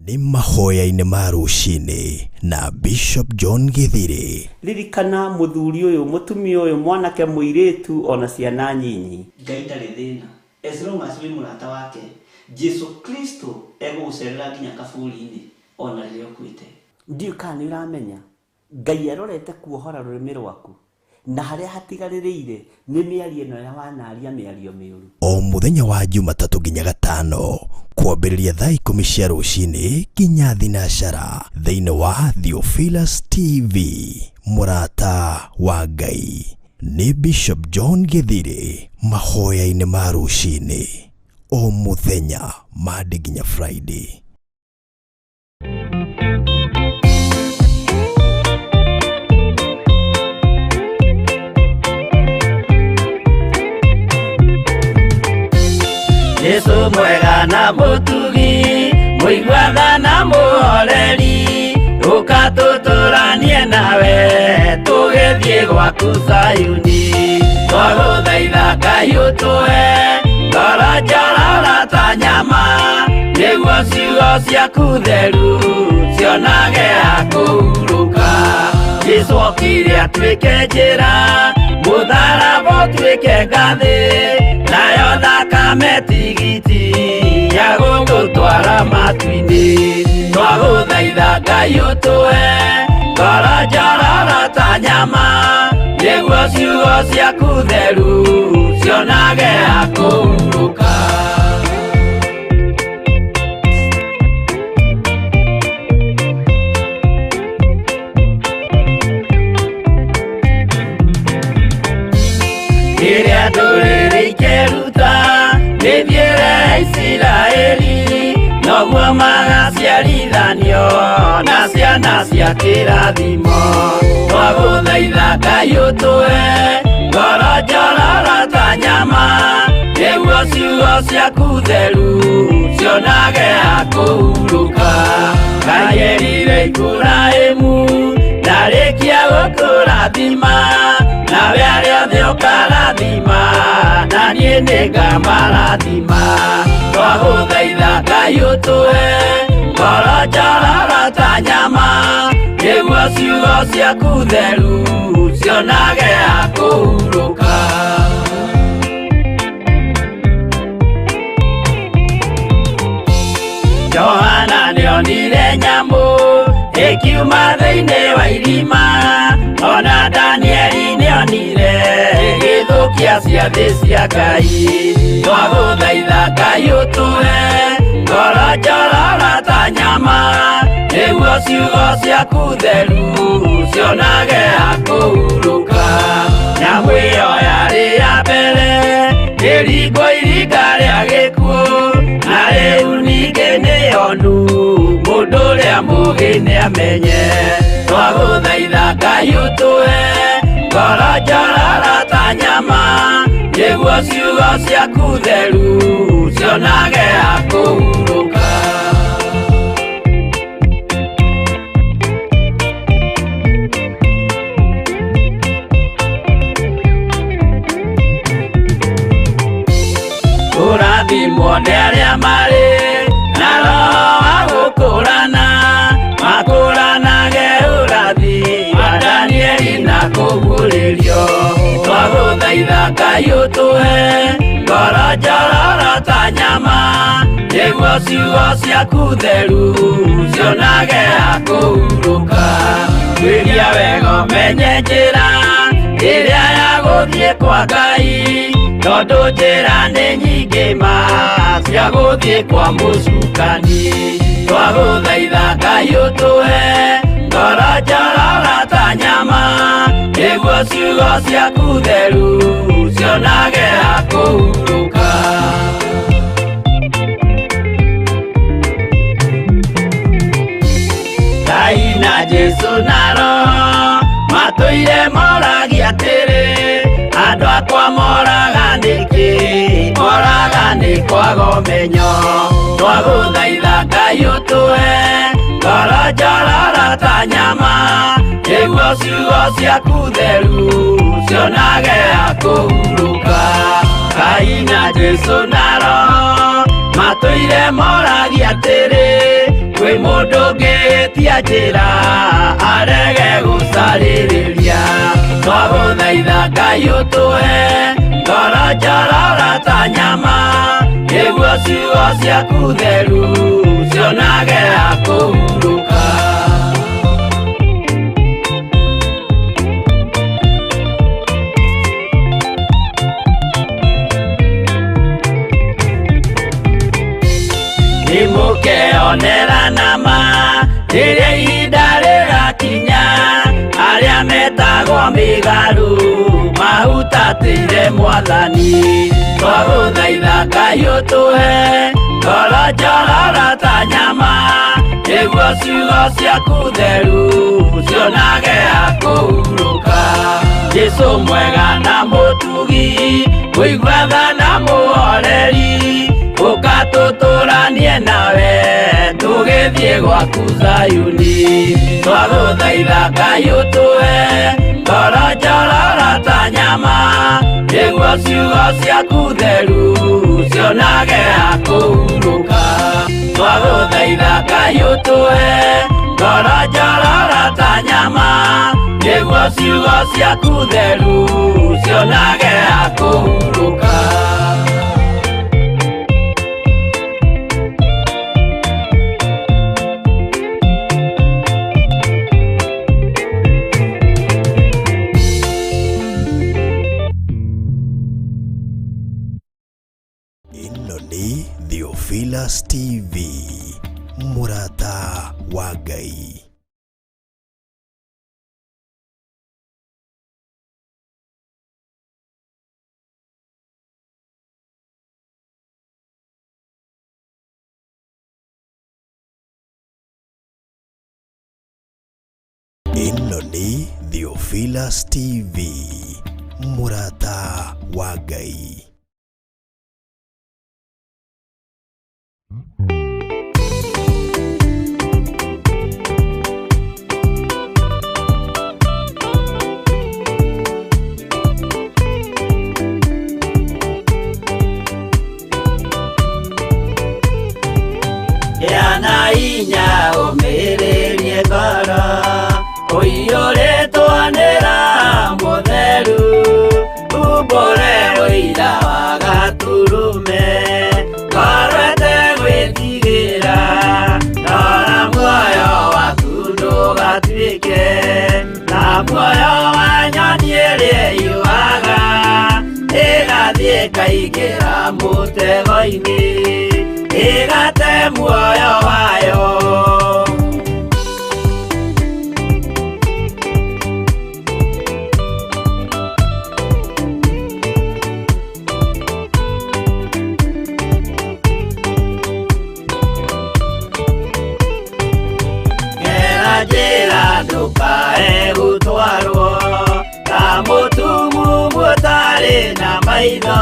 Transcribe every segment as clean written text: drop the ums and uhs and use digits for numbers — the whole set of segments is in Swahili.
Ni Mahoya-ini ma Ruci-ini na Bishop John Githiri. Ririkana muthuri uyu mutumia uyu mwanake muiritu ona ciana nyinyi. Ngai ndari thina. As long as we Murata wake, Jesu Kristo egucerera nginya kaburi-ini ona riria kwite. Ndiu kana uramenya. Ngai arorete kuohora rurimi rwaku. Na haria hatigaririire ni miario ino ya wanaria miario miuru. O muthenya wa Jumatatu nginya Gatano kwambĩrĩria thaa 10 cia rũcinĩ nginya thinacara thĩinĩ wa Theophilus TV. Murata wa Ngai ni Bishop John Githiri. Mahoya-ini ma Ruci-ini o muthenya Monday nginya Friday. Yesu mwega na mutugi, muigwatha na muhoreri, ukatuturanie nawe, tugithie gwaku Sayuni. Twaguthaitha Ngai utue, ngoro njororo ta nyama, niguo ciugo ciaku theru cionage akuhuruka. Yesu okire atuike njira, mutharaba utuike ngathi, nayo thakame tigiti ya gũgũtwara matu-inĩ. Twagũthaitha Ngai ũtũhe ngoro njororo ta nyama, nĩguo ciugo ciaku theru cionage akũhurũka. Rĩrĩa ndũrĩrĩ ikeruta gĩthiĩre Isiraeli, noguo magaciarithanio na ciana cia kĩrathimo. Twagũthaitha Ngai ũtũhe ngoro njororo ta nyama, nĩguo ciugo ciaku theru cionage akũhurũka. Ngai erire Iburahĩmu ndarĩkia gũkũrathima, nawe arĩa othe ũkarathima, na niĩ nĩngamarathima. Twagũthaitha Ngai ũtũhe ngoro njororo ta nyama, nĩguo ciugo ciaku theru cionage akũhurũka. Johana nĩonire nyamũ ĩkiuma thĩinĩ wa irima, ona Danieli nĩonire gĩthũkia ciathĩ cia Ngai. Twagũthaitha Ngai ũtũhe ngoro njororo ta nyama, nĩguo ciugo ciaku theru cionage akũhurũka. Nyamũ ĩyo yarĩ ya mbere ĩringwo iringa rĩa gĩkuũ, na rĩu ningĩ nĩyonu mũndũ ũrĩa mũũgĩ nĩamenye. Twagũthaitha Ngai ũtũhe ngoro njororo ta nyama, nĩguo ciugo ciaku theru cionage akũhurũka. Kũrathimwo nĩ arĩa marĩ na roho wa gũkũrana, makũranage ũrathi wa Danieli na kũguũrĩrio. Twagũthaitha Ngai ũtũhe ngoro njororo ta nyama, nĩguo ciugo ciaku theru cionage akũhurũka. Twĩria wega ũmenye njĩra ĩrĩa ya gũthiĩ kwa Ngai, tondũ njĩra nĩ nyingĩ ma cia gũthiĩ kwa mũcukani. Twagũthaitha Ngai ũtũhe ngoro njororo ta nyama, nĩguo ciugo ciaku theru cionage akũhurũka. Ngai na Jesu na Roho matũire moragia atĩrĩ, andũ akwa moraga nĩkĩ, moraga nĩ kwaga ũmenyo. Twagũthaitha Ngai ũtũhe ngoro njororo ta nyama, nĩguo ciugo ciaku theru cionage akũhurũka. Ngai na Jesu na Roho matũire moragia atĩrĩ, kwĩ mũtũragia njĩra arege gũcarĩrĩria twagũthaitha Ngai ũtũhe ngoro njorora ta nyama nĩguo ciugo ciaku theru cionage akũhurũka. Nimũkeonera nama rĩrĩa ihinda rĩgakinya arĩa metagwo mĩgarũ mahutatĩire Mwathani twagũthaitha Ngai ũtũhe ngoro njorora ta nyama nĩguo ciugo ciaku theru cionage akũhurũka. Jesũ mwega na mũtugi mũigua tha na mũhoreri ũkatũtũranie nawe tũgĩthiĩ gwaku Zayuni twagũthaitha Ngai ũtũhe ngoro njorora ta nyama nĩguo ciugo ciaku theru cionage akũhurũka. Twagũthaitha Ngai ũtũhe ngoro njorora ta nyama nĩguo ciugo ciaku theru cionage akũhurũka. Ĩno nĩ Theophilus TV, Murata wa Ngai. Ĩno nĩ Theophilus TV, Murata wa Ngai. Yana inya ũmĩrĩrie ngoro ũiyũrĩtwo nĩ Roho Mũtheru umbũre ũira wa Gatũrũme ngoro ĩtegwĩtigĩra rora muoyo waku ndũgatuĩke na muoyo wa nyoni ĩrĩa yũaga ĩgathiĩ ĩkaingĩra mũtego-inĩ ĩgate muoyo wayo. Gera njĩra ndũkae gũtwarwo ta mũtumumu ũtarĩ na maitho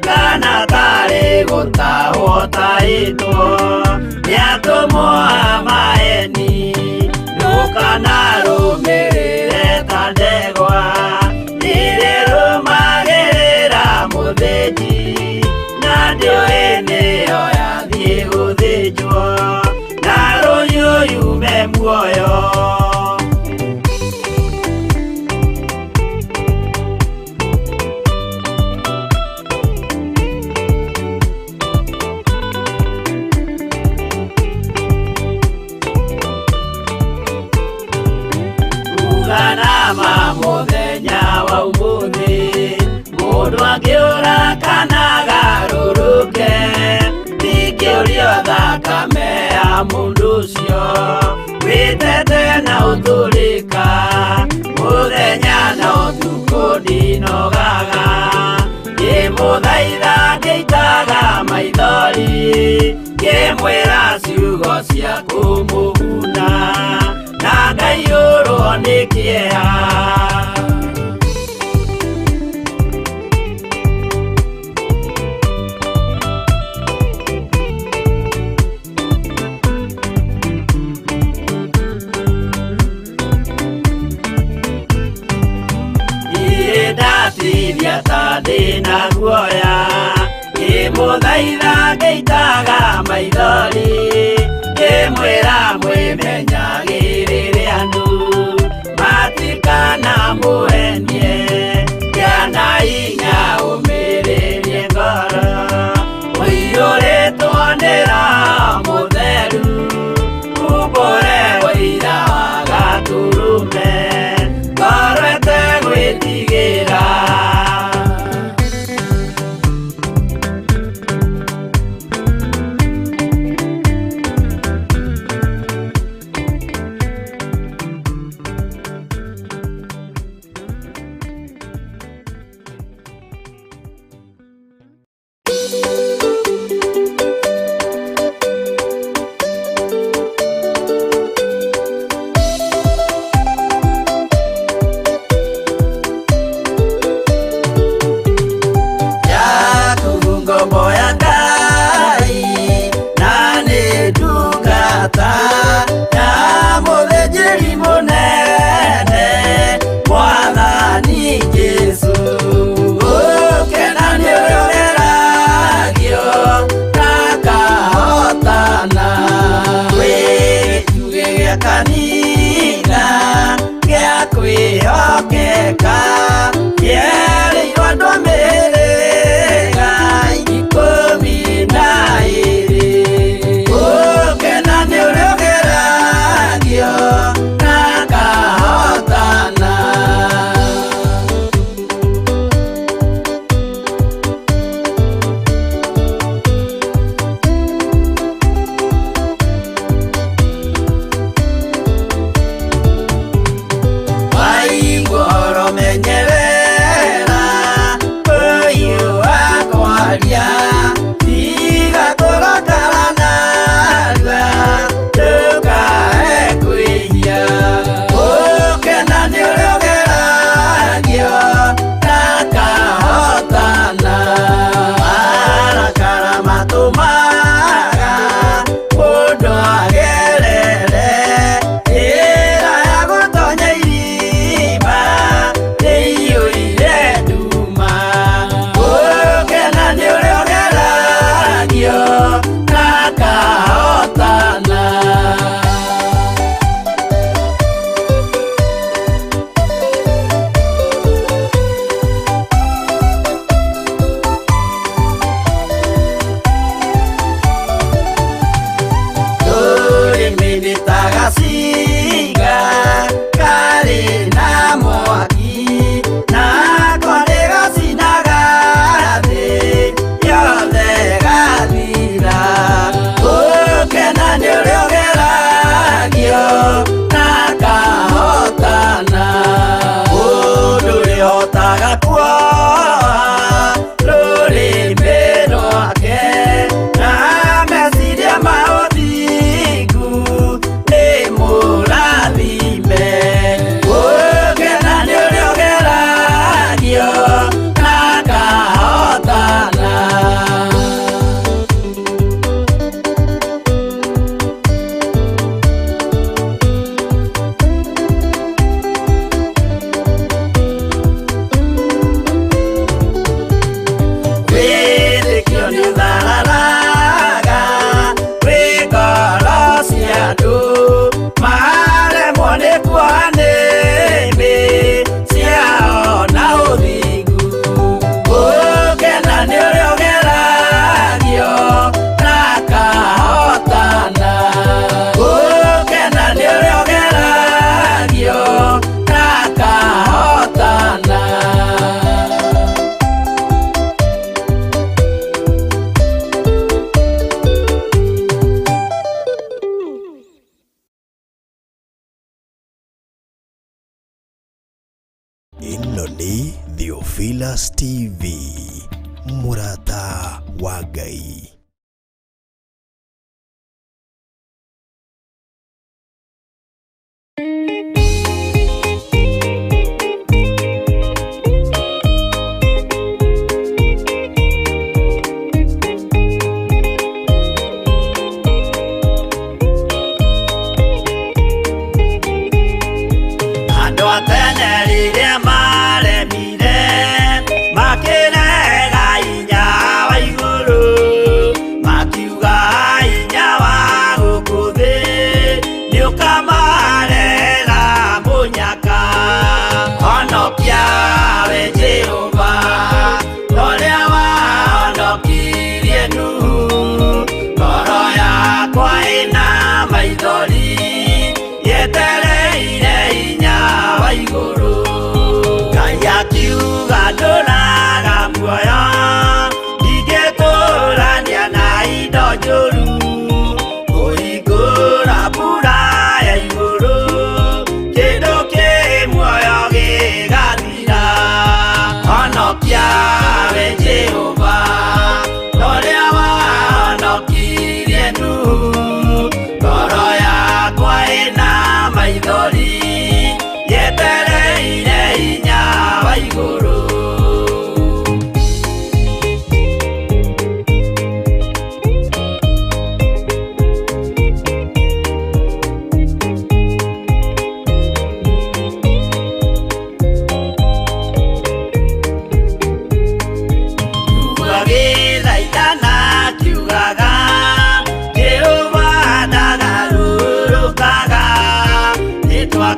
kana tarĩ gũtahwo tahĩtwo nĩ atũmwo a maeni ndũkanarũmĩrĩre ta ndegwa irĩrũmagĩrĩra mũthĩnji na ndĩũĩ nĩyo yathiĩ gũthĩnjwo na rũhiũ yume muoyo. Uganama mũthenya wa ũmũthĩ mũndũ angĩũra kana agarũrũke ndingĩũrio thakame ya mũndũ ũcio wĩtete na ũtũrĩka mũthenya na ũtukũ ndinogaga ngĩmũthaitha ngĩitaga maithori ngĩmwĩra ciugo cia kũmũguna na ngaiyũrwo nĩ kĩeha. Ndatithia ta ndĩna guoya ngĩmũthaitha ngĩitaga maithori ngĩmwĩra mwĩmenyaga kana muendie yana inya umiririe ngoro uiyuritwo nira mutheru ubore wira wa gaturume ngoro etegwitigira Ino ni Theophilus TV, Murata wa Ngai.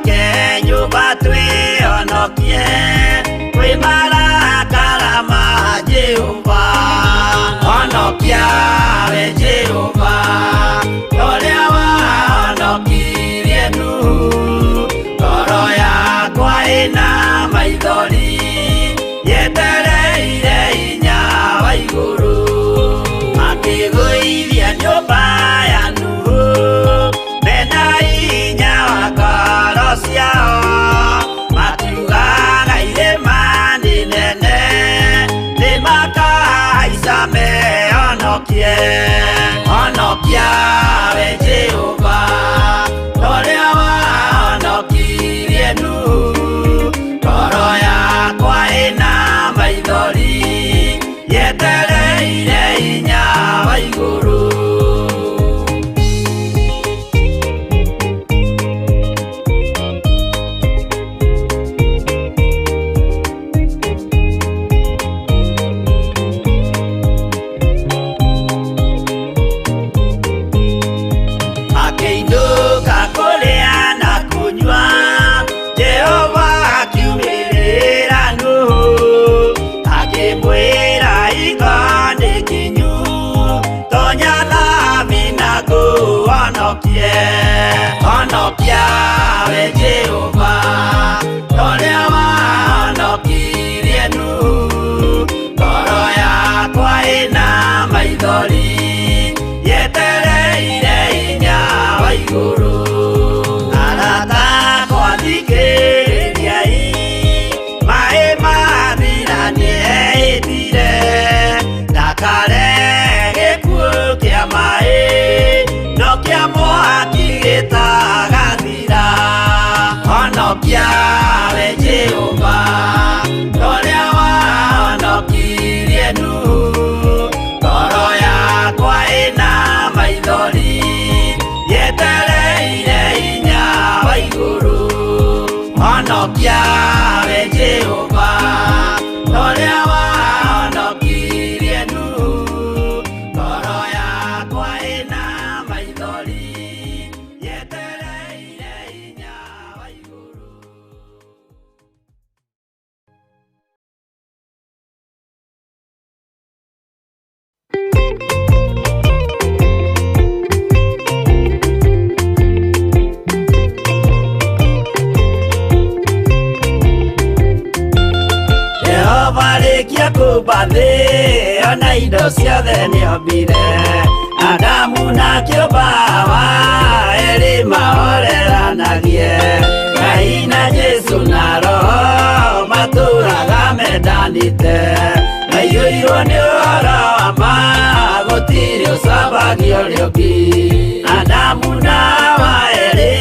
wake nyumba twĩhonokie kwĩ marakara ma Jehova. Honokia we Jehova ũrĩa wahonokirie Nuhu. Ngoro yakwa ĩna maithori yetereire hinya wa igũrũ. Makĩgũithia nyũmba ya Nuhu mena hinya wa ngoro ciao. Makiugaga irĩma nĩ nene nĩmakahaica mehonokie. Honokia we Jehova ũrĩa wahonokirie Nuhu. Ngoro yakwa ĩna maithori yetereire hinya wa igũrũ. Akĩinũka kũrĩa na kũnyua Jehova akiumĩrĩra Nuhu. Akĩmwĩra iko nĩ nginyu tonya thami na ngũhonokie. Honokia we Jehova ũrĩa wahonokirie Nuhu. Ngoro yakwa ĩna maithori yetereire hinya wa igũrũ. Arata akwa thikĩrĩriai, maĩ mathira nĩehĩtire. Ndakare gĩkuũ kĩa maĩ no kĩa mwaki gĩtagathira. Honokia we Jehova ũrĩa wahonokirie Nuhu. Ngoro yakwa ĩna maithori yetereire hinya wa igũrũ. Honokia we Jehova ũrĩa wahonokirie Nuhu. Ngoro yakwa ĩna maithori yetereire hinya wa igũrũ. Jehova rĩkia kũmba thĩ ona indo ciothe nĩombire. Adamu na kĩũmba Hawa erĩ mahoreranagie. Ngai na Jesu na Roho matũũraga mendanĩte. Maiyũirwo nĩ ũhoro wa ma gũtirĩ ũcambagia ũrĩa ũngĩ. Adamu na Hawa erĩ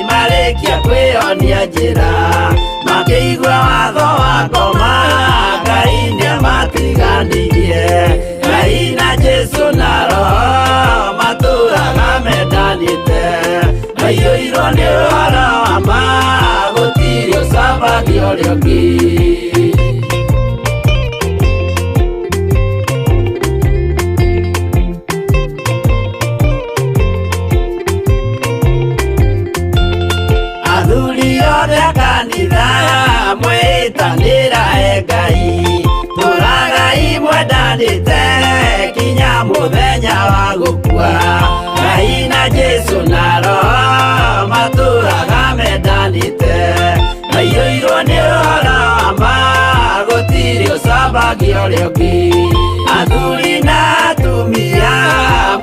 marĩkia kwĩyonia njĩra makĩigua watho wa ngoma Ngai nĩamatiganirie. Ngai na Jesu na Roho matũũraga mendanĩte. Maiyũirwo nĩ ũhoro wa ma gũtirĩ ũcambagia ũrĩa ũngĩ. Athuri othe a kanitha mwĩtanĩra Ngai. Tũragai mwendanĩte kinya mũthenya wa gũkua. Ngai na Jesu na Roho matũũraga mendanĩte. Maiyũirwo nĩ ũhoro wa ma gũtirĩ ũcambagia ũrĩa ũngĩ. Athuri na atumia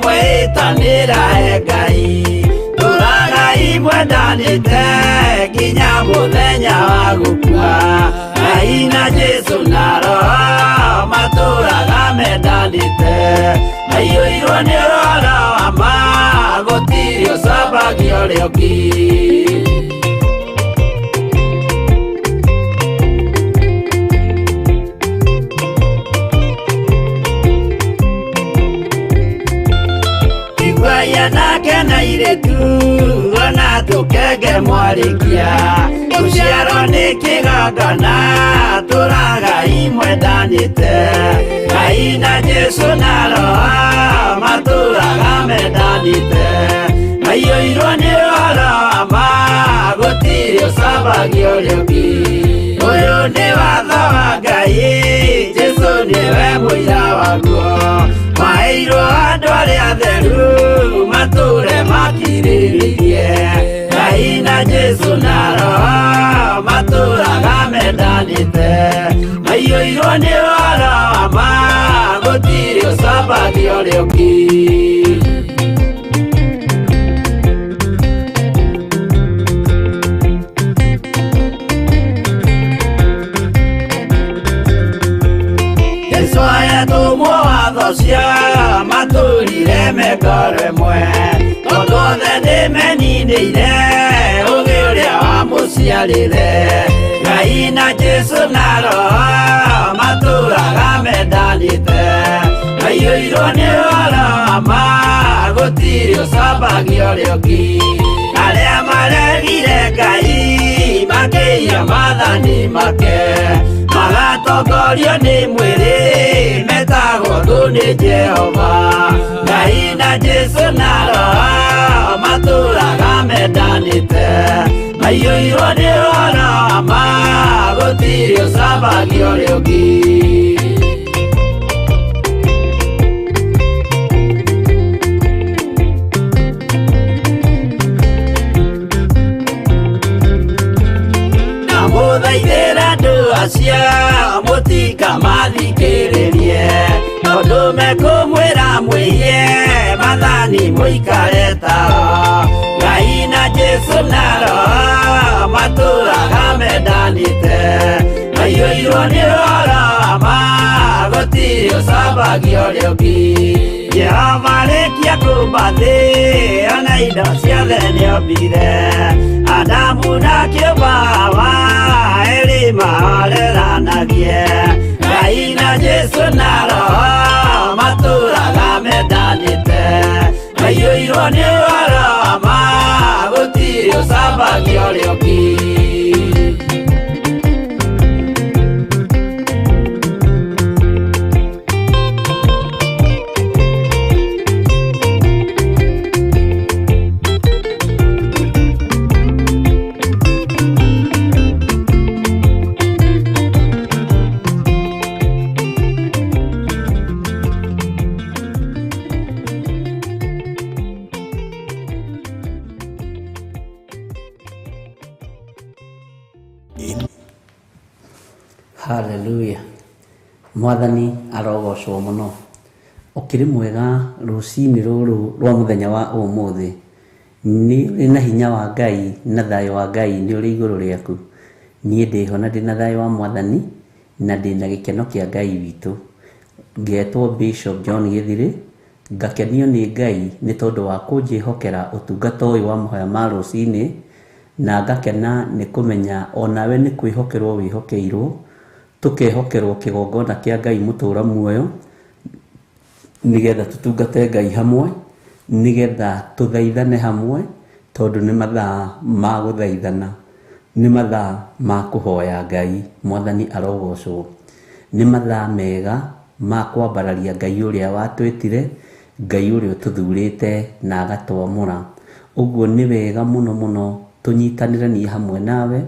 mwĩtanĩra Ngai. Tũragai mwendanĩte kinya mũthenya wa gũkua. Ngai na Jesu na Roho matũũraga mendanĩte. Maiyũirwo nĩ ũhoro wa ma gũtirĩ ũcambagia ũrĩa ũngĩ. Iguaya nake na irĩtu ona tũkenge mwarĩkia. Gũciarwo nĩ kĩgongona tũragai mwendanĩte. Ngai na Jesu na Roho matũũraga mendanĩte. Maiyũirwo nĩ ũhoro wa ma gũtirĩ ũcambagio rĩũki. Ũyũ nĩ watho wa Ngai, Jesũ nĩwe mũira waguo. Maheirwo andũ arĩa atheru matũũre makirĩrĩirie. Ngai na Jesũ na Roho matũũraga mendanĩte. Maiyũirwo nĩ ũhoro wa ma, gũtirĩ ũcambagio rĩũki. Jesũ ayatũmwo watho cia matũrire mekoro ĩmwe, tondũ othe nĩmeninĩire ũgĩ ũrĩa wamũciarire. Ngai na Jesũ na Roho matũũraga mendanĩte. Maiyũirwo nĩ ũhoro wa ma, gũtirĩ ũcambagio rĩũki. Arĩa maregire Ngai makĩiya maathani make, magatongorio nĩ mwĩrĩ metagwo thũ nĩ Jehova. Ngai na Jesũ na Roho matũũraga mendanĩte. Maiyũirwo nĩ ũhoro wa ma, gũtirĩ ũcambagio rĩũki. Mũthaithĩra andũ acio mũtikamathikĩrĩrie, tondũ mekũmwĩra mwĩhie maathani mũikare tao. Ngai na Jesũ na Roho matũũraga mendanĩte. Maiyũirwo nĩ ũhoro wa ma, gũtirĩ ũcambagio rĩũki. Jehova arĩkia kũmba thĩ, ona indo ciothe nĩombire. Adamu na kĩũmba Hawa erĩ mahoreranagie. Ngai na Jesũ na Roho matũũraga mendanĩte. Maiyũirwo nĩ ũhoro wa ma, gũtirĩ ũcambagio rĩũki. Hallelujah. Mwathani arogocwo mũno. Ũkĩrĩ mwega rũci-inĩ rũrũ rwa mũthenya wa ũmũthĩ. Nĩ na hinya wa Ngai na thayũ wa Ngai nĩ ũrĩ igũrũ rĩaku. Niĩ ndĩho na ndĩna thayũ wa Mwathani na ndĩna gĩkeno kĩa Ngai witũ. Ngetwo Bishop John Githiri, ngakenio nĩ Ngai nĩ tondũ wa kũnjĩhokera ũtungata ũyũ wa mahoya ma rũci-inĩ, na ngakena nĩ kũmenya onawe nĩ kwĩhokerwo wĩhokeirwo, tũkehokerwo kĩgongona kĩa Ngai mũtũũra muoyo, nĩgetha tũtungate Ngai hamwe, nĩgetha tũthaithane hamwe, tondũ nĩ mathaa ma gũthaithana, nĩ mathaa ma kũhoya Ngai. Mwathani arogocwo. Nĩ mathaa mega ma kwambararia Ngai ũrĩa watwĩtire, Ngai ũrĩa ũtũthurĩte na agatwamũra. Ũguo nĩ wega mũno mũno tũnyitanĩranie hamwe nawe,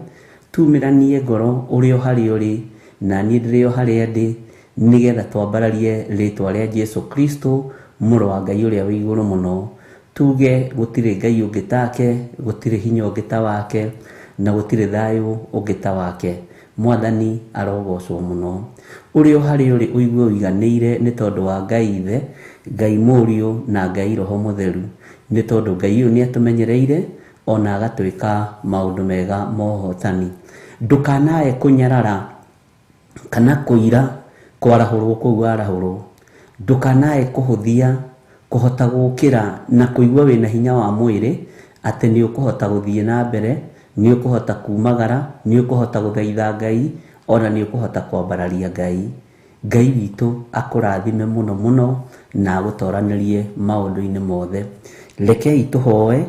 tumĩranie ngoro ũrĩa harĩ ũrĩ na niĩ ndĩrĩ o harĩa ndĩ, nĩgetha twambararie rĩtwa rĩa Jesũ Kristo, mũrũ wa Ngai ũrĩa wĩ igũrũ mũno. Tuge gũtirĩ Ngai ũngĩ take, gũtirĩ hinya ũngĩ ta wake, na gũtirĩ thayũ ũngĩ ta wake. Mwathani arogocwo mũno. Ũrĩa harĩ ũrĩ ũigue ũiganĩire nĩ tondũ wa Ngai Ithe, Ngai Mũriũ na Ngai Roho Mũtheru, nĩ tondũ Ngai ũyũ nĩ atũmenyereire ona agatwĩka maũndũ mega ma ũhotani. Ndũkanae kũnyarara kana kũira kwarahũrwo kũu warahũrwo. Ndũkanae kũhũthia kũhota gũkĩra na kũigua wĩna hinya wa mwĩrĩ atĩ nĩ ũkũhota gũthiĩ na mbere, nĩ ũkũhota kumagara, nĩ ũkũhota gũthaitha Ngai, ona nĩ ũkũhota kwambararia Ngai. Ngai witũ akũrathime mũno mũno na agũtoranĩrie maũndũ-inĩ mothe. Rekei tũhoe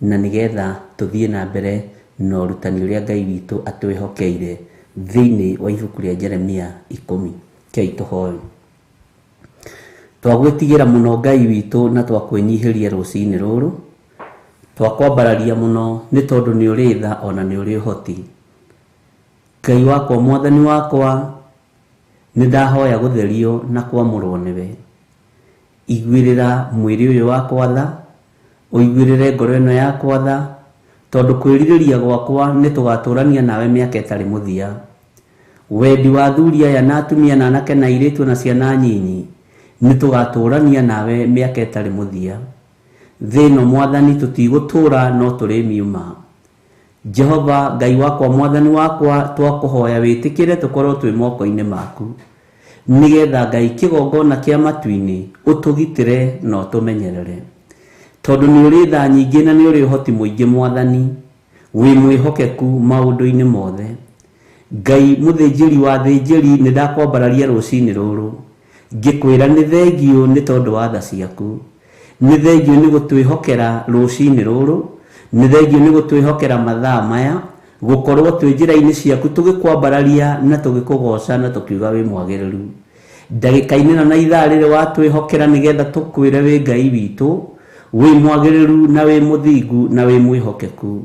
na nĩgetha tũthiĩ na mbere na ũrutani ũrĩa Ngai witũ atwĩhokeire thĩinĩ wa ibuku rĩa Jeremia 10. Kei tũhoe. Twagwĩtigĩra mũno Ngai witũ na twakwĩnyihĩria rũci-inĩ rũrũ, twakwambararia mũno nĩ tondũ nĩ ũrĩ tha ona nĩ ũrĩ ũhoti. Ngai wakwa mwathani wakwa nindahoya gutherio na kwamurwo niwe. Igwirira mwiri uyu wakwa tha, uigwirire ngoro ino yakwa tha, tondu kwiririria gwakwa ni tugaturania nawe miaka itari muthia. Wendi wa athuri aya na atumia na anake na airitu na ciana nyinyi ni tugaturania nawe miaka itari muthia. Thino mwathani tutigutura no turi miuma. Jehova Ngai wakwa mwathani wakwa twakuhoya witikire tukorwo twi moko-ini maku, nigetha Ngai kigongona kia matu-ini utugitire na utumenyerere, tondu ni uri tha nyingi na ni uri uhoti muingi mwathani, wi mwihokeku maundu-ini mothe. Ngai muthinjiri wa thinjiri ni ndakwambararia ruci-ini ruru ngikwira ni thengio ni tondu wa tha ciaku, ni thengio ni gutwihokera ruci-ini ruru, ni thengio ni gutwihokera mathaa maya gukorwo twi njira-ini ciaku tugikwambararia na tugikugoca na tukiuga wi mwagiriru. Ndagika-ini na ithaa riri watwihokera nigetha tukwire wi Ngai witu, wi mwagiriru na wi muthingu na wi mwihokeku.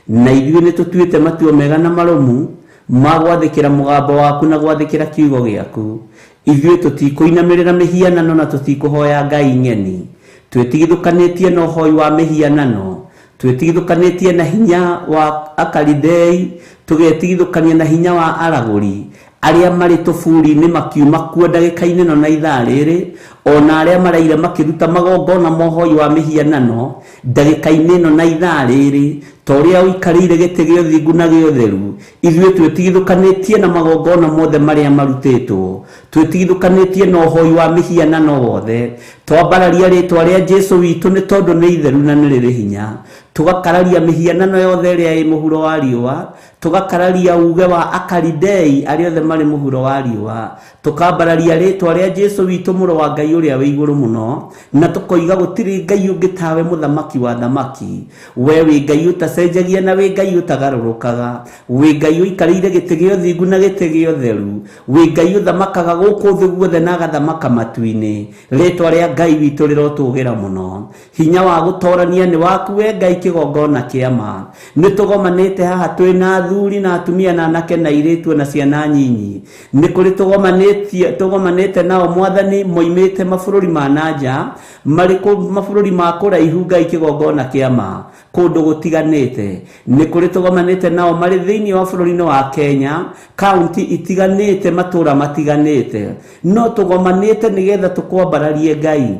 Na ithuĩ ni tutuite matua mega na marumu ma gwathikira mugambo waku na gwathikira kiugo giaku. Ithuĩ tutikuinamirira mihianano na tutikuhoya ngai ng'eni, twĩtigithũkanĩtie na ũhoi wa mihianano, twĩtigithũkanĩtie na hinya wa akalidei, tugetigithũkania na hinya wa aragũri aria mari tuburi-ini makiuma kuo ndagika-ini no na ithaa riri, ona aria maraire makiruta magongona mohoi wa mihianano ndagika-ini no na ithaa riri, toria uikarire giti gio thingu na gio theru. Ithuĩ twĩtigithũkanĩtie na magongona mothe maria marutĩtwo, twĩtigithũkanĩtie na ũhoi wa mihianano wothe. Twambararia ritwa ria Jesu witu ni tondu ni itheru na ni riri hinya, tugakararia mihianano yothe iria ĩ mũhuro wa riũa, tugakararia uge wa akalidei aria othe mari mũhuro wa riũa, tukambararia ritwa ria Jesu witu mũrũ wa Ngai uria wi igũrũ mũno, na tukoiga gũtirĩ Ngai ũngĩ tawe mũthamaki wa thamaki. We wi Ngai utacenjagia na wi Ngai utagarũrũkaga, wi Ngai ũikarĩire gĩtĩ gĩa ũthingu na gĩtĩ gĩa ũtheru, wi Ngai ũthamakaga gũkũ thĩ guothe na agathamaka matu-inĩ. Ritwa ria Ngai witu rirotũgĩra mũno, hinya wa gũtorania ni waku we Ngai kigongona kia ma. Ni tugomanĩte haha twina athuri na atumia na anake na airitu na ciana nyinyi, ni kuri tugomanĩte nao mwathani moimĩte mabũrũri ma nanja, marĩ mabũrũri ma kũraihu Ngai kigongona kia ma kundu gutiganĩte. Ni kuri tugomanĩte nao marĩ thĩinĩ wa bũrũri-inĩ wa Kenya, kaunti itiganĩte, matũra matiganĩte, no tugomanĩte nigetha tukwambararie Ngai,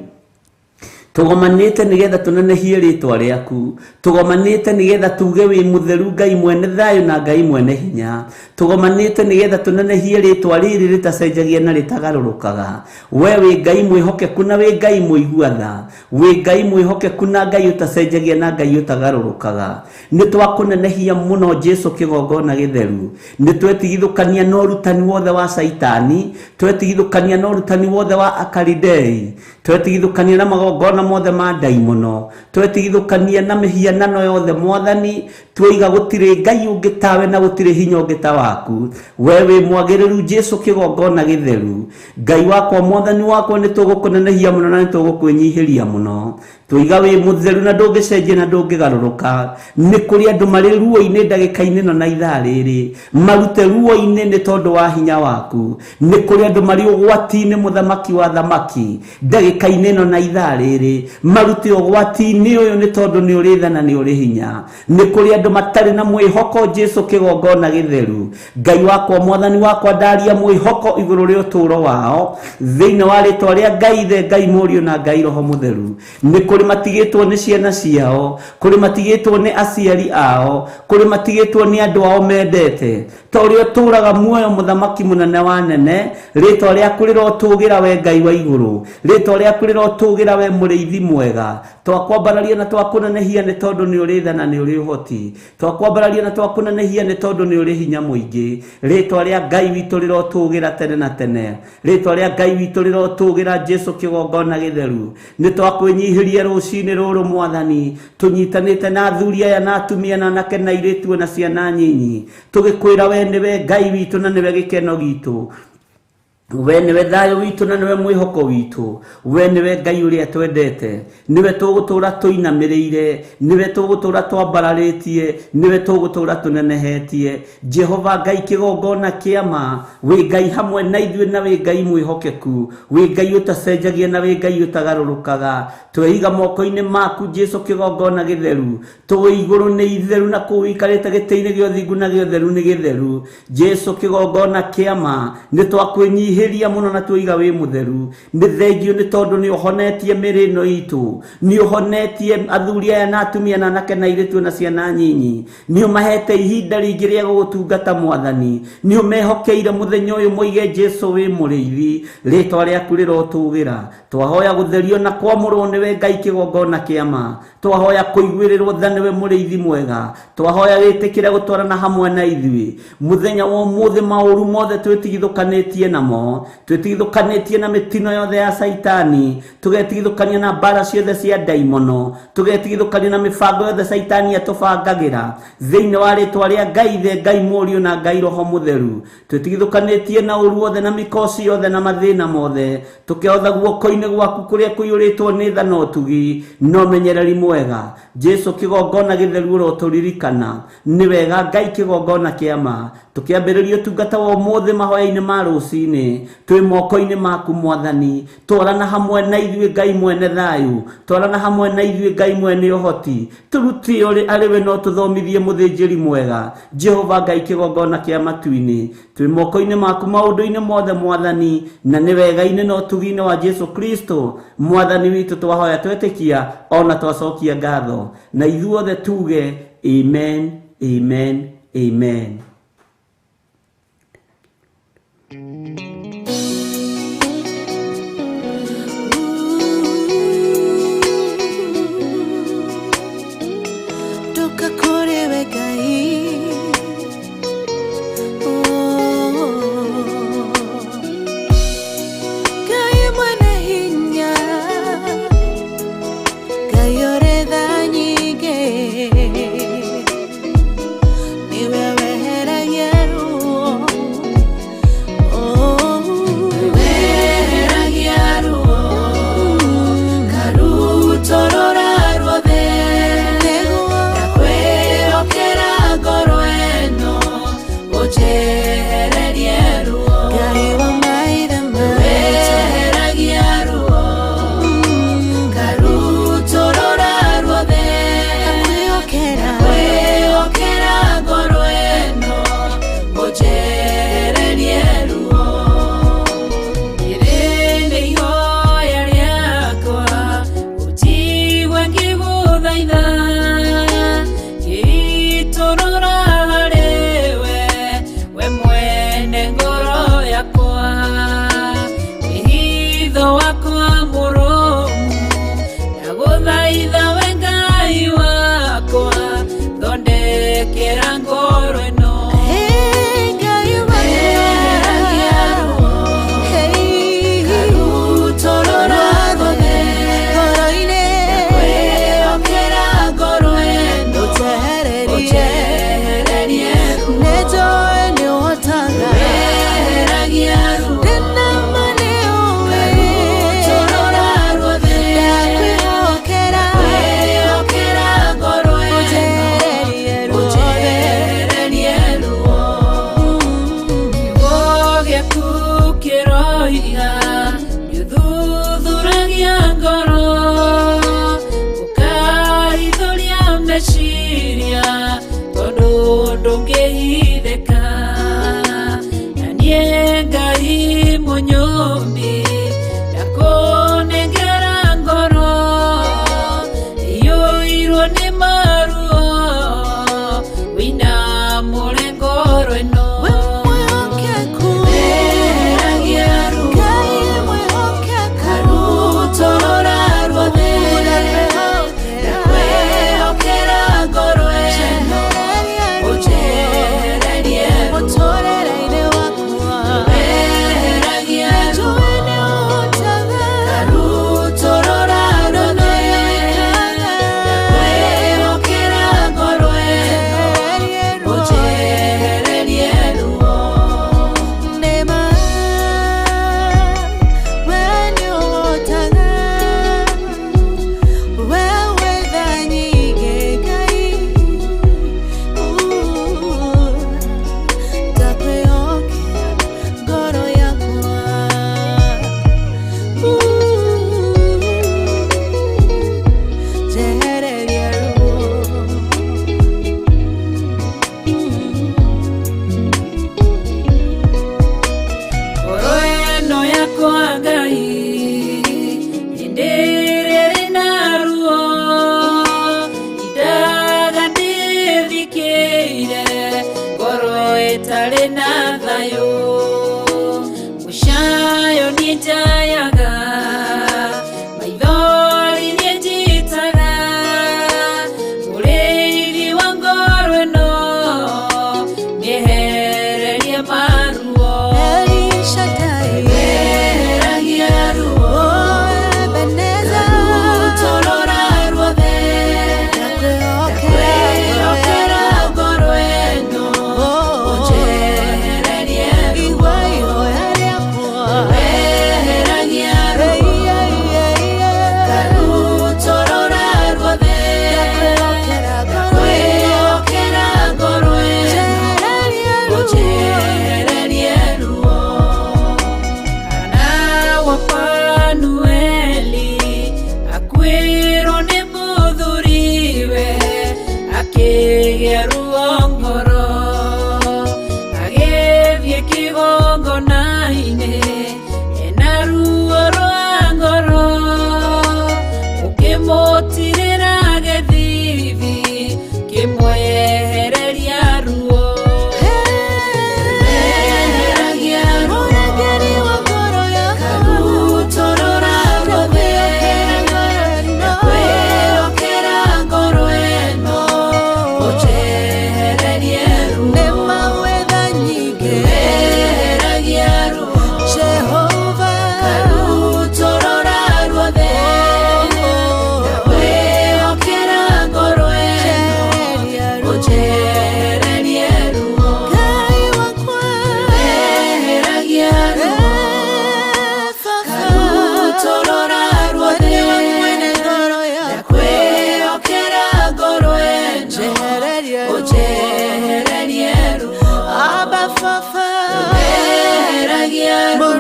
tugomanĩte nigetha tunenehie ritwa riaku, tugomanĩte nigetha tuge wi mutheru Ngai mwene thayo na Ngai mwene hinya, tugomanĩte nigetha tunenehie ritwa riri ritacenjagia na ritagarũrũkaga. We wi Ngai mwihokeku na wi Ngai muigua tha, wi Ngai mwihokeku na Ngai utacenjagia na Ngai utagarũrũkaga. Ni twakunenehia muno Jesu kigongona githeru, ni twetigithũkania na ũrutani wothe wa Saitani, twetigithũkania na ũrutani wothe wa akalidei, twetigithũkania na magongona mothe ma ndaimono, twetigithũkania na mihianano yothe mwathani, twiga gũtirĩ Ngai ũngĩ tawe na gũtirĩ hinya ũngĩ ta waku. We wi mwagĩrĩru Jesu kigongona githeru. Ngai wakwa mwathani wakwa ni tũgũkũnenehia mũno na ni tũgũkwĩnyihĩria mũno, twiga wi mutheru na ndũngĩcenjia na ndũngĩgarũrũka. Ni kuri andũ marĩ ruo-inĩ ndagĩka-inĩ no na ithaa rĩrĩ, marute ruo-inĩ ni tondu wa hinya waku. Ni kuri andũ marĩ ũgwati-inĩ mũthamaki wa thamaki ndagĩka-inĩ no na ithaa rĩrĩ, marute ũgwati-inĩ ũyũ ni tondu ni ũrĩ tha na ni ũrĩ hinya. Ni kuri andũ matarĩ na mwĩhoko Jesu kigongona githeru. Ngai wakwa mwathani wakwa ndaria mwĩhoko igũrũ rĩa ũtũũro wao thĩinĩ wa rĩtwa rĩa Ngai Ithe, Ngai Mũriũ na Ngai Roho Mũtheru. Ni kuri matigĩtwo nĩ ciana ciao, kuri matigĩtwo nĩ aciari ao, kuri matigĩtwo nĩ andũ ao mendete, ta ũrĩa ũtũũraga muoyo mũthamaki mũnene wa nene. Rĩtwa rĩaku rĩrotũgĩra we Ngai wa igũrũ, rĩtwa rĩaku rĩrotũgĩra we mũrĩithi mwega. Twakwambararia na twakũnenehia nĩ tondũ nĩ ũrĩ tha na nĩ ũrĩ ũhoti, twakwambararia na twakũnenehia nĩ tondũ nĩ ũrĩ hinya mũingĩ. Rĩtwa rĩa Ngai witũ rĩrotũgĩra tene na tene, rĩtwa rĩa Ngai witũ rĩrotũgĩra Jesu kigongona githeru. Nĩ twakwĩnyihĩria rũci-inĩ rũrũ mwathani, tũnyitanĩte na athuri aya na atumia na anake na airĩtu na ciana nyinyi, tũgĩkwĩra we nĩwe Ngai witũ na nĩwe gĩkeno gitũ. we niwe thayo witu na niwe mwihoko witu we niwe Ngai uria twendete niwe tugutura tuinamirire niwe tugutura twambararitie niwe tugutura tunenehetie Jehova Ngai kigongona kiama we Ngai hamwe na ithuĩ na we Ngai mwihokeku we Ngai utacenjagia na we Ngai utagarũrũkaga tweiga moko-inĩ maku Jesu kigongona githeru tũĩ igũrũ nĩ itheru na kũu ikarĩte gĩtĩ-inĩ gĩa ũthingu na gĩa ũtheru nĩ gĩtheru Jesu kigongona kiama nĩ twakwĩnyihiria muno na tuiga we mutheru nĩ thengio nĩ tondũ nĩ ũhonetie mĩrĩ ĩno itũ nĩ ũhonetie athuri aya na atumia na anake na airĩtu na ciana nyinyi nĩ ũmahete ihinda rĩngĩ rĩa gũgũtungata Mwathani nĩ ũmehokeire mũthenya ũyũ moige Jesu wĩ mũrĩithi rĩtwa rĩaku rĩrotũgĩra twahoya gũtherio na kwamũrwo nĩwe Ngai kĩgongona kĩama twahoya kũiguĩrĩrwo tha nĩwe mũrĩithi mwega twahoya wĩtĩkĩre gũtwarana hamwe na ithuĩ mũthenya wa ũmũthĩ maũru mothe twĩtigithũkanĩtie namo twĩtigithũkanĩtie na mĩtino yothe ya Saitani tũgetigithũkania na mbara ciothe cia ndaimono tũgetigithũkania na mĩbango yothe Saitani atũbangagĩra thĩinĩ wa rĩtwa rĩa Ngai the Ngai Mũriũ na Ngai Roho Mũtheru twĩtigithũkanĩtie na ũru wothe na mĩkosi yothe na mathĩna mothe tũkĩhotha guoko-inĩ gwaku kũrĩa kũiyũrĩtwo nĩ tha na ũtugi no menyereri mwega Jesu kigongona gĩtheru ũrotũririkana nĩ wega Ngai kigongona kĩama tũkĩambĩrĩria ũtungata wa ũmũthĩ mahoya-inĩ ma rũciinĩ twĩ moko-inĩ maku Mwathani twarana hamwe na ithuĩ Ngai mwene thayũ twarana hamwe na ithuĩ Ngai mwene ũhoti tũrutie arĩ we no tũthomithie mũthĩnjĩri mwega Jehova Ngai kigongona kĩa matu-inĩ twĩ moko-inĩ maku maũndũ-inĩ mothe Mwathani na nĩ wega-inĩ na ũtugi-inĩ wa Jesu Kristo Mwathani witũ twahoya twetĩkia ona twacokia ngatho na ithuothe tuge amen amen amen. Joy Indere na ruo idaga ndithikire ngoro itari na thayo mushayo nijayaga maithori nienjitaga murithi wa ngoro ino niehererie maruo Elishadai ruo Ebeneza Rutorora ruothe Nakwehokera ngoro ino unjehererie ruo Weheragia ruo Karutorora ruothe Nakwehokera ngoro ino unjehererie ruo Ana wa Panueli akwiro ni muthuriwe akigĩa ruo ngoro agĩthiĩ kĩgongona-inĩ ena ruo rwa ngoro ũkĩmũtirĩra gĩthithi kĩmwehereria ruo Weheragia ruo Karutorora ruothe Nakwehokera ngoro ino unjehererie ruo Weheragia ruo Karutorora ruothe Nakwehokera ngoro ino unjehererie ruo Weheragia ruo Karutorora ruothe Nakwehokera ngoro ino unjehererie ruo Weheragia ruo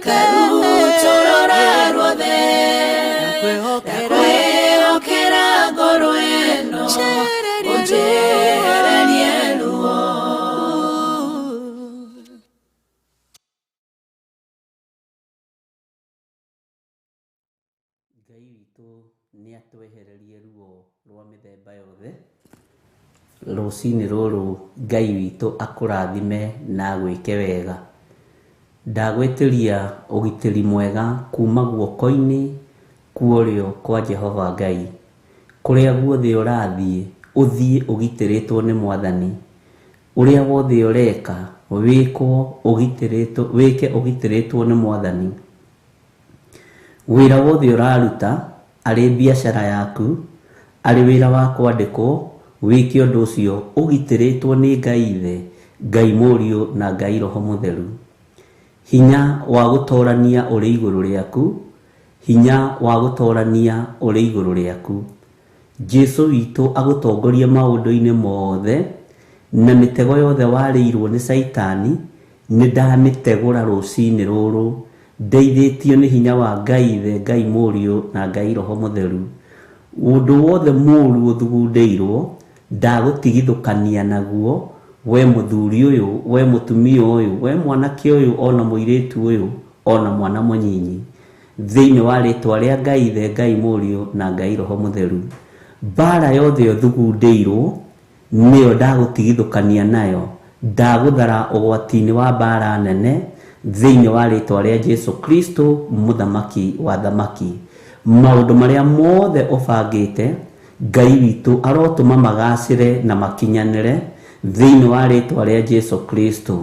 Karutorora ruothe Nakwehokera ngoro ino unjehererie ruo Ngai witũ nĩ atwehererie ruo rwa mĩthemba yothe. Rũciinĩ rũrũ Ngai witũ akũrathime na agwĩke wega. Ndagwĩtĩria ũgitĩri mwega kuma guoko-inĩ kuorĩo kwa Jehova Ngai. Kũrĩa guothe ũrathiĩ ũthiĩ ũgitĩrĩtwo nĩ Mwathani. Ũrĩa wothe ũreka wĩke ũgitĩrĩtwo nĩ Mwathani. Wĩra wothe ũraruta arĩ biacara yaku arĩ wĩra wa kwandĩkwo wĩke ũndũ ũcio ũgitĩrĩtwo nĩ Ngai Ithe, Ngai Mũriũ na Ngai Roho Mũtheru. Hinya wa gũtoorania ũrĩ igũrũ rĩaku, hinya wa gũtoorania ũrĩ igũrũ rĩaku. Jesũ witũ agũtongorie maũndũ-inĩ mothe na mĩtego yothe warĩirwo nĩ Saitani nĩndamĩtegũra rũciinĩ rũrũ ndeithĩtio nĩ hinya wa Ngai Ithe, Ngai Mũriũ na Ngai Roho Mũtheru. Ũndũ wothe mũũru ũthugundĩirwo ndagũtigithũkania naguo, we mũthuri ũyũ, we mũtumia ũyũ, we mwanake ũyũ, ona mũirĩtu ũyũ, ona mwana mũnyinyi, thĩinĩ wa rĩtwa rĩa Ngai Ithe, Ngai Mũriũ na Ngai Roho Mũtheru. Mbara yothe ũthugundĩirwo nĩyo ndagũtigithũkania nayo, ndagũthara ũgwati-inĩ wa mbara nene thĩinĩ wa rĩtwa rĩa Jesũ Kristo, mũthamaki wa thamaki. Maũndũ marĩa mothe ũbangĩte Ngai witũ arotũma magacĩre na makinyanĩre thĩinĩ wa rĩtwa rĩa Jesũ Kristo.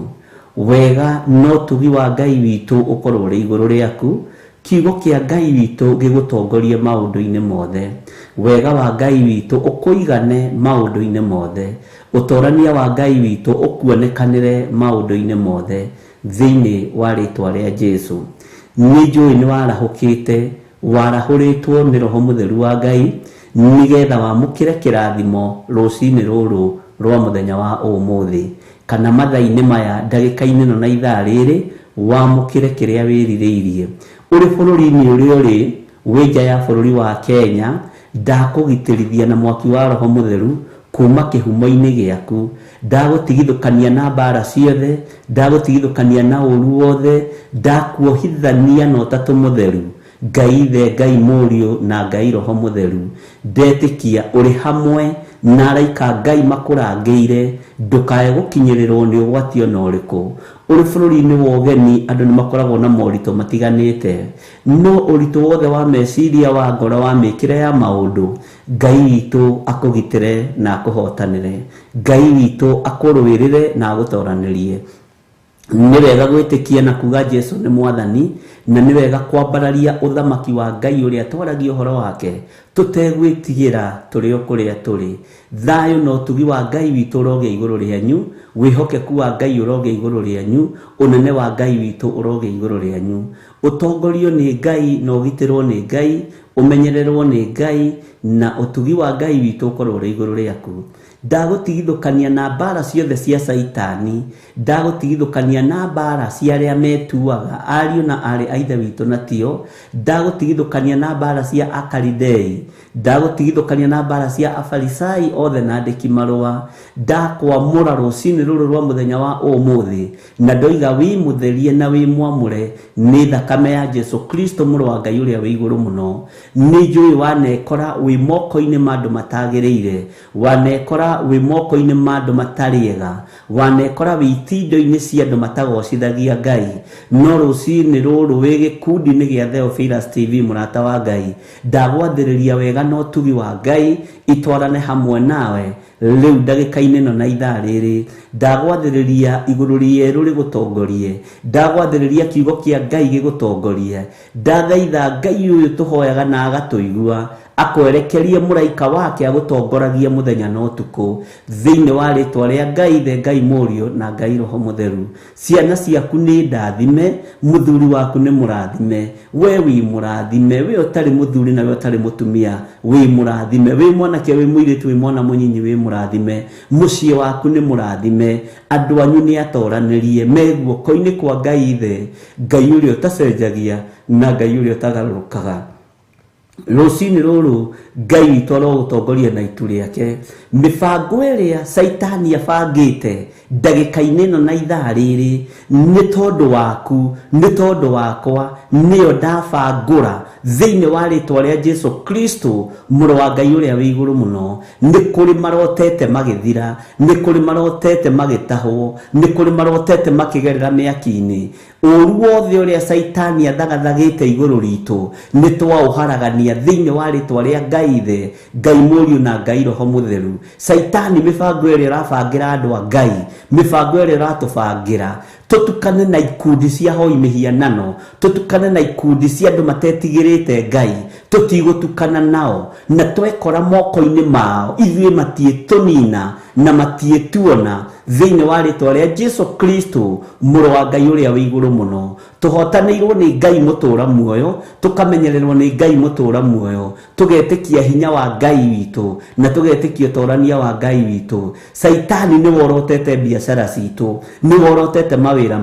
Wega no tugi wa Ngai witũ ũkorwo ũrĩ igũrũ rĩaku, kiugo kĩa Ngai witũ gĩgũtongorie maũndũ-inĩ mothe. Wega wa Ngai witũ ũkũigane maũndũ-inĩ mothe. Ũtorania wa Ngai witũ ũkuonekanĩre maũndũ-inĩ mothe thĩinĩ wa rĩtwa rĩa Jesũ. Nĩ njũĩ nĩ warahũkĩte, warahũrĩtwo nĩ Roho Mũtheru wa Ngai nĩgetha wamũkĩre kĩrathimo rũciinĩ rũrũ rwa mũthenya wa ũmũthĩ, kana mathaa-inĩ maya ndagĩka-inĩ ĩno na ithaa rĩrĩ wamũkĩre kĩrĩa wĩrirĩirie. Ũrĩ bũrũri-inĩ ũrĩa ũrĩ wĩ nja ya bũrũri wa Kenya, ndakũgitĩrithia na mwaki wa Roho Mũtheru kuma kĩhumo-inĩ gĩaku. Ndagũtigithũkania na mbara ciothe, ndagũtigithũkania na ũru wothe, ndakuohithania na ũtatũ mũtheru Ngai Ithe, Ngai Mũriũ na Ngai Roho Mũtheru, ndetĩkia ũrĩ hamwe na araika Ngai makũrangĩire, ndũkae gũkinyĩrĩrwo nĩ ũgwati ona ũrĩkũ. Ũrĩ bũrũri-inĩ wa ũgeni, andũ nĩ makoragwo na moritũ matiganĩte, no ũritũ wothe wa meciria, wa ngoro, wa mĩkĩre ya maũndũ, Ngai witũ akũgitĩre na akũhotanĩre. Ngai witũ akũrũĩrĩre na agũtoranĩrie. Nĩ wega gwĩtĩkia na kuga Jesu nĩ Mwathani, na nĩ wega kwambararia ũthamaki wa Ngai ũrĩa twaragia ũhoro wake tũtegwĩtigĩra tũrĩ o kũrĩa tũrĩ. Thayũ na ũtugi wa Ngai witũ ũrogĩa igũrũ rĩanyu, wĩhokeku wa Ngai ũrogĩa igũrũ rĩanyu, ũnene wa Ngai witũ ũrogĩa igũrũ rĩanyu. Ũtongorio nĩ Ngai na ũgitĩrwo nĩ Ngai, ũmenyererwo nĩ Ngai, na ũtugi wa Ngai witũ ũkorwo ũrĩ igũrũ rĩaku. Ndagũtigithũkania na mbara ciothe cia Saitani, ndagũtigithũkania na mbara cia arĩa metuaga ariũ na arĩ a Ithe witũ na tio, ndagũtigithũkania na mbara cia Akaridei, ndagũtigithũkania na mbara cia Afarisai othe na andĩki marũa. Ndakwamũra rũcinĩ rũrũ rwa mũthenya wa ũmũthĩ, na ndoiga wĩmũtherie na wĩmwamũre nĩ thakame ya Jesu Kristo mũrũ wa Ngai ũrĩa wĩ igũrũ mũno. Nĩ njũĩ wanekora wĩ moko-inĩ ma andũ matagĩrĩire, wanekora wĩ moko-inĩ ma andũ matarĩega, wanekora wĩ itindo-inĩ cia andũ matagocithagia Ngai, no rũcinĩ rũrũ wĩ gĩkundi-inĩ gĩa Theophilus TV mũrata wa Ngai, ndagwathĩrĩria wega na ũtugi wa Ngai itwarane hamwe nawe rĩu ndagĩka-inĩ ĩno na ithaa rĩrĩ. Ndagwathĩrĩria igũrũ rĩerũ rĩgũtongorie, ndagwathĩrĩria kiugo kĩa Ngai gĩgũtongorie. Ndathaitha Ngai ũyũ tũhoyaga na agatũigua, akwerekerie mũraika wake agũtongoragie mũthenya na ũtukũ, thĩinĩ wa rĩtwa rĩa Ngai Ithe, Ngai Mũriũ na Ngai Roho Mũtheru. Ciana ciaku nĩ ndathime, mũthuri waku nĩ mũrathime, we wĩ mũrathime, we ũtarĩ mũthuri na we ũtarĩ mũtumia wĩ mũrathime, wĩ mwanake wĩ mũirĩtu wĩ mwana mũnyinyi wĩ mũrathime, mũciĩ waku nĩ mũrathime, andũ anyu nĩ atoranĩrie, me guoko-inĩ kwa Ngai Ithe, Ngai ũrĩa ũtacenjagia na Ngai ũrĩa ũtagarũrũkaga. Rũcinĩ rũrũ Ngai witũ arogũtongoria na itu rĩake. Mĩbango ĩrĩa Saitani abangĩte ndagĩka-inĩ ĩno na ithaa rĩrĩ, nĩ tondũ waku, nĩ tondũ wakwa, nĩyo ndabangũra thĩinĩ wa rĩtwa rĩa Jesu Kristo mũrũ wa Ngai ũrĩa wĩ igũrũ mũno. Nĩ kũrĩ marotete magĩthira, nĩ kũrĩ marotete magĩtahwo, nĩ kũrĩ marotete makĩgerera mĩaki-inĩ. Ũru wothe ũrĩa Saitani athagathagĩte igũrũ ritũ nĩ twaũharagania thĩinĩ wa rĩtwa rĩa Ngai Ithe, Ngai Mũriũ na Ngai Roho Mũtheru. Saitani mĩbango ĩrĩa ũrabangĩra andũ a Ngai, mĩbango ĩrĩa ũratũbangĩra, tũtukane na ikundi cia hoi mĩhianano, tũtukane na ikundi cia andũ matetigĩrĩte Ngai, tũtigũtukana nao na twekora moko-inĩ mao, ithuĩ matiĩtũnina na matiĩtuona thĩinĩ wa rĩtwa rĩa Jesu Kristo mũrũ wa Ngai ũrĩa wĩ igũrũ mũno. Tũhotanĩirwo nĩ Ngai mũtũra muoyo, tũkamenyererwo nĩ Ngai mũtũra muoyo, tũgetĩkia hinya wa Ngai witũ na tũgetĩkia ũtorania wa Ngai witũ. Saitani nĩ worotete biacara citũ, nĩ worotete mawĩra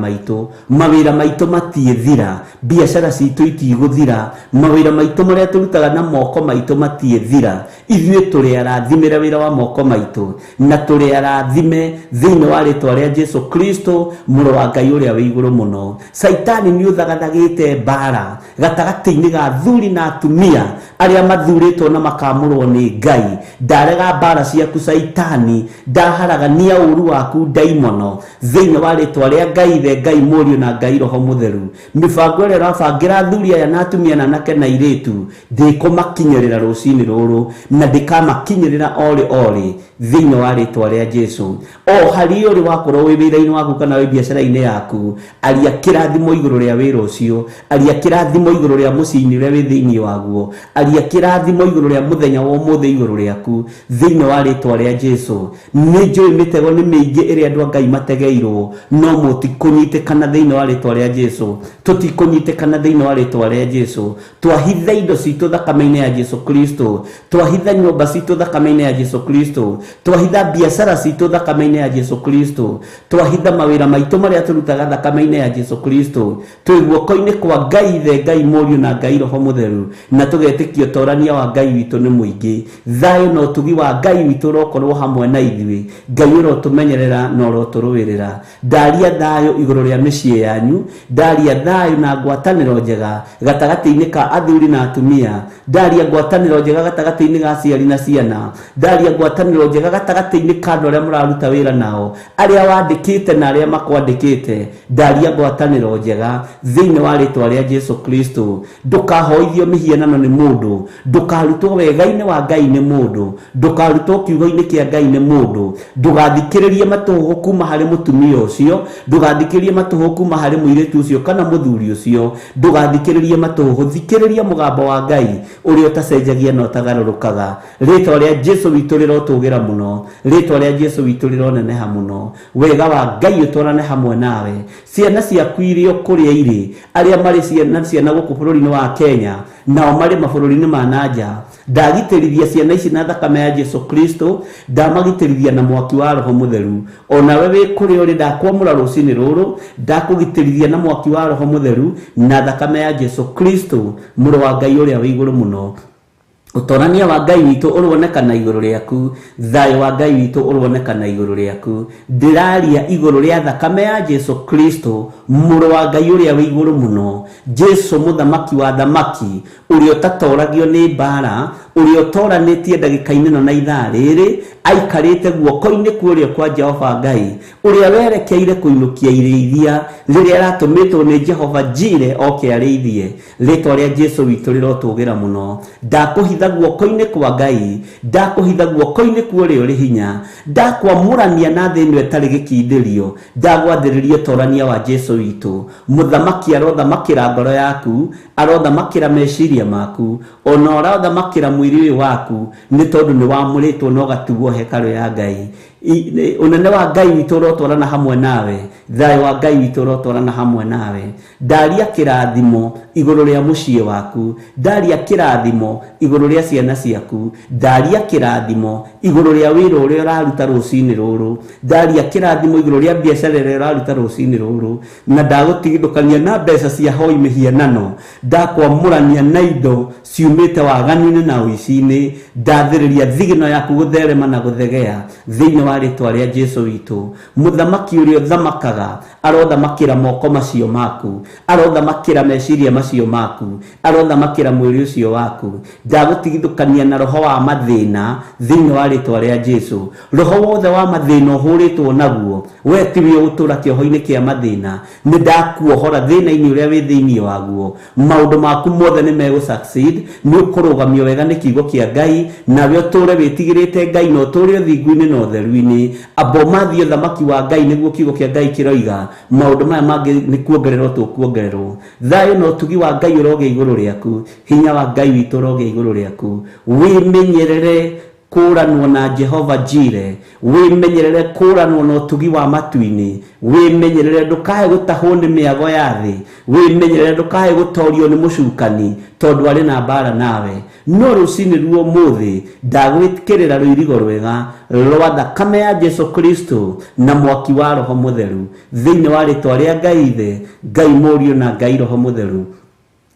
maitũ matiĩthira, biacara citũ itigũthira, mawĩra maitũ marĩa tũrutaga na moko maitũ matiĩthira. Ithuĩ tũrĩ arathimĩre wĩra wa moko maitũ na tũrĩ arathime thĩinĩ wa rĩtwa rĩa Jesu Kristo mũrũ wa Ngai ũrĩa wĩ igũrũ mũno. Saitani nĩ ũthagathagĩte mbara gatagatĩ-inĩ ga thuri na atumia arĩa mathurĩtwo na makamũrwo nĩ Ngai. Ndarega mbara ciaku Saitani, ndaharagania ũru waku ndaimono thĩinĩ wa rĩtwa rĩa Ngai Ithe, Ngai Mũriũ na Ngai Roho Mũtheru. Mĩbango ĩrĩa ũrabangĩra thuri aya na atumia na anake na airĩtu ndĩkũmakinyĩrĩra rũcinĩ rũrũ na ndĩkamakinyĩrĩra orĩ thĩinĩ wa rĩtwa rĩa Jesu. O harĩ ũrĩ wakorwo wĩ wĩra-inĩ waku kana wĩ biacara-inĩ yaku, aria kĩrathimo igũrũ rĩa wĩra ũcio, aria kĩrathimo igũrũ rĩa mũciĩ-inĩ ũrĩa wĩ thĩinĩ waguo, aria kĩrathimo igũrũ rĩa mũthenya wa ũmũthĩ igũrũ rĩaku thĩinĩ wa rĩtwa rĩa Jesu. Nĩ njũĩ mĩtego nĩ mĩingĩ ĩrĩa andũ a Ngai mategeirwo, no mũtikũnyitĩkana thĩinĩ wa rĩtwa rĩa Jesu, tũtikũnyitĩkana thĩinĩ wa rĩtwa rĩa Jesu. Twahitha indo citũ thakame-inĩ ya Jesu Kristo, twahitha nyũmba citũ thakame-inĩ ya Jesu Kristo, twahitha biacara citũ thakame-inĩ ya Jesu Kristo, twahitha mawĩra maitũ marĩa tũrutaga thakame-inĩ ya Jesu Kristo, twĩ guoko-inĩ kwa Ngai Ithe, Ngai Mũriũ na Ngai Roho Mũtheru, na tũgetĩkia ũtorania wa Ngai witũ nĩ mũingĩ. Thayũ na ũtugi wa Ngai witũ ũrokorwo hamwe na ithuĩ. Ngai ũrotũmenyerera na ũrotũrũĩrĩra. Ndaria thayũ igũrũ rĩa mĩciĩ yanyu, ndaria thayũ na ngwatanĩro njega gatagatĩ-inĩ ka athuri na atumia, ndaria ngwatanĩro njega gatagatĩ-inĩ ga aciari na ciana, ndaria ngwatanĩro njega gatagatĩ-inĩ ka andũ arĩa mũraruta wĩra nao, arĩa wandĩkĩte na arĩa makwandĩkĩte, ndaria ngwatanĩro njega thĩinĩ wa rĩtwa rĩa Jesu Kristo. Ndũkahoithio mĩhianano nĩ mũndũ, ndũkarutwo wega-inĩ wa Ngai nĩ mũndũ, ndũkarutwo kiugo-inĩ kĩa Ngai nĩ mũndũ, ndũgathikĩrĩrie matũhũhũ kuma harĩ mũtumia ũcio, ndũgathikĩrĩrie matũhũhũ kuma harĩ mũirĩtu ũcio kana mũthuri ũcio, ndũgathikĩrĩrie matũhũhũ, thikĩrĩria mũgambo wa Ngai ũrĩa ũtacenjagia na ũtagarũrũkaga. Rĩtwa rĩa Jesu witũ rĩrotũgĩra mũno, rĩtwa rĩa Jesu witũ rĩroneneha mũno, wega wa Ngai ũtwarane hamwe nawe. Ciana ciaku iria kũrĩa irĩ, arĩa marĩ ciana gũkũ bũrũri-inĩ wa Kenya nao marĩ mabũrũri-inĩ ma nanja, ndagitĩrithia ciana ici na thakame ya Jesu Kristo, ndamagitĩrithia na mwaki wa Roho Mũtheru. Onawe wĩ kũrĩa ũrĩ, ndakwamũra rũcinĩ rũrũ, ndakũgitĩrithia na mwaki wa Roho Mũtheru na thakame ya Jesu Kristo, mũrũ wa Ngai ũrĩa wĩ igũrũ mũno. Ũtorania wa Ngai witũ ũronekana igũrũ rĩaku, thayũ wa Ngai witũ ũronekana igũrũ rĩaku. Ndĩraria igũrũ rĩa thakame ya Jesu Kristo, mũrũ wa Ngai ũrĩa wĩ igũrũ mũno, Jesu mũthamaki wa thamaki, ũrĩa ũtatoragio nĩ mbara, ũrĩa ũtoranĩtie ndagĩka-inĩ ĩno na ithaa rĩrĩ, aikarĩte guoko-inĩ kũrĩa kwa Jehova Ngai, ũrĩa werekeire kũinũkia irĩithia rĩrĩa ratũmĩtwo nĩ Jehova Jire oke arĩithie. Rĩtwa rĩa Jesu witũ rĩrotũgĩra mũno. Ndakũhitha guoko-inĩ kwa Ngai, ndakũhitha guoko-inĩ kũrĩa ũrĩ hinya, ndakwamũrania na thĩ ĩno ĩtarĩ gĩkindĩrio, ndagwathĩrĩria ũtorania wa Jesu witũ. Mũthamaki arothamakĩra ngoro yaku, arothamakĩra meciria maku, ona arothamakĩra mwĩrĩ waku, nĩ tondũ nĩ wamũrĩtwo na ũgatugwo hekarũ ya Ngai. Unene wa Ngai witũ ũrotwarana hamwe nawe, thayũ wa Ngai witũ ũrotwarana hamwe nawe. Ndaria kĩrathimo igũrũ rĩa mũciĩ waku, ndaria kĩrathimo igũrũ rĩa ciana ciaku, ndaria kĩrathimo igũrũ rĩa wĩra ũrĩa ũraruta rũcinĩ rũrũ, ndaria kĩrathimo igũrũ rĩa biacara ĩrĩa ũraruta rũcinĩ rũrũ, na ndagũtigithũkania na mbeca cia hoi mĩhianano, ndakwamũrania na indo ciumĩte waganu-inĩ na ũici-inĩ, ndathĩrĩria thigino yaku gũtherema na gũthegea thĩinĩ wa rĩtwa rĩa Jesu witũ. Mũthamaki ũrĩa ũthamakaga arothamakĩra moko macio maku, arothamakĩra meciria macio maku, arothamakĩra mwĩrĩ ũcio waku. Ndagũtigithũkania na roho wa mathĩna thĩinĩ wa rĩtwa rĩa Jesu. Roho wothe wa mathĩna ũhũrĩtwo naguo, we tiwe ũgũtũra kĩoho-inĩ kĩa mathĩna, nĩ ndakuohora thĩna-inĩ ũrĩa wĩ thĩinĩ waguo. Maũndũ maku mothe nĩ megũ-succeed, nĩ ũkũrũgamio wega nĩ kiugo kĩa Ngai, nawe ũtũre wĩtigĩrĩte Ngai na ũtũre ũthingu-inĩ na ũtheru-inĩ. Abomathio thamaki wa Ngai nĩguo kiugo kĩa Ngai kĩroiga. Maũndũ maya mangĩ nĩ kuongererwo tũkuongererwo. Thayũ na ũtugi wa Ngai ũrogĩa igũrũ rĩaku, hinya wa Ngai witũ ũrogĩa igũrũ rĩaku. Wĩmenyerere kũranwo na Jehova Jire, wĩmenyerere kũranwo na ũtugi wa matu-inĩ, wĩmenyerere ndũkae gũtahwo nĩ mĩago ya thĩ, wĩmenyerere ndũkae gũtorio nĩ mũcukani tondũ arĩ na mbara nawe. No rũcinĩ ruo mũthĩ ndagwĩkĩrĩra rũirigo rwega rwa thakame ya Jesu Kristo na mwaki wa Roho Mũtheru thĩinĩ wa rĩtwa rĩa Ngai Ithe, Ngai Mũriũ na Ngai Roho Mũtheru.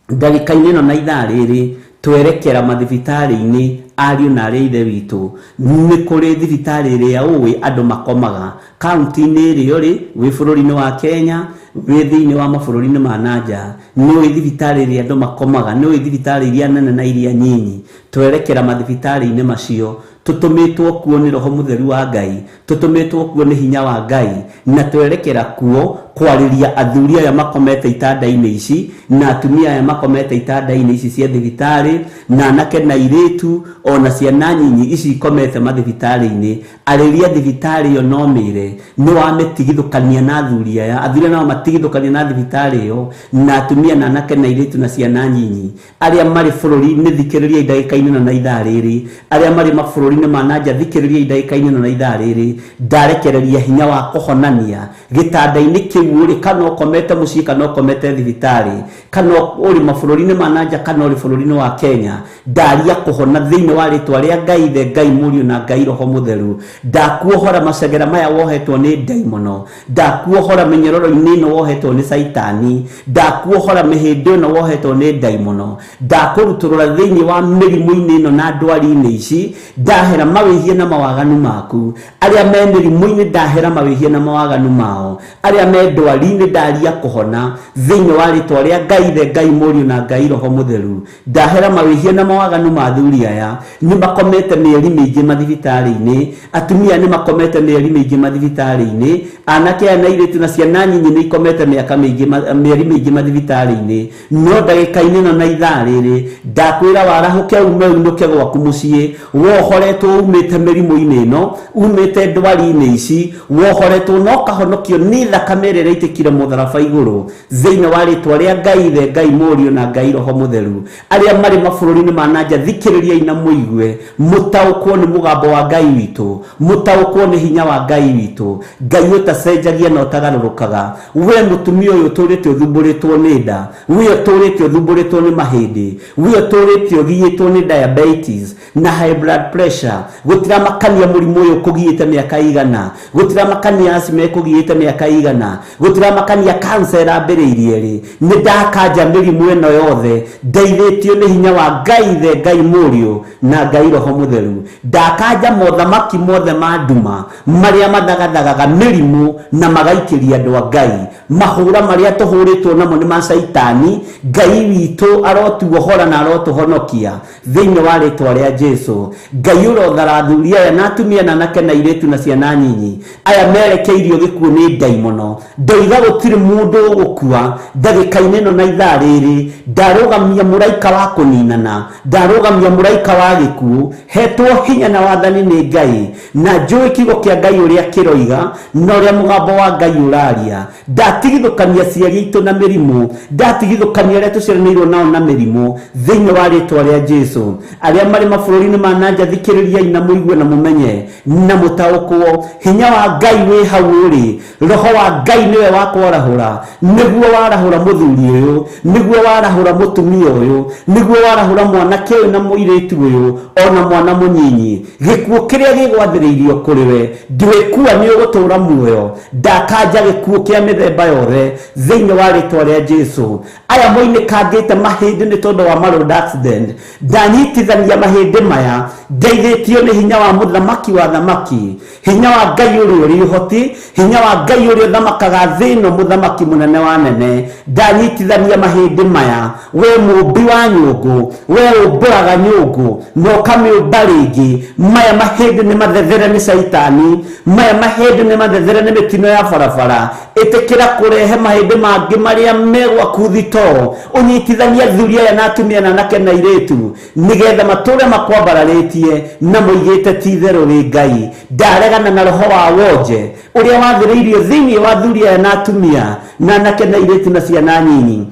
Ndagĩka-inĩ ĩno na ithaa rĩrĩ twerekera mathibitarĩ-inĩ ariũ na arĩa ithe witũ. Nĩ kũrĩ thibitarĩ ĩrĩa ũĩ andũ makomaga kaunti-inĩ ĩrĩa ũrĩ wĩ bũrũri-inĩ wa Kenya, wĩ thĩinĩ wa mabũrũri-inĩ ma nanja. Nĩ ũĩ thibitarĩ ĩrĩa andũ makomaga, nĩ ũĩ thibitarĩ iria nene na iria nyinyi. Twerekera mathibitarĩ-inĩ macio, tũtũmĩtwo kuo nĩ Roho Mũtheru wa Ngai, tũtũmĩtwo kuo nĩ hinya wa Ngai, na twerekera kuo kwarĩria athuri aya makomete itanda-inĩ ici na atumia aya makomete itanda-inĩ ici cia thibitarĩ, na anake na airĩtu ona ciana nyinyi ici ikomete mathibitarĩ-inĩ. Arĩria thibitarĩ ĩyo no mĩre nĩ wamĩtigithũkania na athuri aya, athuri nao matigithũkania na thibitarĩ ĩyo, na atumia na anake na airĩtu na ciana nyinyi arĩa marĩ bũrũri-inĩ. Thikĩrĩria ndagĩka-inĩ na ithaa rĩrĩ, arĩa marĩ mabũrũri-inĩ ma nanja, thikĩrĩria ndagĩka-inĩ na ithaa rĩrĩ. Ndarekereria hinya wa kũhonania gĩtanda-inĩ kĩu ũrĩ, kana ũkomete mũciĩ kana ũkomete thibitarĩ, kana ũrĩ mabũrũri-inĩ ma nanja kana ũrĩ bũrũri-inĩ wa Kenya. Ndaria kũhona thĩinĩ thĩinĩ wa rĩtwa rĩa Ngai ithe, Ngai mũriũ na Ngai roho mũtheru. Ndakuohora macegera maya wohetwo nĩ ndaimono, ndakuohora mĩnyororo-inĩ ĩno wohetwo nĩ Saitani, ndakuohora mĩhĩndo ĩno wohetwo nĩ ndaimono, ndakũrutũrũra thĩinĩ wa mĩrimũ-inĩ ĩno na ndwari-inĩ ici, ndahera mawĩhia na mawaganu maku. Arĩa me mĩrimũ-inĩ ndahera mawĩhia na mawaganu mao, arĩa me ndwari-inĩ ndaria kũhona thĩinĩ wa rĩtwa rĩa Ngai ithe, Ngai mũriũ na Ngai roho mũtheru. Ndahera mawĩhia na mawaganu ma athuri aya, nĩ makomete mĩeri mĩingĩ mathibitarĩ-inĩ, atumia nĩ makomete mĩeri mĩingĩ mathibitarĩ-inĩ, anake aya na airĩtu na ciana nyinyi nĩ ikomete mĩeri mĩingĩ mathibitarĩ-inĩ. No ndagĩka-inĩ ĩno na ithaa rĩrĩ ndakwĩra warahũke ume uinũke gwaku mũciĩ, wohoretwo umĩte mĩrimũ-inĩ ĩno, umĩte ndwari-inĩ ici, wohoretwo no kahonokio nĩ thakame ĩrĩa ĩitĩkire mũtharaba igũrũ thĩinĩ wa rĩtwa rĩa Ngai ithe, Ngai mũriũ na Ngai roho mũtheru. Arĩa marĩ mabũrũri-inĩ ma nanja thikĩrĩriai na mũigue, mũtaũkwo nĩ mũgambo wa Ngai witũ, mũtaũkwo nĩ hinya wa Ngai witũ. Ngai ũtacenjagia na ũtagarũrũkaga. We mũtumia ũyũ ũtũrĩte ũthumbũrĩtwo nĩ nda, we ũtũrĩte ũthumbũrĩtwo nĩ mahĩndĩ, we ũtũrĩte ũgiyĩtwo nĩ diabetes na high blood pressure, gũtiramakania mũrimũ ũyũ kũgiyĩte mĩaka igana, gũtiramakania asthma kũgiyĩte mĩaka igana, gũtiramakania cancer ĩrambĩrĩirie rĩ. Nĩ ndakanja mĩrimũ ĩno yothe, ndeithĩtio nĩ hinya wa Ngai ithe, Ngai mũriũ na Ngai roho mũtheru. Ndakanja mothamaki mothe ma nduma marĩa mathagathaga mĩrimũ na magaikĩria andũ a Ngai, mahũra marĩa tũhũrĩtwo namo nĩ ma Saitani. Ngai witũ arotuohora na arotũhonokia thĩinĩ wa rĩtwa rĩa Jesu. Ngai ũrothara athuri aya na atumia na anake na airĩtu na ciana nyinyi aya merekeirio gĩkuũ nĩ ndaimono. Ndoiga gũtirĩ mũndũ ũgũkua ndagĩka-inĩ ĩno na ithaa rĩrĩ. Ndarũgamia mũraika wa kũninana, ndarũgamia mũraika wa gĩkuũ, hetwo hinya na wathani nĩ Ngai, na njũĩ kiugo kĩa Ngai ũrĩa kĩroiga na ũrĩa mũgambo wa Ngai ũraria. Ndatigithũkania ciari itũ na mĩrimũ, ndatigithũkania arĩa tũciaranĩirwo nao na mĩrimũ thĩinĩ wa rĩtwa rĩa Jesu. Arĩa marĩ mabũrũri-inĩ ma nanja thikĩrĩriai na mũigue na mũmenye na mũtaũkwo, hinya wa Ngai wĩ hau ũrĩ. Roho wa Ngai nĩwe wa kwarahũra, nĩguo warahũra mũthuri ũyũ, nĩguo warahũra mũtumia ũyũ, nĩguo warahũra mwanake ũyũ na mũirĩtu ũyũ, ona mwana mũnyinyi. Gĩkuũ kĩrĩa gĩgwathĩrĩirio kũrĩ we ndwĩkua nĩ ũgũtũũra muoyo. Ndakanja gĩkuũ kĩa mĩthemba yothe thĩinĩ wa rĩtwa rĩa Jesu. Aya moinĩkangĩte mahĩndĩ nĩ tondũ wa road accident, ndanyitithania mahĩndĩ maya, ndeithĩtio nĩ hinya wa mũthamaki wa thamaki, hinya wa Ngai ũrĩa ũrĩ ũhoti, hinya wa Ngai ũrĩa ũthamakaga thĩ ĩno, mũthamaki mũnene wa nene. Ndanyitithania mahĩndĩ maya, we mũmbi wa nyũngũ, we ũmbũraga nyũngũ na ũkamĩũmba rĩngĩ. Maya mahĩndĩ nĩ mathethere nĩ Saitani, maya mahĩndĩ nĩ mathethere nĩ mĩtino ya barabara. Ĩtĩkĩra kũrehe mahĩndĩ mangĩ marĩa megwaku thito, ũnyitithania athuri aya na atumia na anake na airĩtu, nĩgetha matũũre makwambararĩtie na mũigĩte ti itherũ rĩ Ngai. Ndaregana na roho wa wonje ũrĩa wathĩrĩirio thĩinĩ wa athuri aya na atumia na anake na airĩtu na ciana nyinyi.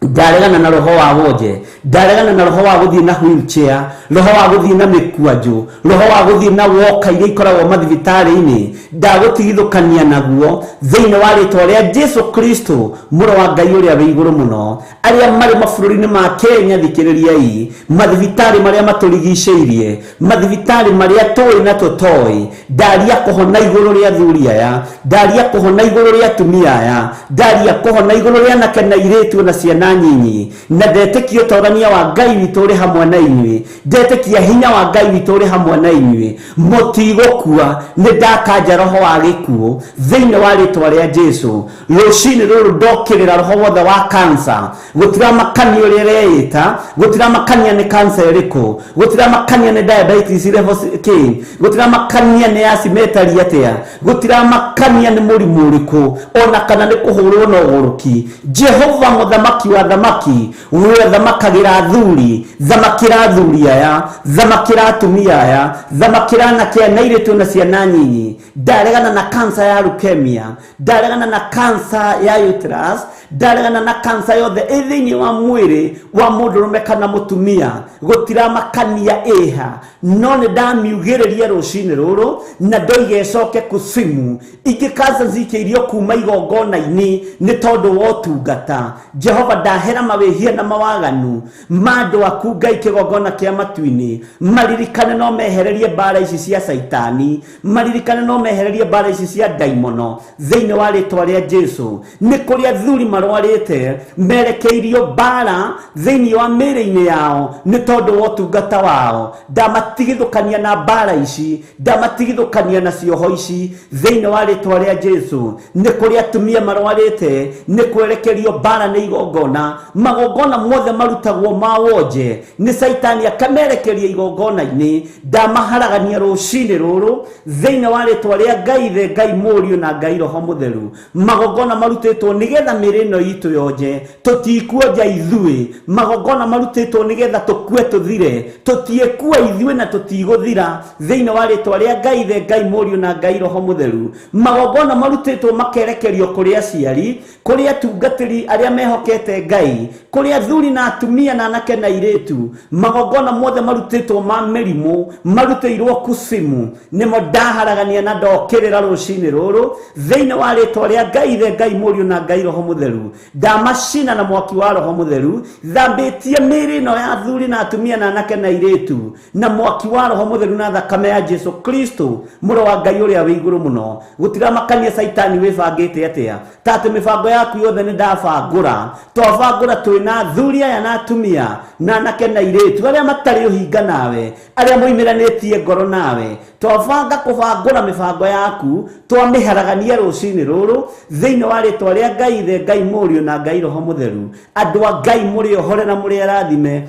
Ndaregana na roho wa wonje, ndaregana na roho wa gũthiĩ na wheelchair, roho wa gũthiĩ na mĩkwanjũ, roho wa gũthiĩ na woka iria ikoragwo mathibitarĩ-inĩ. Ndagũtigithũkania naguo thĩinĩ wa rĩtwa rĩa Jesu Kristo, mũrũ wa Ngai ũrĩa wĩ igũrũ mũno. Arĩa marĩ mabũrũri-inĩ ma Kenya thikĩrĩriai, mathibitarĩ marĩa matũrigicĩirie, mathibitarĩ marĩa tũĩ na tũtoĩ. Ndaria kũhona igũrũ rĩa athuri aya, ndaria kũhona igũrũ rĩa atumia aya, ndaria kũhona igũrũ rĩa anake na airĩtu na ciana nyinyi. Na ndetĩkia ũtonania wa Ngai witũ ũrĩ hamwe na inyuĩ, ndetĩkia hinya wa Ngai witũ ũrĩ hamwe na inyuĩ. Mũtigũkua, nĩ ndakanja roho wa gĩkuũ thĩinĩ wa rĩtwa rĩa Jesu. Rũci-inĩ rũrũ ndokĩrĩra roho wothe wa cancer, gũtiramakania ũrĩa ĩreĩta, gũtiramakania nĩ cancer ĩrĩkũ, gũtiramakania nĩ diabetes level kĩ, gũtiramakania nĩ asthma ĩtariĩ atĩa, gũtiramakania nĩ mũrimũ ũrĩkũ, ona kana nĩ kũhũrwo na ũgũrũki. Jehova mũthamaki wa thamaki, we thamakagĩra athuri, thamakĩra athuri aya, thamakĩra atumia aya, thamakĩra anake na airĩtu na ciana nyinyi. Ndaregana na cancer ya leukemia, ndaregana na cancer ya uterus, ndaregana na cancer yothe thĩinĩ wa mwĩrĩ wa mũndũrũme kana mũtumia. Gũtiramakania ĩha, no nĩ ndamiugĩrĩria rũci-inĩ rũrũ na ndoige ĩcoke kusimu. Ingĩ cancer cikĩirio kuma igongona-inĩ nĩ tondũ wa ũtungata. Jehova ndahera mawĩhia na mawaganu mandũ aku Ngai kĩgongona kĩa matu-inĩ, maririkane no mehererie mbara ici cia Saitani, maririkane no mehererie mbara ici cia ndaimono thĩinĩ wa rĩtwa rĩa Jesu. Nĩ kũrĩ athuri marwarĩte merekeirio mbara thĩinĩ wa mĩĩrĩ-inĩ yao nĩ tondũ wa ũtungata wao. Ndamatigithũkania na mbara ici, ndamatigithũkania na cioho ici thĩinĩ wa rĩtwa rĩa Jesu. Nĩ kũrĩ atumia marwarĩte nĩ kwerekerio mbara nĩ igongona, magongona mothe marutagwo ma wonje nĩ Saitani akamerekeria igongona-inĩ. Ndamaharagania rũcinĩ rũrũ thĩinĩ wa rĩtwa rĩa Ngai Ithe, Ngai Mũriũ na Ngai Roho Mũtheru. Magongona marutĩtwo nĩgetha mĩĩrĩ ĩno itũ yonje, tũtikuonja ithuĩ. Magongona marutĩtwo nĩgetha tũkue tũthire, tũtiĩkua ithuĩ na tũtigũthira thĩinĩ wa rĩtwa rĩa Ngai Ithe, Ngai Mũriũ na Ngai Roho Mũtheru. Magongona marutĩtwo makerekerio kũrĩ aciari, kũrĩ atungatĩri arĩa mehokete Ngai, kũrĩ athuri na atumia na anake na airĩtu. Magongona mothe marutĩtwo ma mĩrimũ, marutĩirwo kusimu, nĩmo ndaharagania na ndokĩrĩra rũcinĩ rũrũ thĩinĩ wa rĩtwa rĩa Ngai Ithe, Ngai Mũriũ na Ngai Roho Mũtheru. Ndamacina na mwaki wa Roho Mũtheru, thambĩtie mĩĩrĩ ĩno ya athuri na atumia na anake na airĩtu na mwaki wa Roho Mũtheru na thakame ya Jesu Kristo, mũrũ wa Ngai ũrĩa wĩ igũrũ mũno. Gũtiramakania Saitani wĩbangĩte atĩa, ta atĩ mĩbango yaku yothe nĩ ndabangũra. Twabangũra twĩna athuri aya na atumia na anake na airĩtu arĩa matarĩ ũhinga nawe, arĩa moimĩranĩtie ngoro nawe. Twabanga kũbangũra mĩbango yaku, twamĩharagania rũcinĩ rũrũ thĩinĩ wa rĩtwa rĩa Ngai Ithe, Ngai Mũriũ na Ngai Roho Mũtheru. Andũ a Ngai mũrĩ ohore na mũrĩ arathime,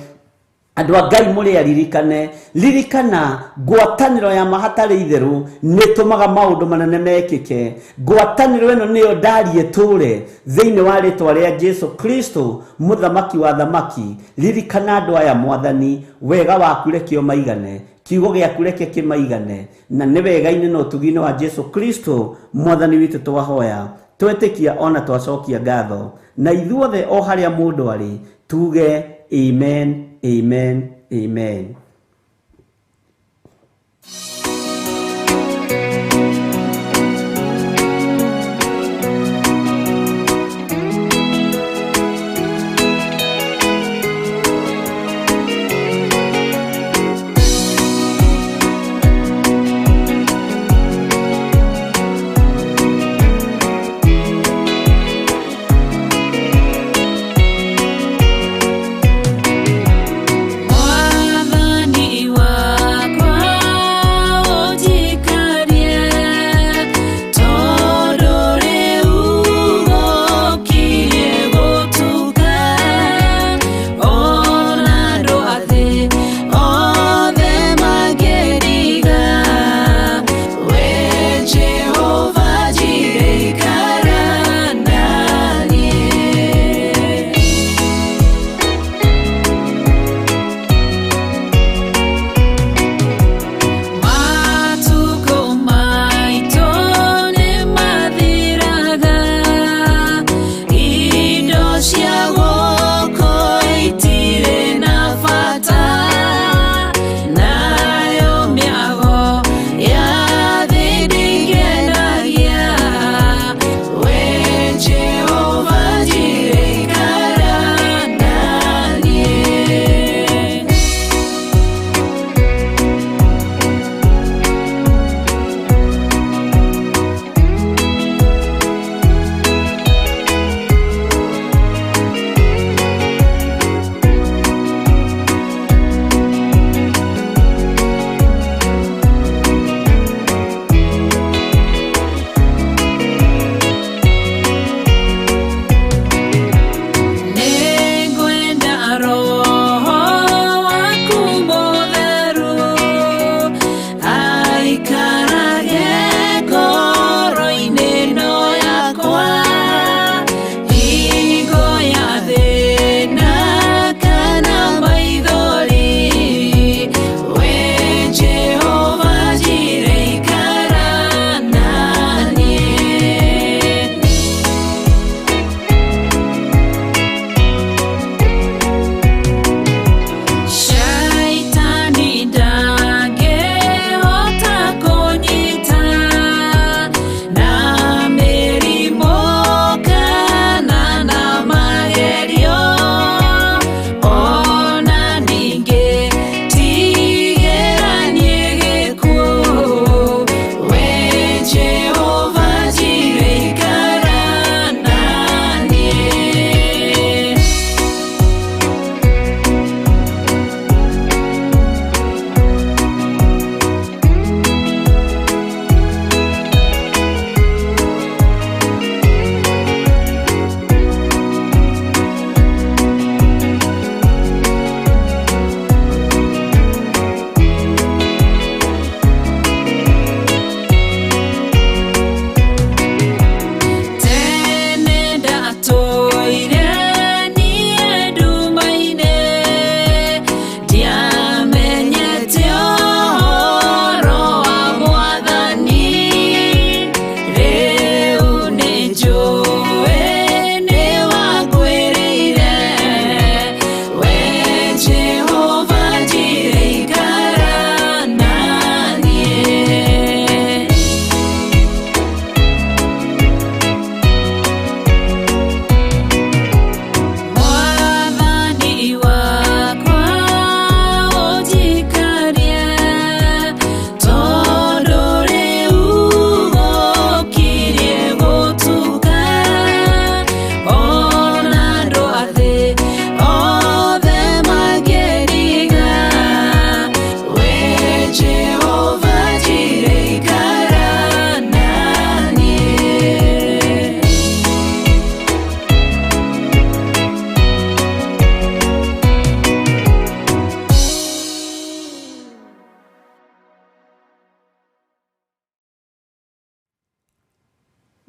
andũ a Ngai mũrĩ aririkane. Ririkana ngwatanĩro ya mahatarĩ itherũ nĩ tũmaga maũndũ manene mekĩke. Ngwatanĩro ĩno nĩyo ndariĩ tũre thĩinĩ wa rĩtwa rĩa Jesu Kristo, mũthamaki wa thamaki. Ririkana andũ aya Mwathani, wega waku reke ũmaigane, kiugo gĩaku reke kĩmaigane, na nĩ wega-inĩ na ũtugi-inĩ wa Jesu Kristo Mwathani witũ twahoya, twetĩkia ona twacokia ngatho. Na ithuothe o harĩa mũndũ arĩ tuge amen, amen, amen. Mwathani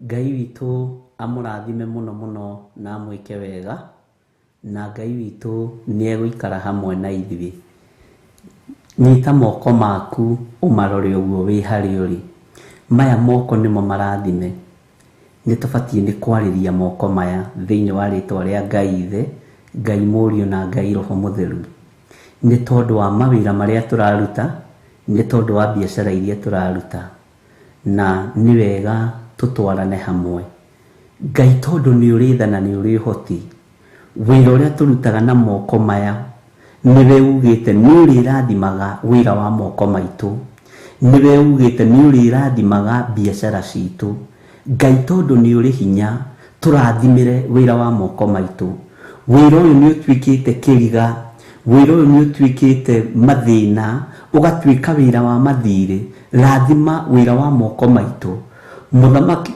Ngai witũ amũrathime mũno mũno na amwĩke wega, na Ngai witũ nĩ egũikara hamwe na ithuĩ. Nyita moko maku ũmarore ũguo wĩ harĩa ũrĩ. Maya moko nĩmo marathime. Nĩ tũbatiĩ nĩ kwarĩria moko maya thĩinĩ wa rĩtwa rĩa Ngai Ithe, Ngai Mũriũ na Ngai Roho Mũtheru. Nĩ tondũ wa mawĩra marĩa tũraruta, nĩ tondũ wa biacara iria tũraruta, na nĩ wega tũtwarane hamwe. Ngai tondũ nĩ ũrĩ tha na nĩ ũrĩ ũhoti, wĩra ũrĩa tũrutaga na moko maya nĩwe ugĩte nĩ ũrĩrathimaga wĩra wa moko maitũ, nĩwe ugĩte nĩ ũrĩrathimaga biacara citũ. Ngai tondũ nĩ ũrĩ hinya, tũrathimĩre wĩra wa moko maitũ. Wĩra ũyũ nĩ ũtuĩkĩte kĩriga, wĩra ũyũ nĩ ũtuĩkĩte mathĩna, ũgatuĩka wĩra wa mathirĩ. Rathima wĩra wa moko maitũ. Mũthamaki,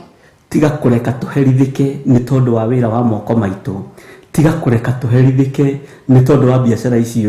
tiga kũreka tũherithĩke nĩ tondũ wa wĩra wa moko maitũ. Tiga kũreka tũherithĩke nĩ tondũ wa biacara ici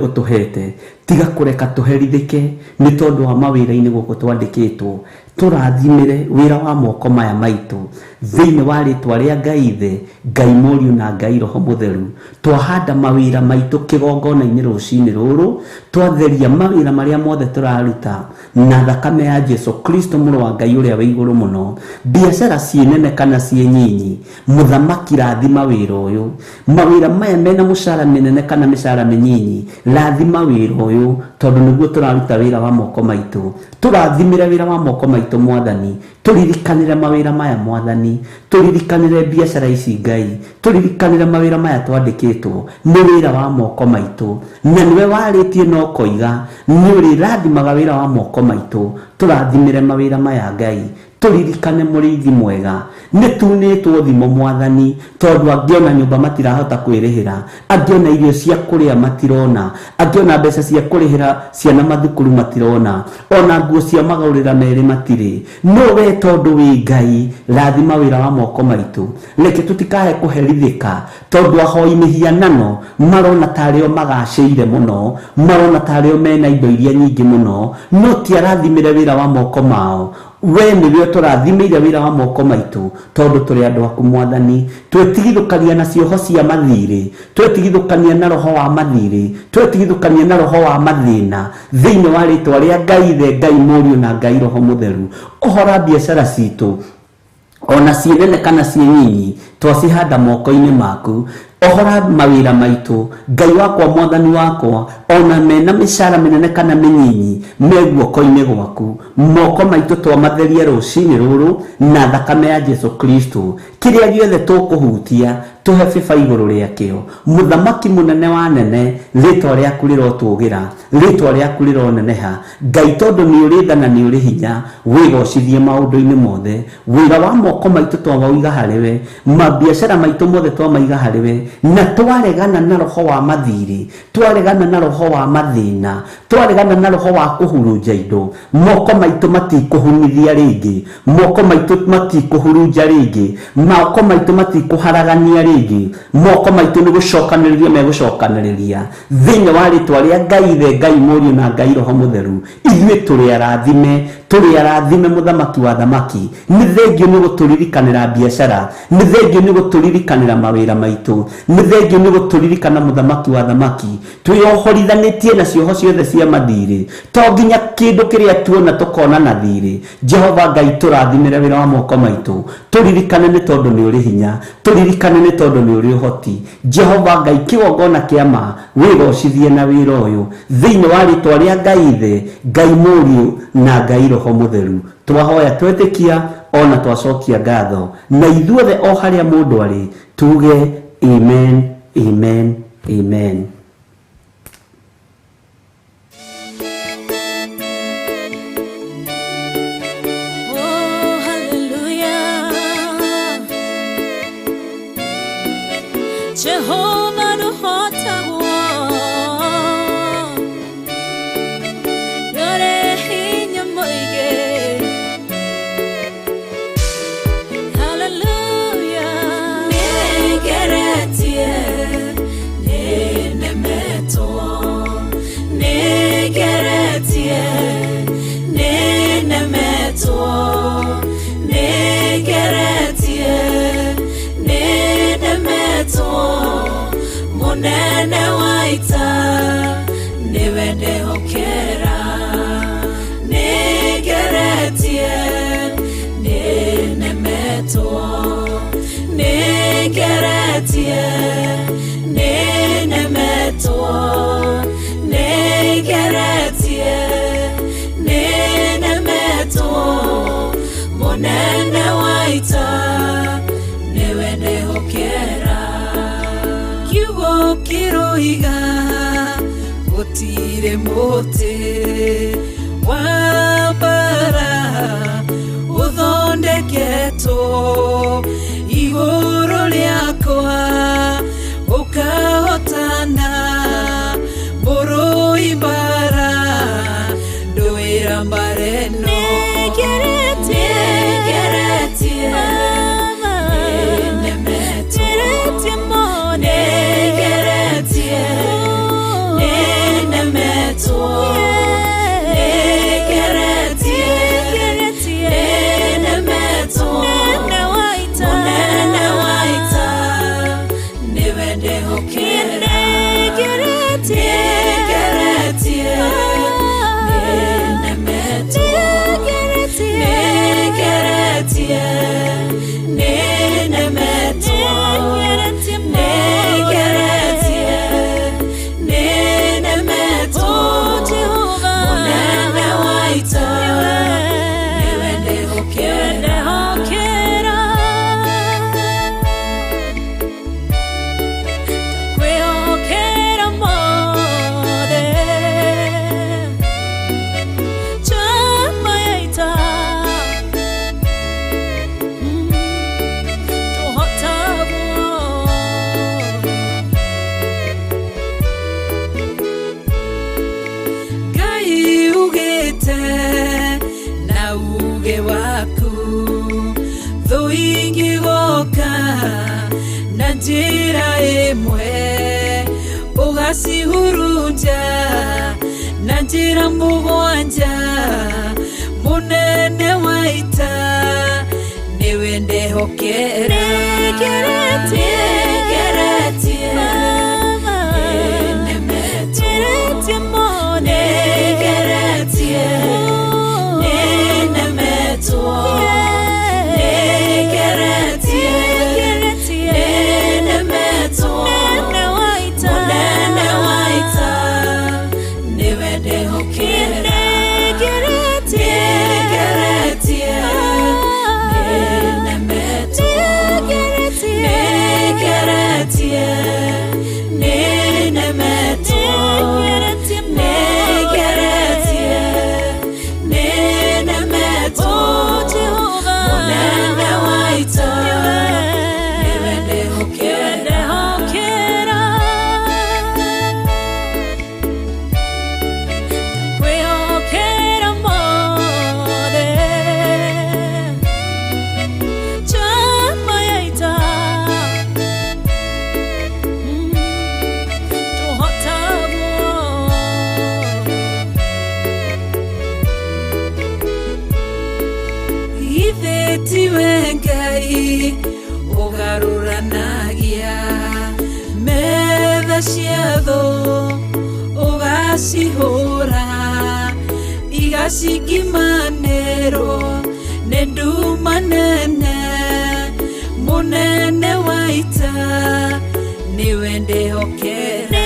ũtũhete. Tiga kũreka tũherithĩke nĩ tondũ wa mawĩra-inĩ gũkũ twandĩkĩtwo. Tũrathimĩre wĩra wa moko maya maitũ thĩinĩ wa rĩtwa rĩa Ngai Ithe, Ngai Mũriũ na Ngai Roho Mũtheru. Twahanda mawĩra maitũ kĩgongona-inĩ rũcinĩ rũrũ, twatheria mawĩra marĩa mothe tũraruta na thakame ya Jesu Kristo mũrũ wa Ngai ũrĩa wĩ igũrũ mũno. Biacara ciĩ nene kana ciĩ nyinyi, mũthamaki rathima wĩra ũyũ. Mawĩra maya mena mũcara mĩnene kana mĩcara mĩnyinyi, rathima wĩra ũyũ tondũ nĩguo tũraruta wĩra wa moko maitũ. Tũrathimĩre wĩra wa moko maitũ Mwathani, tũririkanĩre mawĩra maya Mwathani, tũririkanĩre biacara ici Ngai, tũririkanĩre mawĩra maya twandĩkĩtwo nĩ wĩra wa moko maitũ, na nĩwe warĩtie no koiga nĩ ũrĩrathimaga wĩra wa moko maitũ. Tũrathimĩre mawĩra maya Ngai, tũririkane mũrĩithi mwega, nĩ tunĩtwo thimo Mwathani, tondũ angĩona nyũmba matirahota kwĩrĩhĩra, angĩona irio cia kũrĩa matirona, angĩona mbeca cia kũrĩhĩra ciana mathukuru matirona, ona nguo cia magaũrĩra merĩ matirĩ. No we tondũ wĩ Ngai, rathima wĩra wa moko maitũ. Reke tũtikahe kũherithĩka tondũ ahoi mĩhianano marona tarĩo magacĩire mũno, marona tarĩo mena indo iria nyingĩ mũno, no ti arathimĩre wĩra wa moko mao. We nĩwe tũrathimĩire wĩra wa moko maitũ tondũ tũrĩ andũ aku Mwathani. Twĩtigithũkania na cioho cia mathirĩ, twĩtigithũkania na roho wa mathirĩ, twĩtigithũkania na roho wa mathĩna thĩinĩ wa rĩtwa rĩa Ngai Ithe, Ngai Mũriũ na Ngai Roho Mũtheru. Ũhora biacara citũ, ona ciĩ nene kana ciĩ nyinyi, twacihanda moko-inĩ maku. Ohora mawĩra maitũ Ngai wakwa Mwathani wakwa, ona mena mĩcara mĩnene kana mĩnyinyi, me guoko-inĩ gwaku. Moko maitũ twamatherie rũcinĩ rũrũ na thakame ya Jesu Kristo. Kĩrĩa gĩothe tũkũhutia tũhe bĩba igũrũ rĩakĩo. Mũthamaki mũnene wa nene, rĩtwa rĩaku rĩrotũgĩra, rĩtwa rĩaku rĩroneneha. Ngai tondũ nĩ ũrĩ tha na nĩ ũrĩ hinya, wĩgocithie maũndũ-inĩ mothe. Wĩra wa moko maitũ twamauiga harĩ we, mabiacara maitũ mothe twamaiga harĩ we, na twaregana na roho wa mathirĩ, twaregana na roho wa mathĩna, twaregana na roho wa kũhurunja indo. Moko maitũ matikũhunithia rĩngĩ, moko maitũ matikũhurunja rĩngĩ, moko maitũ matikũharagania rĩngĩ. Moko maitũ nĩ gũcokanĩrĩria megũcokanĩrĩria thĩinĩ wa rĩtwa rĩa Ngai Ithe, Ngai Mũriũ na Ngai Roho Mũtheru. Ithuĩ tũrĩ arathime, tũrĩ arathime mũthamaki wa thamaki. Nĩ thengio nĩ gũtũririkanĩra biacara, nĩ thengio nĩ gũtũririkanĩra mawĩra maitũ, nĩ thengio nĩ gũtũririkana mũthamaki wa thamaki. Twĩohorithanĩtie na cioho ciothe cia mathirĩ, to nginya kĩndũ kĩrĩa tuona tũkona na thirĩ. Jehova Ngai tũrathimĩre wĩra wa moko maitũ, tũririkane nĩ tondũ nĩ ũrĩ hinya, tũririkane nĩ tondũ nĩ ũrĩ ũhoti. Jehova Ngai kĩgongona kĩa ma, wĩgocithie na wĩra ũyũ thĩinĩ wa rĩtwa rĩa Ngai Ithe, Ngai Mũriũ na Ngai Roho Mũtheru. Twahoya twetĩkia ona twacokia ngatho, na ithuothe o harĩa mũndũ arĩ tuge amen, amen, amen. Jehovah the hot one, yore hinya moige. Hallelujah, ne geretie, ne munene waita niwe ndehokera nigeretie ninemetwo nigeretie ninemetwo nigeretie ninemetwo munene waita niwe ndehokera kiugo kiroiga gutire muti wa mbara uthondeketwo iguru riakwa ukahotana murui mbara nduira mbareno njira imwe ugacihurunja na njira mugwanja munene waita niwe ndehokera Ngai ugaruranagia metha ciatho ugacihura igacikimanĩrwo nĩ nduma nene munene waita niwe ndehokera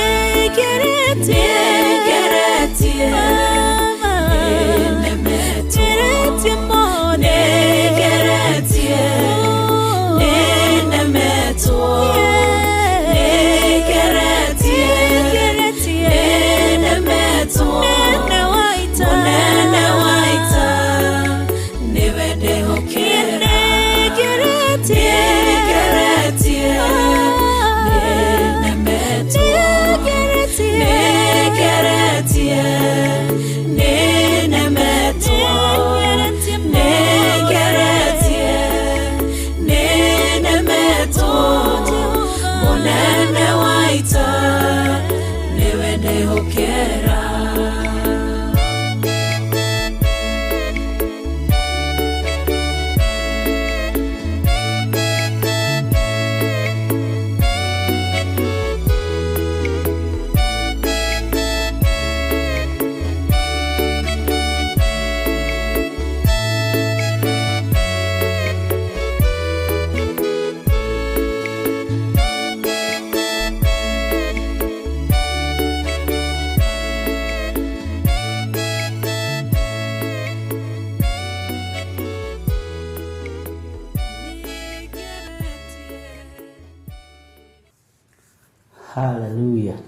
Hallelujah.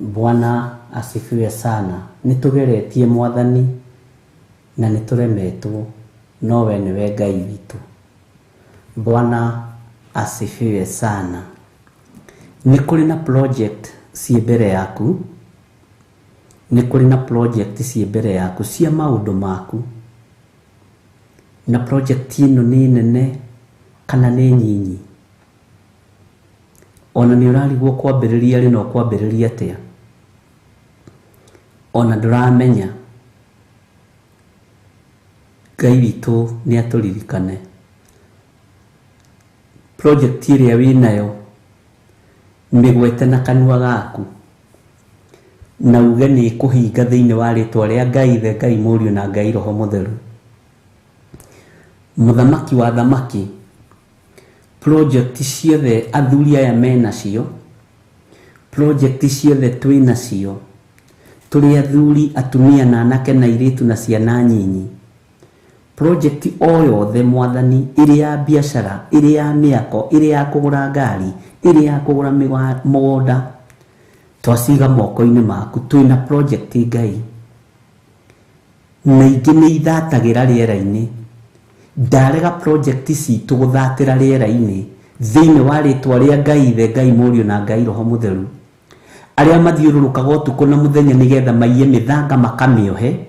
Bwana asifiwe sana. Nitugeretie Mwathani na nituremetwo, nowe niwe Ngai witu. Bwana asifiwe sana. Ni kuri na project si mbere yaku. Ni kuri na project si mbere yaku cia maundu maku. Na project ino ni nene kana ni nyinyi. Ona ni urarigwo kwambiriria ri no kwambiriria atia. Ona nduramenya Ngai witu ni aturirikane. Project iria winayo migwete na kanua gaku na uge ni kuhinga thiini wa ritwa ria Ngai the Ngai Muriu na Ngai Roho Mutheru. Muthamaki wa thamaki, project ciothe athuri aya mena cio, project ciothe twina cio, turi athuri atumia na anake na iritu na ciana nyinyi, project o yothe Mwathani, iri ya biashara, iri ya miako, iri ya kugura ngari, iri ya kugura mugunda, twasiga moko-ini maku. Twina project Ngai na ingi ni ithathagira riera-ini. Ndarega project citu guthatira riera-ini thiini wa ritwa ria Ngai the Ngai Muriu na Ngai Roho Mutheru, aria mathiururukaga utuku na muthenya nigetha maiye mithanga makamiohe,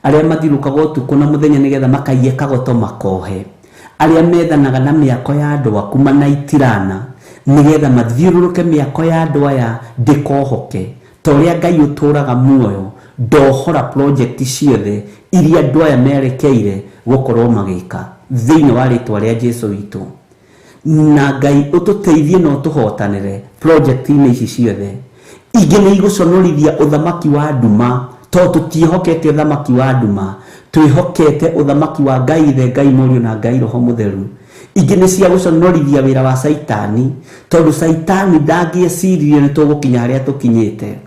aria mathiururukaga utuku na muthenya nigetha makaiye kagoto makohe, aria methanaga na miako ya andu aku manaitirana nigetha mathiururuke miako ya andu aya ndikohoke. Toria Ngai uturaga muoyo ndohora project ciothe iria andu aya merekeire gukorwo magika thiini wa ritwa ria Jesu witu. Na Ngai ututeithie no tuhotanire project ini ici ciothe. Ingi ni iguconorithia uthamaki wa nduma, to tutihokete uthamaki wa nduma, twihokete uthamaki wa Ngai the Ngai Muriu na Ngai Roho Mutheru. Ingi ni cia guconorithia wira wa Saitani, tondu Saitani ndangĩecirie ni tugukinya haria tukinyite.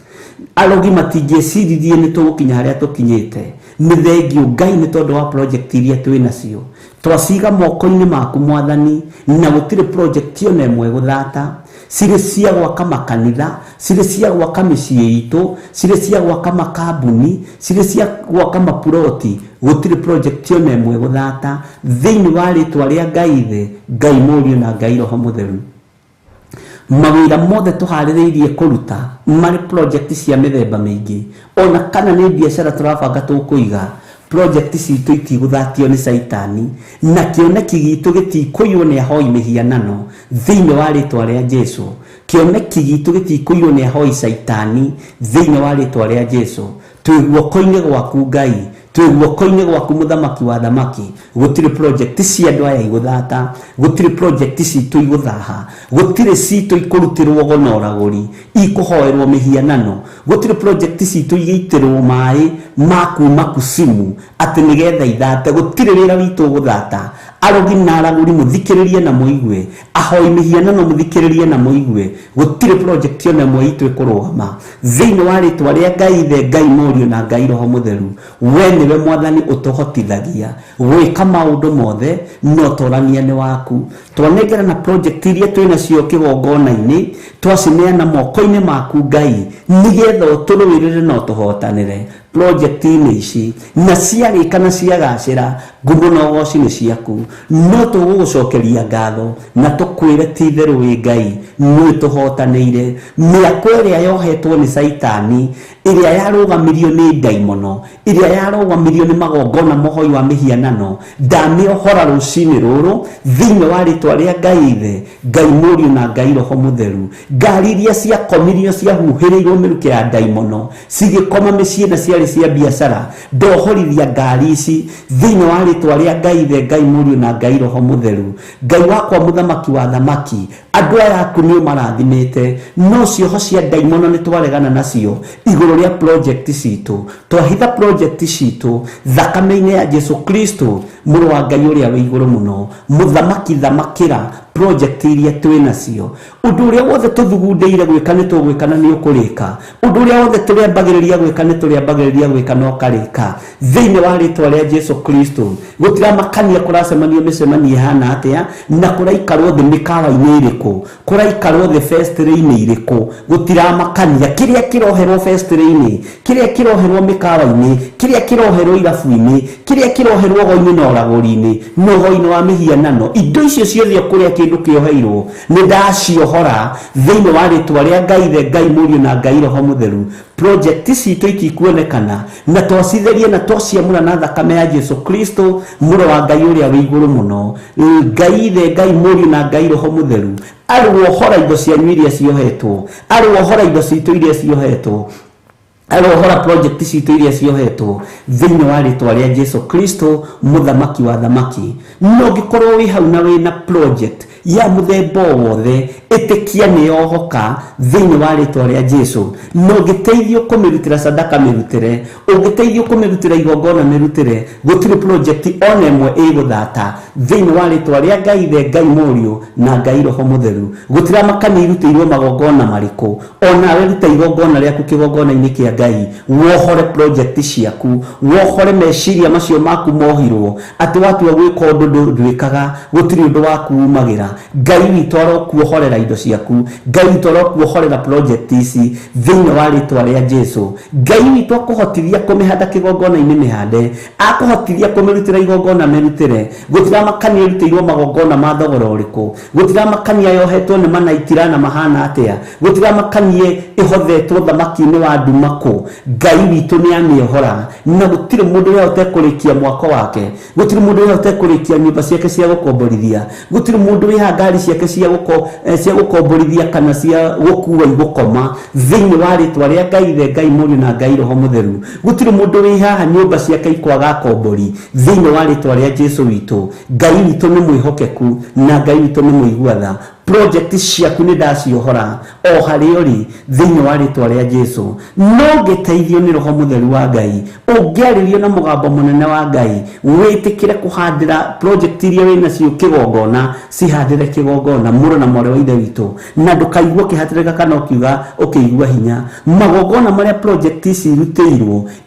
Arogi matingĩecirie ni tugukinya haria tukinyite. Ni thengio Ngai ni tondu wa project iria twina cio. Twasiga moko-ini maku Mwathani, na gutire project yone mwe guthata. Cire cia gwaka makanitha, cire cia gwaka micii itu, cire cia gwaka makambuni, cire cia gwaka mapuroti. Gutire project yone mwe guthata thiini wa ritwa ria Ngai the Ngai Muriu na Ngai Roho Mutheru. Mawira mothe tuhaririirie kuruta mari project cia mithemba mingi, ona kana ni biashara turabanga tukuiga, project citu itiguthatio ni Saitani, na kioneki gitu gitikuiywo ni ahoi mihianano thiini wa ritwa ria Jesu. Kioneki gitu gitikuiywo ni ahoi Saitani thiini wa ritwa ria Jesu. Twi guoko-ini gwaku Ngai, twi guoko-ini gwaku muthamaki wa thamaki. Gutire project cia andu aya iguthata, gutire project citu iguthaha, gutire citu ikurutirwo gonoraguri, ikuhoerwo mihianano, gutire project citu igeitirwo mai makuma kusimu ati nigetha ithate. Gutire wira witu guthata. Arogi na araguri muthikiririe na muigwe, ahoi mihianano muthikiririe na muigwe. Gutire project yone mwe itu ikurugama thiini wa ritwa ria Ngai the Ngai Muriu na Ngai Roho Mutheru. We niwe Mwathani utuhotithagia gwika maundu mothe, no torania ni waku. Twanengera na project iria twina cio kigongona-ini, twacineana moko-ini maku Ngai, nigetha uturuirire no tuhotanire project ini ici. Na ciarika na ciagacira, ngumo na ugoci ni ciaku, no tugugucokeria ngatho na tukwire titheru wi Ngai ni tuhotanire. Miako iria yohetwo ni Saitani, iria yarugamirio ni daimono, iria yarugamirio ni magongona mohoi wa mihianano, ndamiohora ruci-ini ruru thiini wa ritwa ria Ngai the Ngai Muriu na Ngai Roho Mutheru. Ngari iria ciakomirio ciahuhĩrĩirwo mĩrukĩ ya daimono cigĩkoma mĩciĩ na ciarĩ cia biashara, ndohorithia ngari ici thiini wa ritwa ria Ngai the Ngai Muriu na Ngai Roho Mutheru. Ngai wakwa muthamaki wa thamaki, andu aya aku ni marathimite, no cioho cia daimono ni twaregana nacio iguru ria project citu. Twahitha project citu thakame-ini ya Jesu Kristo, muru wa Ngai uria wi iguru muno, muthamaki thamakira project iria twina cio undu uria wothe tuthugundeire gwika ni tugwikana ni ukurika undu uria wothe turiambagiriria gwika ni turiambagiriria gwika no karika thiini wa ritwa ria Jesu Kristo gutira makania kuracemanio micemanie hana atia na kuraikarwo thi mikawa-ini iriku kuraikarwo thi festival-ini iriku gutira makania kiria kiroherwo festival-ini kiria kiroherwo mikawa-ini kiria kiroherwo irabu-ini kiria kiroherwo go-ini na uraguri-ini no go-ini wa mihianano indo icio ciothe kuria kindu kioheirwo ni ndaciohora thiini wa ritwa ria Ngai the Ngai Murio na Ngai Roho Mutheru project citu ikikuonekana na twocitherie na twociamura na thakame ya Jesu Kristo muro wa Ngai uria wi iguru muno Ngai the Ngai Murio na Ngai Roho Mutheru arwohora indo cianyu iria ciohetwo arwohora indo citu iria ciohetwo arohora project citu iria ciohetwo thiini wa ritwa ria Jesu Kristo muthamaki wa thamaki no gikorwo wi hau na wina project ya muthemba wothe etikia ni yohoka thiini wa ritwa ria Jesu no giteithio kumirutira sadaka mirutire ugiteithio kumirutira igongona mirutire gutiri project ona imwe iguthata thiini wa ritwa ria Ngai the Ngai Murio na Ngai Roho Mutheru gutira makani irutirwo magongona mariku ona we ruta igongona riaku kigongona-ini kia Ngai wohore project ciaku wohore meciria macio maku mohirwo ati watu gwika undu ndwikaga gutiri undu waku umagira Ngai witu arokuohorera indo ciaku Ngai witu arokuohorera project ici thiini wa ritwa ria Jesu Ngai witu akuhotithia kumihanda kigongona-ini mihande akuhotithia kumirutira igongona mirutire gutira makania rutirwo magongona ma thogora uriku gutira makania yohetwo ni manaitira na mahana atia gutira makania ihothetwo thamaki-ini wa ndumaku Ngai witu ni amiohora na gutire mundu ria utekurikia mwako wake gutire mundu ria utekurikia nyumba ciake cia gukomborithia gutire mundu wi ngari ciake cia gukomborithia kana cia gukua igukoma thiini wa ritwa ria Ngai the Ngai Murio na Ngai Roho Mutheru gutire mundu wi haha nyumba ciake ikwaga kombori thiini wa ritwa ria Jesu witu Ngai witu ni mwihokeku na Ngai witu ni muiguatha project ciaku ni ndaciohora o hariori thiini wa ritwa ria Jesu no giteithio ni Roho Mutheru wa Ngai ungiaririo na mugambo munene wa Ngai witikire kuhandira project iria wina cio kigongona cihandire kigongona muro na more wa ithe witu na ndukaigua kihatirika kana ukiuga ukiigua hinya magongona maria project ici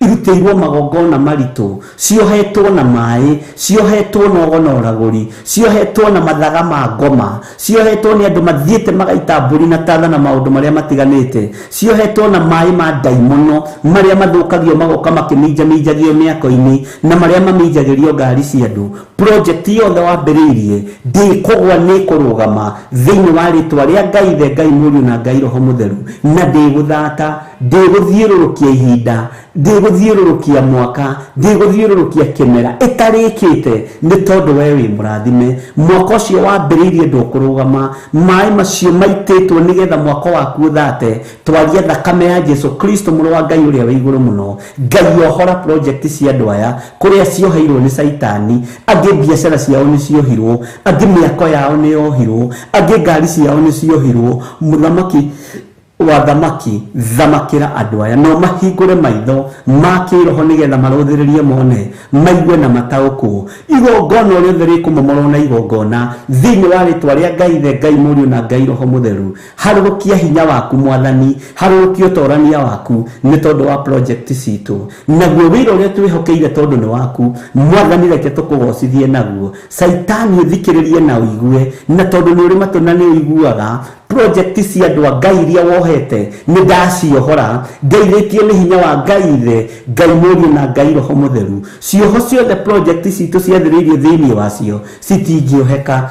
irutirwo magongona maritu ciohetwo na mai ciohetwo na ogonoraguri ciohetwo na mathaga ma ngoma ciohetwo ni andu mathiete magaita mburi na tatha na maundu maria matiganite ciohetwo na mai ma daimono maria mathukagio magoka makiminjagio miako-ini na maria maminjagirio ngari cia andu project yothe wambiriirie ndikugwa ni kurugama thiini wa ritwa ria Ngai the Ngai Murio na Ngai Roho Mutheru na ndiguthata ndiguthiururukia ihinda ndiguthiururukia mwaka ndiguthiururukia kimera itarikite ni tondu we wi murathime mwaka ucio wambiriirie ndukurugama mai macio maititwo nigetha mwaka waku uthate twaria thakame ya Jesu Kristo muro wa Ngai uria wi iguru muno Ngai ohora project cia andu aya kuria cioheirwo ni saitani angi biacara ciao ni ciohirwo angi miako yao ni yohirwo angi ngari ciao ni ciohirwo muthamaki wa thamaki thamakira andu aya no mahingure maitho makiroho nigetha maruthiririe mone maigue na matauku igongona riothe rikumomorwo na igongona thiini wa ritwa ria Ngai the Ngai Murio na Ngai Roho Mutheru harurukia hinya waku mwathani harurukia utorania waku ni tondu wa project citu naguo wira uria twihokeire tondu ni waku mwathani reke tukugocithie naguo saitani uthikiririe na uigue na tondu ni uri matuna ni uiguaga project cia andu a Ngai iria wohete ni ndaciohora ngeithĩtie nĩ hinya wa Ngai the Ngai Murio na Ngai Roho Mutheru cioho ciothe project citu ciathĩrĩirio thĩinĩ wacio citingĩoheka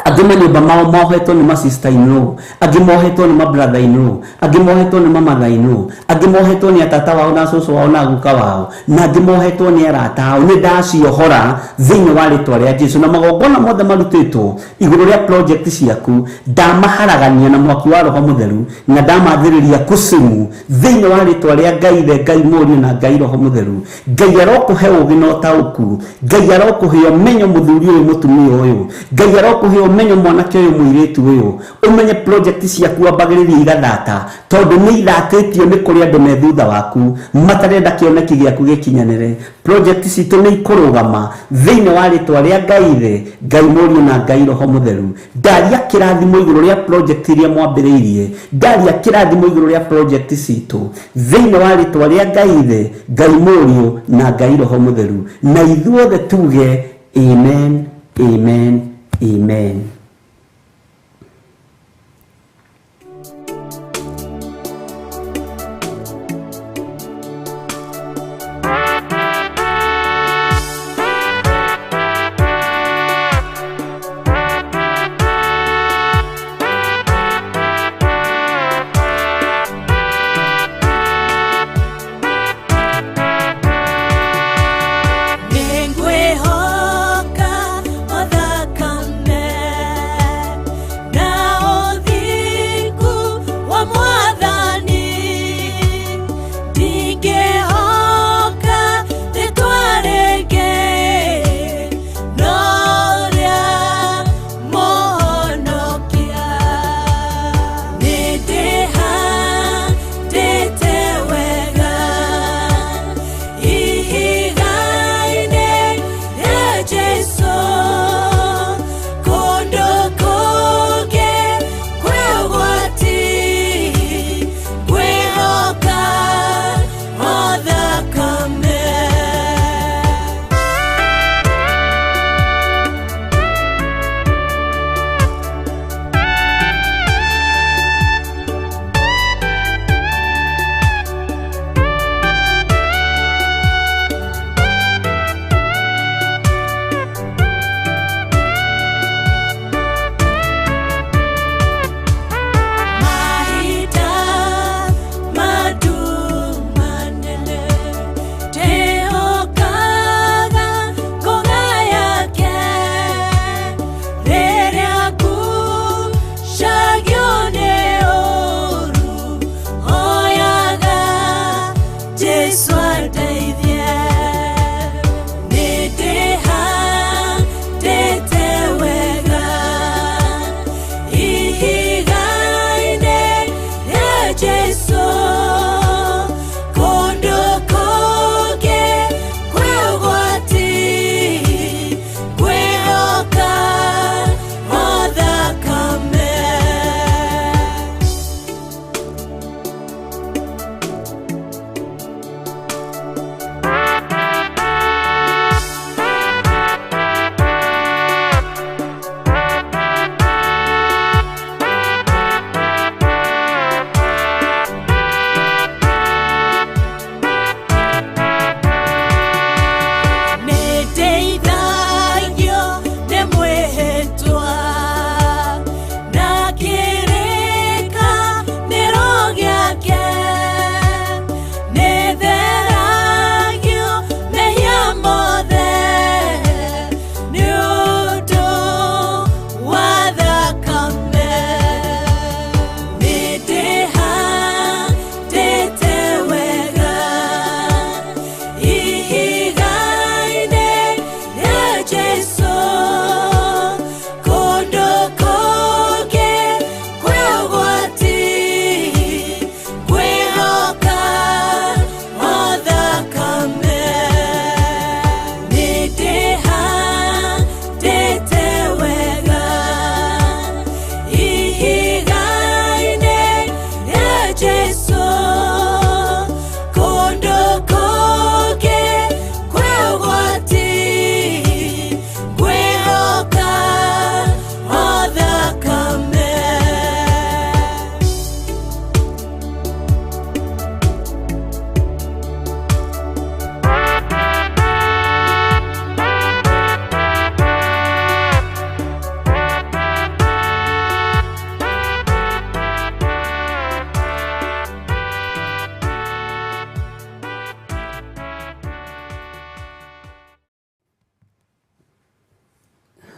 angi manyumba mao mohetwo ni ma sister in law angi mohetwo ni ma brother in law angi mohetwo ni ma mother in law angi mohetwo ni atata wao na cucu wao na guka wao na angi mohetwo ni arata ao ni ndaciohora thiini wa ritwa ria Jesu na magongona mothe marutitwo iguru ria project ciaku ndamaharagania na mwaki wa Roho Mutheru na ndamathiriria kusimu thiini wa ritwa ria Ngai the Ngai Murio na Ngai Roho Mutheru Ngai arokuhe ugi na utauku Ngai arokuhe menyo muthuri uyu mutumia uyu Ngai arokuhe umenye mwanake uyu muiritu uyu umenye project ciaku ambagiriria igathaka tondu ni ithakitio ni kuri andu me thutha waku matarenda kioneki giaku gikinyanire project citu ni ikurugama thiini wa ritwa ria Ngai the Ngai Murio na Ngai Roho Mutheru ndaria kirathimo iguru ria project iria mwambiriirie ndaria kirathimo iguru ria project citu thiini wa ritwa ria Ngai the Ngai Murio na Ngai Roho Mutheru na ithuothe tuge amen amen amen.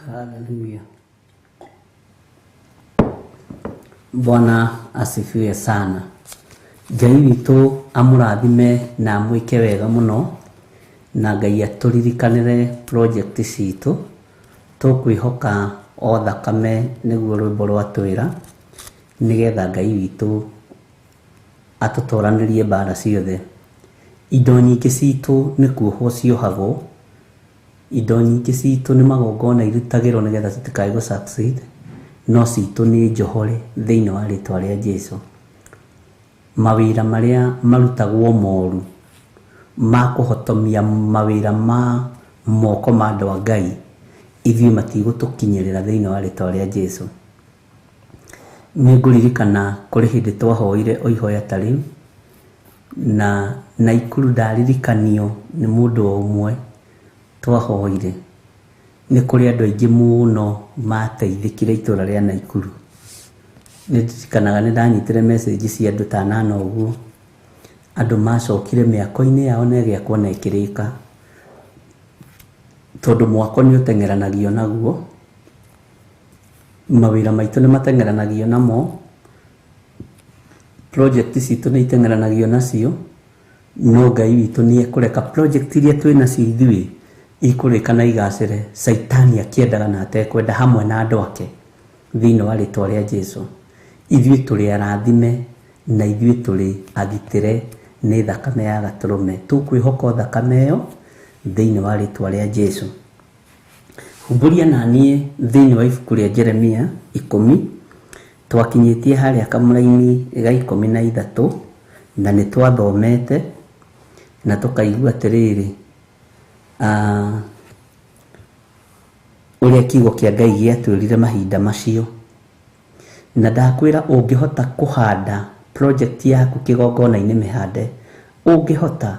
Haleluya. Bwana asifiwe sana. Ngai witũ amũrathime na amwĩke wega mũno, na Ngai atũririkanĩre project citũ tũkwĩhoka o thakame nĩguo rwĩmbo rwatwĩra nĩgetha Ngai witũ atũtoranĩrie mbara ciothe. Indo nyingĩ citũ nĩ kuohwo ciohagwo, indo nyingĩ citũ nĩ magongona irutagĩrwo nĩgetha citikae gũ succeed, no citũ nĩ njohore thĩinĩ wa rĩtwa rĩa Jesũ. Mawĩra marĩa marutagwo moru ma kũhotomia mawĩra ma moko ma andũ a Ngai, ithuĩ matigũtũkinyĩrĩra thĩinĩ wa rĩtwa rĩa Jesũ. Nĩ ngũririkana kũrĩ hĩndĩ twahoire o ihoya ta rĩu, na Naikuru ndaririkanio nĩ mũndũ ũmwe twahoire. Nĩ kũrĩ andũ aingĩ mũno mateithĩkire itũra rĩa Naikuru. Nĩ ndirikanaga nĩ ndanyitire message cia andũ ta 8 ũguo, andũ macokire mĩako-inĩ yao na ĩgĩakwo na ĩkĩrĩka, tondũ mwako nĩ ũteng'eranagio naguo, mawĩra maitũ nĩ mateng'eranagio namo, project citũ nĩ iteng'eranagio nacio, no Ngai witũ nĩ ekũreka project iria twĩ nacio ithuĩ ikũrĩka na igacĩre, Saitani akĩendaga na atekwenda hamwe na andũ ake thĩinĩ wa rĩtwa rĩa Jesũ. Ithuĩ tũrĩ arathime na ithuĩ tũrĩ agitĩre nĩ thakame ya Gatũrũme. Tũkwĩhoka thakame ĩyo thĩinĩ wa rĩtwa rĩa Jesũ. Humbũria na niĩ thĩinĩ wa ibuku rĩa Jeremia 10 twakinyĩtie harĩa kamũra-inĩ ga 13 na nĩ twathomete na tũkaigua atĩrĩrĩ, ũrĩa kiugo kĩa Ngai gĩatwĩrire mahinda macio. Na ndakwĩra ũngĩhota kũhanda project yaku kĩgongona-inĩ mĩhande, ũngĩhota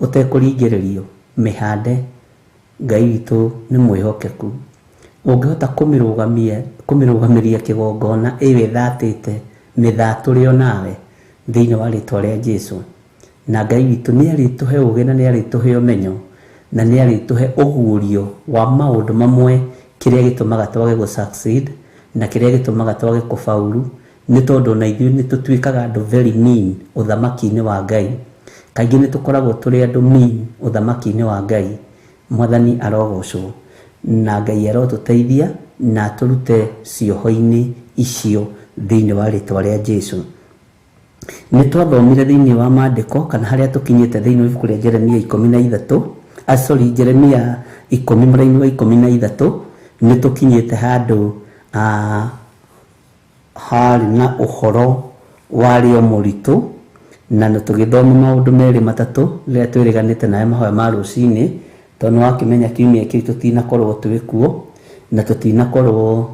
ũtekũringĩrĩrio mĩhande, Ngai witũ nĩ mwĩhokeku. Ũngĩhota kũmĩrũgamĩria kĩgongona ĩwe thatĩte mĩthatũre o nawe thĩinĩ wa rĩtwa rĩa Jesũ. Na Ngai witũ nĩ arĩtũhe ũgĩ na nĩ arĩtũhe ũmenyo na nĩ arĩtũhe ũguũrio wa maũndũ mamwe kĩrĩa gĩtũmaga twage gũ succeed na kĩrĩa gĩtũmaga twage kũfaulu, nĩ tondũ na ithuĩ nĩ tũtuĩkaga andũ very mean ũthamaki-inĩ wa Ngai. Kaingĩ nĩ tũkoragwo tũrĩ andũ mean ũthamaki-inĩ wa Ngai. Mwathani arogocwo na Ngai arotũteithia na tũrute cioho-inĩ icio thĩinĩ wa rĩtwa rĩa Jesũ. Nĩ twathomire thĩinĩ wa maandĩko kana harĩa tũkinyĩte thĩinĩ wa ibuku rĩa Jeremia 13, Jeremia 10 mũraini wa 13 nĩ tũkinyĩte handũ harĩ na ũhoro warĩo mũritũ, na nĩ tũgĩthoma maũndũ merĩ matatũ rĩrĩa twĩrĩganĩte nawe mahoya ma rũci-inĩ, tondũ wakĩmenya kiumia kĩu tũtinakorwo twĩ kuo na tũtinakorwo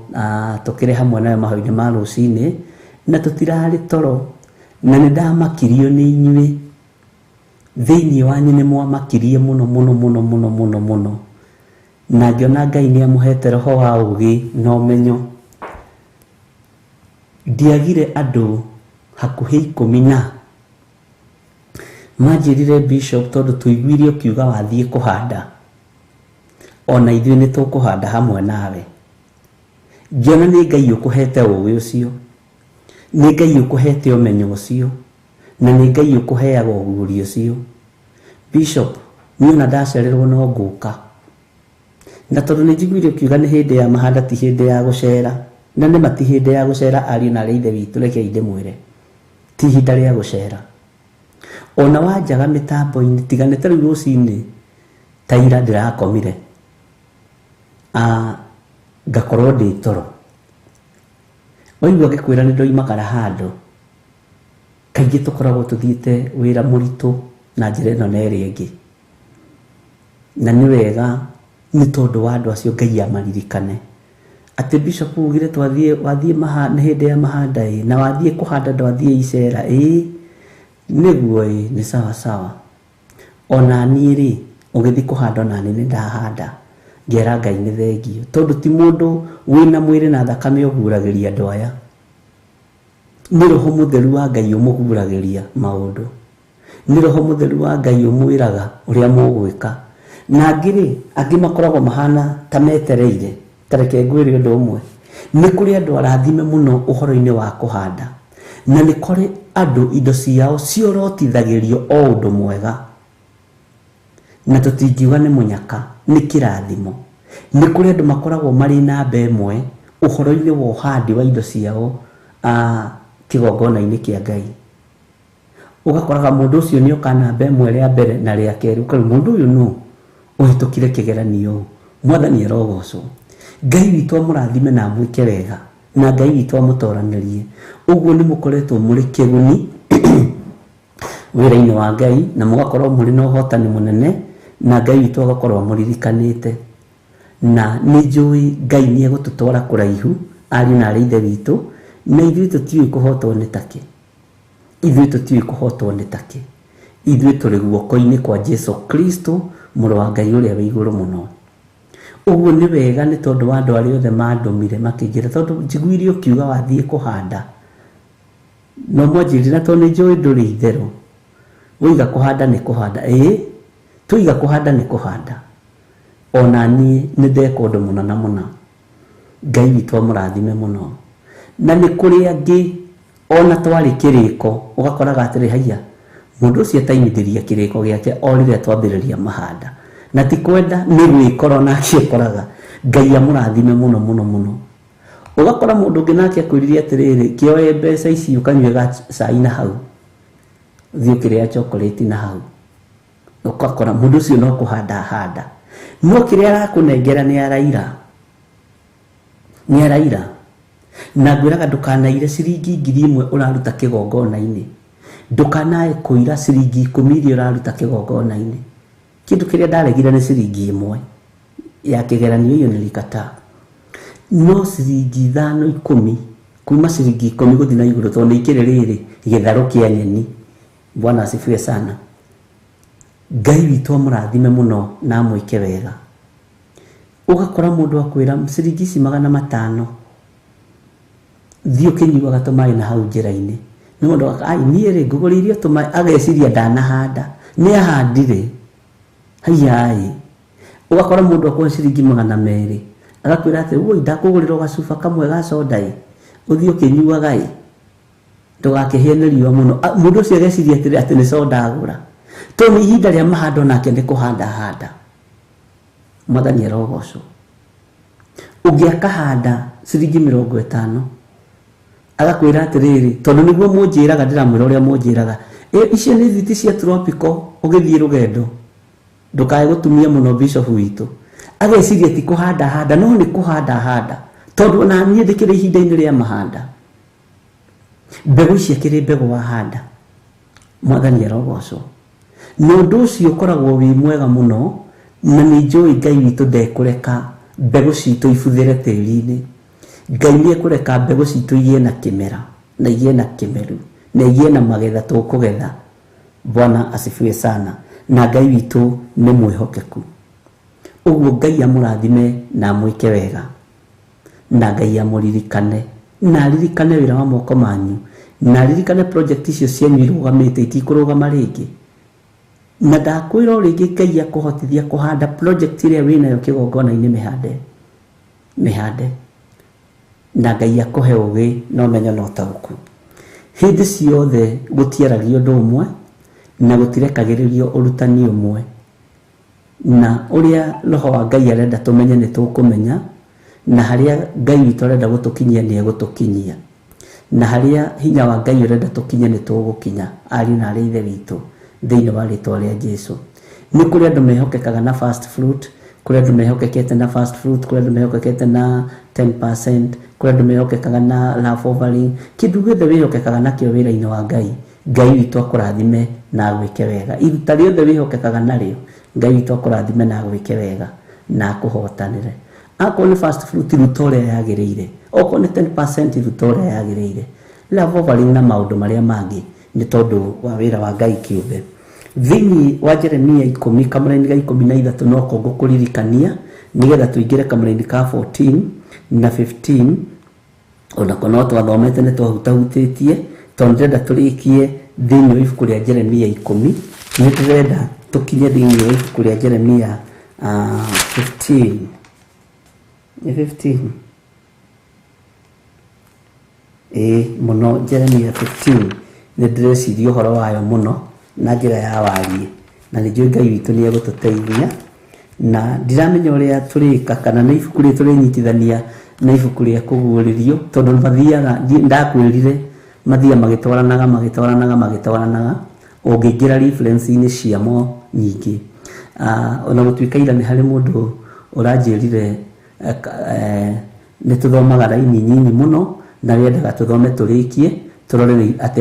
tũkĩrĩ hamwe nawe mahoya-inĩ ma rũci-inĩ, na tũtirarĩ toro, na nĩ ndamakirio nĩ inyuĩ. Thĩinĩ wanyu nĩ mwamakirie mũno mũno mũno mũno mũno mũno, na ngĩona Ngai nĩ amũhete roho wa ũgĩ na ũmenyo. Ndiagire andũ hakuhĩ 10 manjĩrire Bishop, tondũ tũiguire ũkiuga wathiĩ kũhanda, ona ithuĩ nĩ tũkũhanda hamwe nawe. Ngĩona nĩ Ngai ũkũhete ũgĩ ũcio, nĩ Ngai ũkũhete ũmenyo ũcio, na nĩ Ngai ũkũheaga ũguũrio ũcio. Bishop, niĩ ona ndacererwo no ngũka, na tondũ nĩ njiguire ũkiuga nĩ hĩndĩ ya mahanda ti hĩndĩ ya gũcera, na nĩ mati hĩndĩ ya gũcera ariũ na arĩa ithe witũ, rekei ndĩmwĩre ti ihinda rĩa gũcera. Ona wanjaga mĩtambo-inĩ tiganĩte rĩu rũci-inĩ ta ira ndĩrakomire ngakorwo ndĩ toro, waigua ngĩkwĩra nĩ ndoimagara handũ, kaingĩ tũkoragwo tũthiĩte wĩra mũritũ na njĩra ĩno na ĩrĩa ĩngĩ, na nĩ wega nĩ tondũ wa andũ acio Ngai amaririkane atĩ Bishop ugire wathiĩ nĩ hĩndĩ ya mahanda na wathiĩ kũhanda ndwathiĩ icera nĩguo nĩ sawa sawa. Ona niĩ ũgĩthiĩ kũhanda ona nĩ ndahanda, ngera Ngai nĩ thengio, tondũ ti mũndũ wĩna mwĩrĩ na thakame ũguũragĩria andũ aya, nĩ roho mũtheru wa Ngai ũmũguũragĩria maũndũ, nĩ roho mũtheru wa Ngai ũmwĩraga ũrĩa mũgwĩka. Na angĩ makoragwo mahana ta metereire. Tareke ngwĩre ũndũ ũmwe, nĩ kũrĩ andũ arathime mũno ũhoro-inĩ wa kũhanda, na nĩ kũrĩ andũ indo ciao ciorotithagĩrio o ũndũ mwega, na tũtingiuga nĩ mũnyaka, nĩ kĩrathimo. Nĩ kũrĩ andũ makoragwo marĩ namba ĩmwe uhoro-inĩ wa ũhandi wa indo ciao kĩgongona-inĩ kĩa Ngai. Ugakoraga mũndũ ũcio nĩ oka namba ĩmwe rĩa mbere na rĩa kerĩ, ũkarĩ mũndũ ũyũ no ũhĩtũkire kĩgeranio, Mwathani arogocwo. Ngai witũ amũrathime na amwĩke wega, na Ngai witũ amũtoranĩrie. Ũguo nĩ mũkoretwo mũrĩ kĩguni wĩra-inĩ wa Ngai, na mũgakorwo mũrĩ na ũhotani mũnene, na Ngai witũ agakorwo amũririkanĩte. Na nĩ njũĩ Ngai nĩ egũtũtwara kũraihu, ariũ na aarĩ a Ithe witũ, na ithuĩ tũtiũĩ kũhotwo nĩ takĩ. Ithuĩ tũtiũĩ kũhotwo nĩ takĩ. Ithuĩ tũrĩ guoko-inĩ kwa Jesu Kristo, mũrũ wa Ngai ũrĩa wĩ igũrũ mũno. Ũguo nĩ wega nĩ tondũ wa andũ arĩa othe mandũmire makĩnjĩra, tondũ njiguire ũkiuga wathiĩ kũhanda. No mwanjĩrire na tondũ nĩ njũĩ ndũrĩ itherũ. Wĩiga kũhanda nĩ kũhanda. Tũiga kũhanda nĩ kũhanda. Ona niĩ nĩ ndeka ũndũ mũna na mũna. Ngai witũ amũrathime mũno. Na nĩ kũrĩ angĩ ona twarĩ kĩrĩko, ũgakoraga atĩrĩ haiya, mũndũ ũcio ataimithĩria kĩrĩko gĩake o rĩrĩa twambĩrĩria mahanda. Na ti kwenda nĩ gwĩkora nake ũkoraga. Ngai amũrathime mũno mũno mũno. Ũgakora mũndũ ũngĩ nake akwĩrire atĩrĩrĩ, kĩoe mbeca ici ũkanyuega cai na hau, thiĩ ũkĩrĩa chocolate na hau. Ũgakora mũndũ ũcio no kũhanda handa. No kĩrĩa arakũnengera nĩ araira. Nĩ araira. Na ngwĩraga ndũkanaire ciringi 1,000 ũraruta kĩgongona-inĩ. Ndũkanae kũira ciringi 10 iria ũraruta kĩgongona-inĩ. Kĩndũ kĩrĩa ndaregire nĩ ciringi 1 ya kĩgeranio, iyo nĩ rikata. No ciringi 5, 10, kuma ciringi 10 gũthiĩ na igũrũ, tondũ ikĩrĩ rĩrĩ gĩtharũ kĩa nyeni. Bwana asifiwe sana. Ngai witũ amũrathime mũno na amwĩke wega. Ũgakora mũndũ akwĩra ciringi ici 500, thiĩ ũkĩnyuaga tũmaĩ na hau njĩra-inĩ. Nĩ mũndũ niĩ rĩ ngũgũrĩirio tũmaĩ, ageciria ndanahanda, nĩ ahandire. Haiya ũgakora mũndũ akũhe ciringi 200, agakwĩra atĩ woi ndakũgũrĩra gacuba kamwe ga soda ũthiĩ ũkĩnyuaga ndũgakĩhĩe nĩ riũa mũno. Mũndũ ũcio ageciria atĩ nĩ soda agũra, tondũ nĩ ihinda rĩa mahanda nake nĩ kũhanda handa. Mwathani arogocwo. Ũngĩ akahanda ciringi 50, agakwĩra atĩrĩrĩ, tondũ nĩguo mũnjĩraga, ndĩramwĩra ũrĩa mũnjĩraga, icio nĩ thiti cia tropical, ũgĩthiĩ rũgendo ndũkae gũtumia mũno bishop witũ. Ageciria ti kũhanda handa, no nĩ kũhanda handa, tondũ na niĩ ndĩkĩrĩ ihinda-inĩ rĩa mahanda. Mbegũ ici akĩrĩ mbegũ wahanda. Mwathani arogocwo. Na ũndũ ũcio ũkoragwo wĩ mwega mũno, na nĩ njũĩ Ngai witũ ndekũreka mbegũ citũ ibuthĩre tĩri-inĩ. Ngai nĩ ekũreka mbegũ citũ igĩe na kĩmera, na igĩe na kĩmeru, na igĩe na magetha tũkũgetha. Bwana asifiwe sana. Na Ngai witũ nĩ mwĩhokeku. Ũguo Ngai amũrathime na amwĩke wega, na Ngai amũririkane, na aririkane wĩra wa moko manyu, na aririkane project icio cianyu irũgamĩte itikũrũgama rĩngĩ. Na ndakwĩra rĩngĩ Ngai akũhotithia kũhanda project ĩrĩa wĩnayo kĩgongona-inĩ mĩhande. Na Ngai akũhe ũgĩ na ũmenyo na ũtaũku. Hĩndĩ ciothe gũtiaragio ũndũ ũmwe, na gũtirekagĩrĩrio ũrutani ũmwe. Na ũrĩa roho wa Ngai arenda tũmenye nĩ tũkũmenya, na harĩa Ngai witũ arenda gũtũkinyia nĩ egũtũkinyia, na harĩa hinya wa Ngai arenda tũkinye nĩ tũgũkinya, ariũ na aarĩ a Ithe witũ, thĩinĩ wa rĩĩtwa rĩa Jesũ. Nĩ kũrĩ andũ mehokekaga na first fruit, kũrĩ andũ mehokekete na first fruit, kũrĩ andũ mehokekete na 10%, kũrĩ andũ mehokekaga na love offering. Kĩndũ gĩothe wĩhokekaga nakĩo wĩra-inĩ wa Ngai, Ngai witũ akũrathime na agwĩke wega. Iruta rĩothe wĩhokekaga narĩo, Ngai witũ akũrathime na agwĩke wega na akũhotanĩre. Akorwo nĩ first fruit, ruta ũrĩa yagĩrĩire. Okorwo nĩ 10%, ruta ũrĩa yagĩrĩire. Love offering na maũndũ marĩa mangĩ nĩ tondũ wa wĩra wa Ngai kĩũmbe. Thĩinĩ wa Jeremia 10 kamũra-inĩ ga 13 no ko ngũkũririkania, nĩgetha tũingĩre kamũra-inĩ ka 14 na 15. Onako no twathomete nĩ twahutahutĩtie, tondũ ndĩrenda tũrĩkie thĩinĩ wa ibuku rĩa Jeremia 10. Nĩ tũrenda tũkinye thĩinĩ wa ibuku rĩa Jeremia 15. Ni 15. Mũno Jeremia 15 nĩ ndĩreciria ũhoro wayo mũno na njĩra ya warie, na nĩ njũĩ Ngai witũ nĩ egũtũteithia. Na ndiramenya ũrĩa tũrĩka kana nĩ ibuku rĩrĩ tũrĩnyitithania na ibuku rĩa kũguũrĩrio, tondũ mathiaga ndakwĩrire mathiaga magĩtwaranaga ũngĩingĩra reference-inĩ ciamo nyingĩ. Ona gũtuĩka ira nĩ harĩ mũndũ ũranjĩrire nĩ tũthomaga raini nyinyi mũno na rĩendaga tũthome tũrĩkie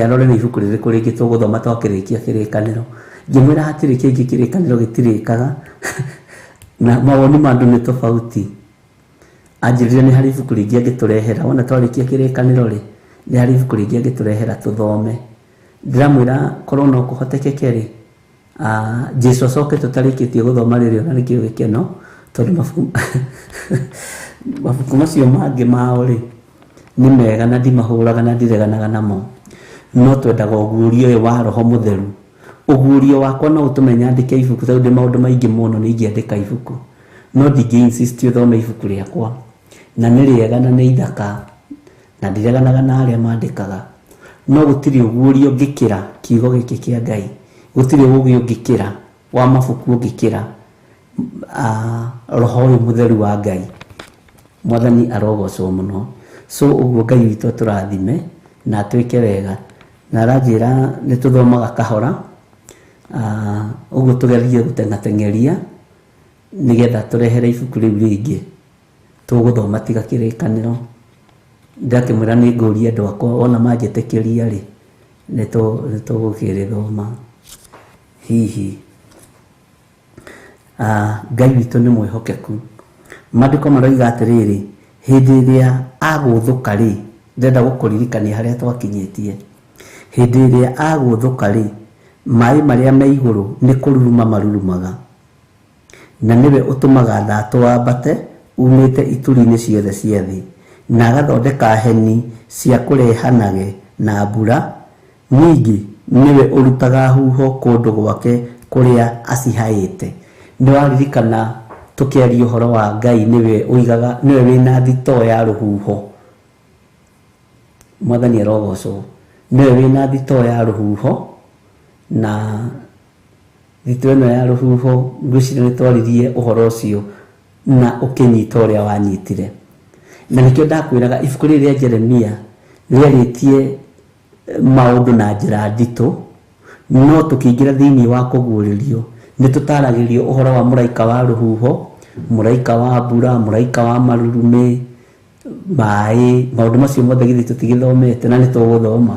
arore ibuku rĩrĩkũ rĩngĩ tũgũthoma twakĩrĩkia kĩrĩkanĩro. Ngĩmwĩra hatirĩ kĩngĩ kĩrĩkanĩro gĩtirĩkaga na mawoni ma andũ nĩ tofauti. Anjĩrire nĩ harĩ ibuku rĩngĩ angĩtũrehera, wona twarĩkia kĩrĩkanĩro rĩ, nĩ harĩ ibuku rĩngĩ angĩtũrehera tũthome. Ndĩramwĩra korwo no kũhotekeke rĩ, Jesũ acoke tũtarĩkĩtie gũthoma rĩrĩ ona nĩkĩo gĩkeno, tondũ mabuku macio mangĩ mao rĩ nĩ mega na ndimahũraga na ndireganaga namo, no twendaga ũguũrio ũyũ wa Roho Mũtheru. Ũguũrio wakwa no ũtũme nyandĩke ibuku, tondũ ndĩ maũndũ maingĩ mũno nĩ ingĩandĩka ibuku, no ndingĩ-insist ũthome ibuku rĩakwa, na nĩ rĩega na nĩ ithaka na ndireganaga na arĩa mandĩkaga, no gũtirĩ ũguũrio ngĩkĩra kiugo gĩkĩ kĩa Ngai, gũtirĩ ũguũrio ngĩkĩra wa mabuku ngĩkĩra Roho ũyũ Mũtheru wa Ngai. Mwathani arogocwo mũno. So ũguo Ngai witũ tũrathime na twĩke wega, na aranjĩra nĩ tũthomaga kahora, ũguo tũgerie gũteng'ateng'eria nĩgetha tũrehere ibuku rĩu rĩngĩ tũgũthoma tiga kĩrĩkanĩro. Ndakĩmwĩra nĩ ngũria andũ akwa ona manjĩtĩkĩria rĩ nĩ tũgũkĩrĩthoma hihi. Ngai witũ nĩ mwĩhokeku. Maandĩko maroiga atĩrĩrĩ, hĩndĩ ĩrĩa agũthũka rĩ, ndĩrenda gũkũririkania harĩa twakinyĩtie. Hĩndĩ ĩrĩa agũthũka rĩ, maaĩ marĩa me igũrũ nĩ kũruruma marurumaga, na nĩwe ũtũmaga thaatũ wambate umĩte ituri-inĩ ciothe cia thĩ, na agathondeka heni cia kũrehanage na mbura. Ningĩ nĩwe ũrutaga huho kũndũ gwake kũrĩa acihaĩte. Nĩ waririkana tũkĩaria ũhoro wa Ngai nĩwe ũigaga, nĩwe wĩna thitoo ya rũhuho. Mwathani arogocwo. Nĩwe wĩna thitoo ya rũhuho, na thitoo ĩno ya rũhuho ngwĩciria nĩ twaririe ũhoro ũcio na ũkĩnyita ũrĩa wanyitire. Na nĩkĩo ndakwĩraga ibuku rĩrĩ rĩa Jeremia rĩarĩtie maũndũ na njĩra nditũ, no tũkĩingĩra thĩinĩ wa kũguũrĩrio nĩ tũtaragĩrio ũhoro wa mũraika wa rũhuho, mũraika wa mbura, mũraika wa marurumĩ, maaĩ, maũndũ macio mothe githĩ tũtigĩthomete na nĩ tũgũthoma.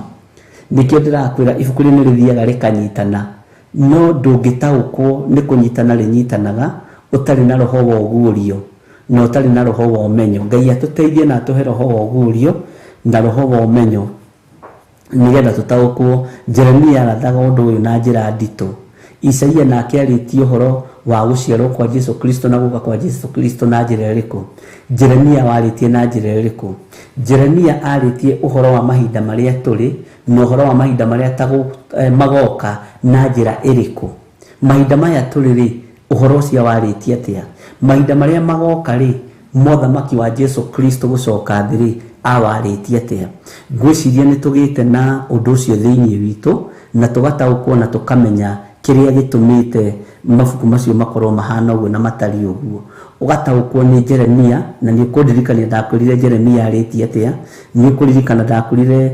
Nĩkĩo ndĩrakwĩra ibuku rĩu nĩ rĩthiaga rĩkanyitana, no ndũngĩtaũkwo nĩ kũnyitana rĩnyitanaga ũtarĩ na roho wa ũguũrio na ũtarĩ na roho wa ũmenyo. Ngai atũteithie na atũhe roho wa ũguũrio na roho wa ũmenyo nĩgetha tũtaũkwo. Jeremia arathaga ũndũ ũyũ na njĩra nditũ. Isaia nake arĩtie ũhoro wa gũciarwo kwa Jesũ Kristo na gũka kwa Jesũ Kristo na njĩra ĩrĩkũ? Jeremia warĩtie na njĩra ĩrĩkũ? Jeremia arĩtie ũhoro wa mahinda marĩa tũrĩ na ũhoro wa mahinda marĩa magoka na njĩra ĩrĩkũ? Mahinda maya tũrĩ rĩ, ũhoro ũcio warĩtie atĩa? Mahinda marĩa magoka rĩ, mothamaki wa Jesũ Kristo gũcoka thĩ rĩ, awarĩtie atĩa? Ngwĩciria nĩ tũgĩte na ũndũ ũcio thĩinĩ witũ na tũgataũkwo na tũkamenya kĩrĩa gĩtũmĩte mabuku macio makorwo mahana ũguo na matariĩ ũguo. Ũgataũkwo nĩ Jeremia, na nĩ ũkũndirikania ndakwĩrire Jeremia arĩtie atĩa, nĩ ũkũririkana ndakwĩrire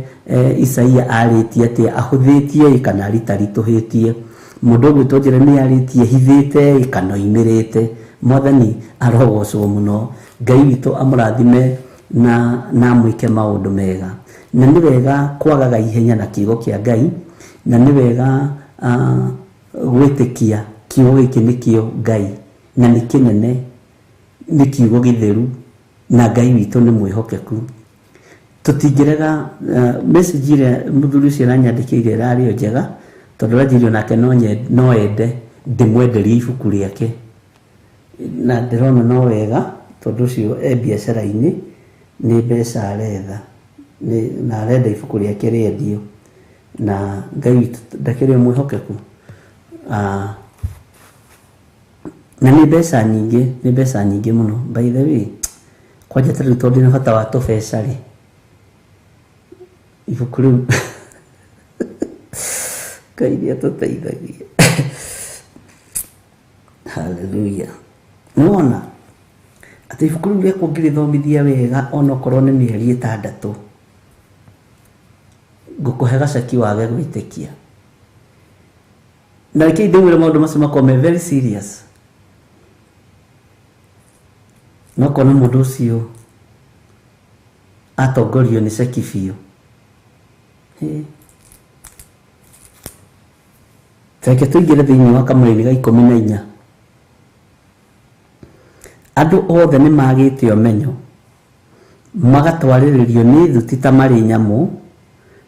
Isaia arĩtie atĩa, ahũthĩtie kana ritaritũhĩtie. Mũndũ ũgwĩtwo Jeremia arĩtie hithĩte kana oimĩrĩte. Mwathani arogocwo mũno. Ngai witũ amũrathime na amwĩke maũndũ mega. Na nĩ wega kwagaga ihenya na kiugo kĩa Ngai, na nĩ wega gwĩtĩkia kiugo gĩkĩ nĩkĩo Ngai, na nĩ kĩnene, nĩ kiugo gĩtheru, na Ngai witũ nĩ mwĩhokeku. Tũtingĩrega message ĩrĩa mũthuri ũcio aranyandĩkĩire ĩrarĩ o njega, tondũ ranjirie nake no ende ndĩmwenderie ibuku rĩake, na ndĩrona no wega tondũ ũcio e biacara-inĩ, nĩ mbeca aretha na arenda ibuku rĩake rĩendio, na Ngai witũ ndakĩrĩ mwĩhokeku. Na nĩ mbeca nyingĩ mũno. By the way, kwanja tarĩu tondũ nĩ bata wa tũbeca rĩ, ibuku rĩu Ngai nĩ atũteithagia. Hallelujah. Nĩwona ati ibuku riu riakwa ngirithomithia wega ona korwo ni mieri 6 ngukuhe gaceki wage gwitikia. Na reke ndimwire maundu macio makome very serious. Nokona mundu ucio atongorio ni ceki biũ. Reke tuingire thiini wa kamũra-inĩ ga 14. Andũ othe nĩ magĩte ũmenyo magatwarĩrĩrio nĩ thuti ta marĩ nyamũ,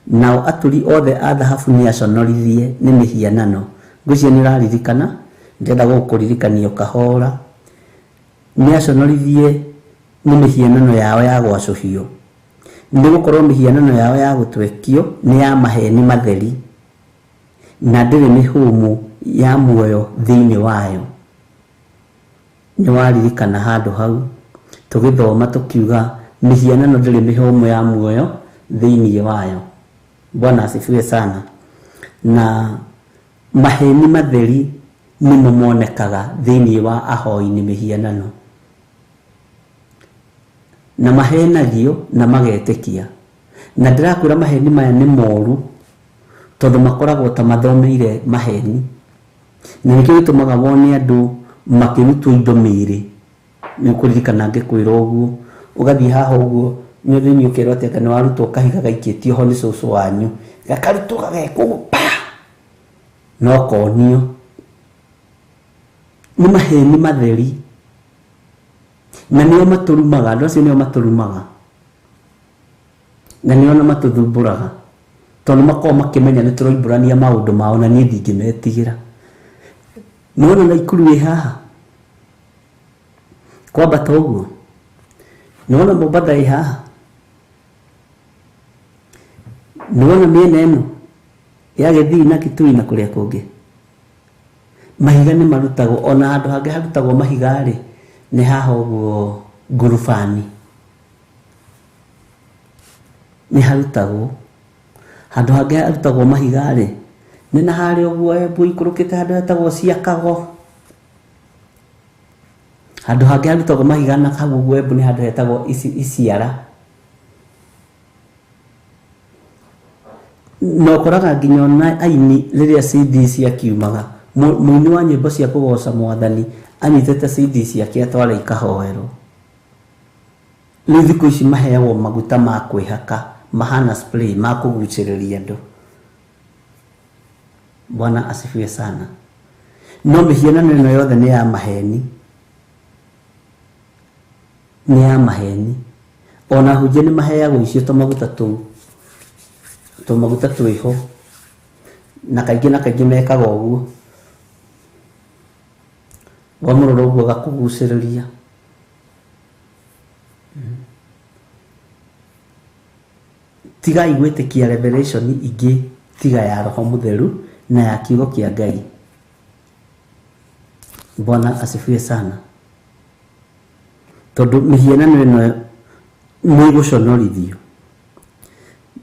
nao aturi othe a thahabu nĩ aconorithie nĩ mĩhianano. Ngwĩciria nĩ ũraririkana, ndĩrenda gũkũririkania kahora. Nĩ aconorithie nĩ mĩhianano yao ya gwacũhio, nĩ gũkorwo mĩhianano yao ya gũtwekio nĩ ya maheni matheri na ndĩrĩ mĩhũmũ ya muoyo thĩinĩ wayo. Nĩ waririkana handũ hau tũgĩthoma tũkiuga mĩhianano ndĩrĩ mĩhũmũ ya muoyo thĩinĩ wayo. Bwana asifiwe sana. Na maheni matheri nĩmo monekaga thĩinĩ wa ahoi-ini mĩhianano, na mahenagio na magetĩkia. Na ndĩrakwĩra maheni maya nĩ moru tondũ makoragwo ta mathomeire maheni, na nĩkĩo gĩtũmaga wone andũ makĩrutwo indo mĩĩrĩ. Nĩ ũkũririkana ngĩkwĩra ũguo, ũgathiĩ haha ũguo nĩ thĩinĩ ũkerwo atĩ nĩ warutwo kahiga gaikĩtio ho nĩ cũcũ wanyu, gakarutwo gagekwo pa no konio. Nĩ maheni matheri na nĩo matũrumaga. Andũ acio nĩo matũrumaga na nĩo matũthumbũraga tondũ makorwo makĩmenya nĩ tũroimbũrania maũndũ mao na niĩ ndingĩmetigĩra. Nĩwona Naikuru ĩ haha kwambata ũguo, nĩwona Mombatha ĩ haha, nĩwona mĩena ĩno ya Githiri na Kitui na kũrĩa kũngĩ. Mahiga nĩ marutagwo, ona handũ hangĩ harutagwo mahiga rĩ nĩ haha ũguo ngurubani nĩ harutagwo. Handũ hangĩ harutagwo mahiga rĩ nĩ na harĩa ũguo Embu ikũrũkĩte handũ hetagwo Ciakago. Handũ hangĩ harutagwo mahiga na hau ũguo Embu nĩ handũ hetagwo Iciara. Na ũkoraga nginya ona aini rĩrĩa CD ciakiumaga, mũini wa nyĩmbo cia kũgoca Mwathani anyitĩte CD ciake atware ikahoerwo. Rĩu thikũ ici maheagwo maguta ma kwĩhaka mahana spray ma kũgucĩrĩria andũ. Bwana asifiwe sana. No mĩhianano ĩno yothe nĩ ya maheni, nĩ ya maheni. Ona hunjia nĩ maheagwo icio tũmaguta tũu, tũmaguta twĩho, na kaingĩ mekaga ũguo, wamũrora ũguo gakũgucĩrĩria. Tigai gwĩtĩkia revelation ingĩ tiga ya Roho Mũtheru na ya kiugo kĩa Ngai. Bwana asifiwe sana. Tondũ mĩhianano ĩno nĩ gũconorithio,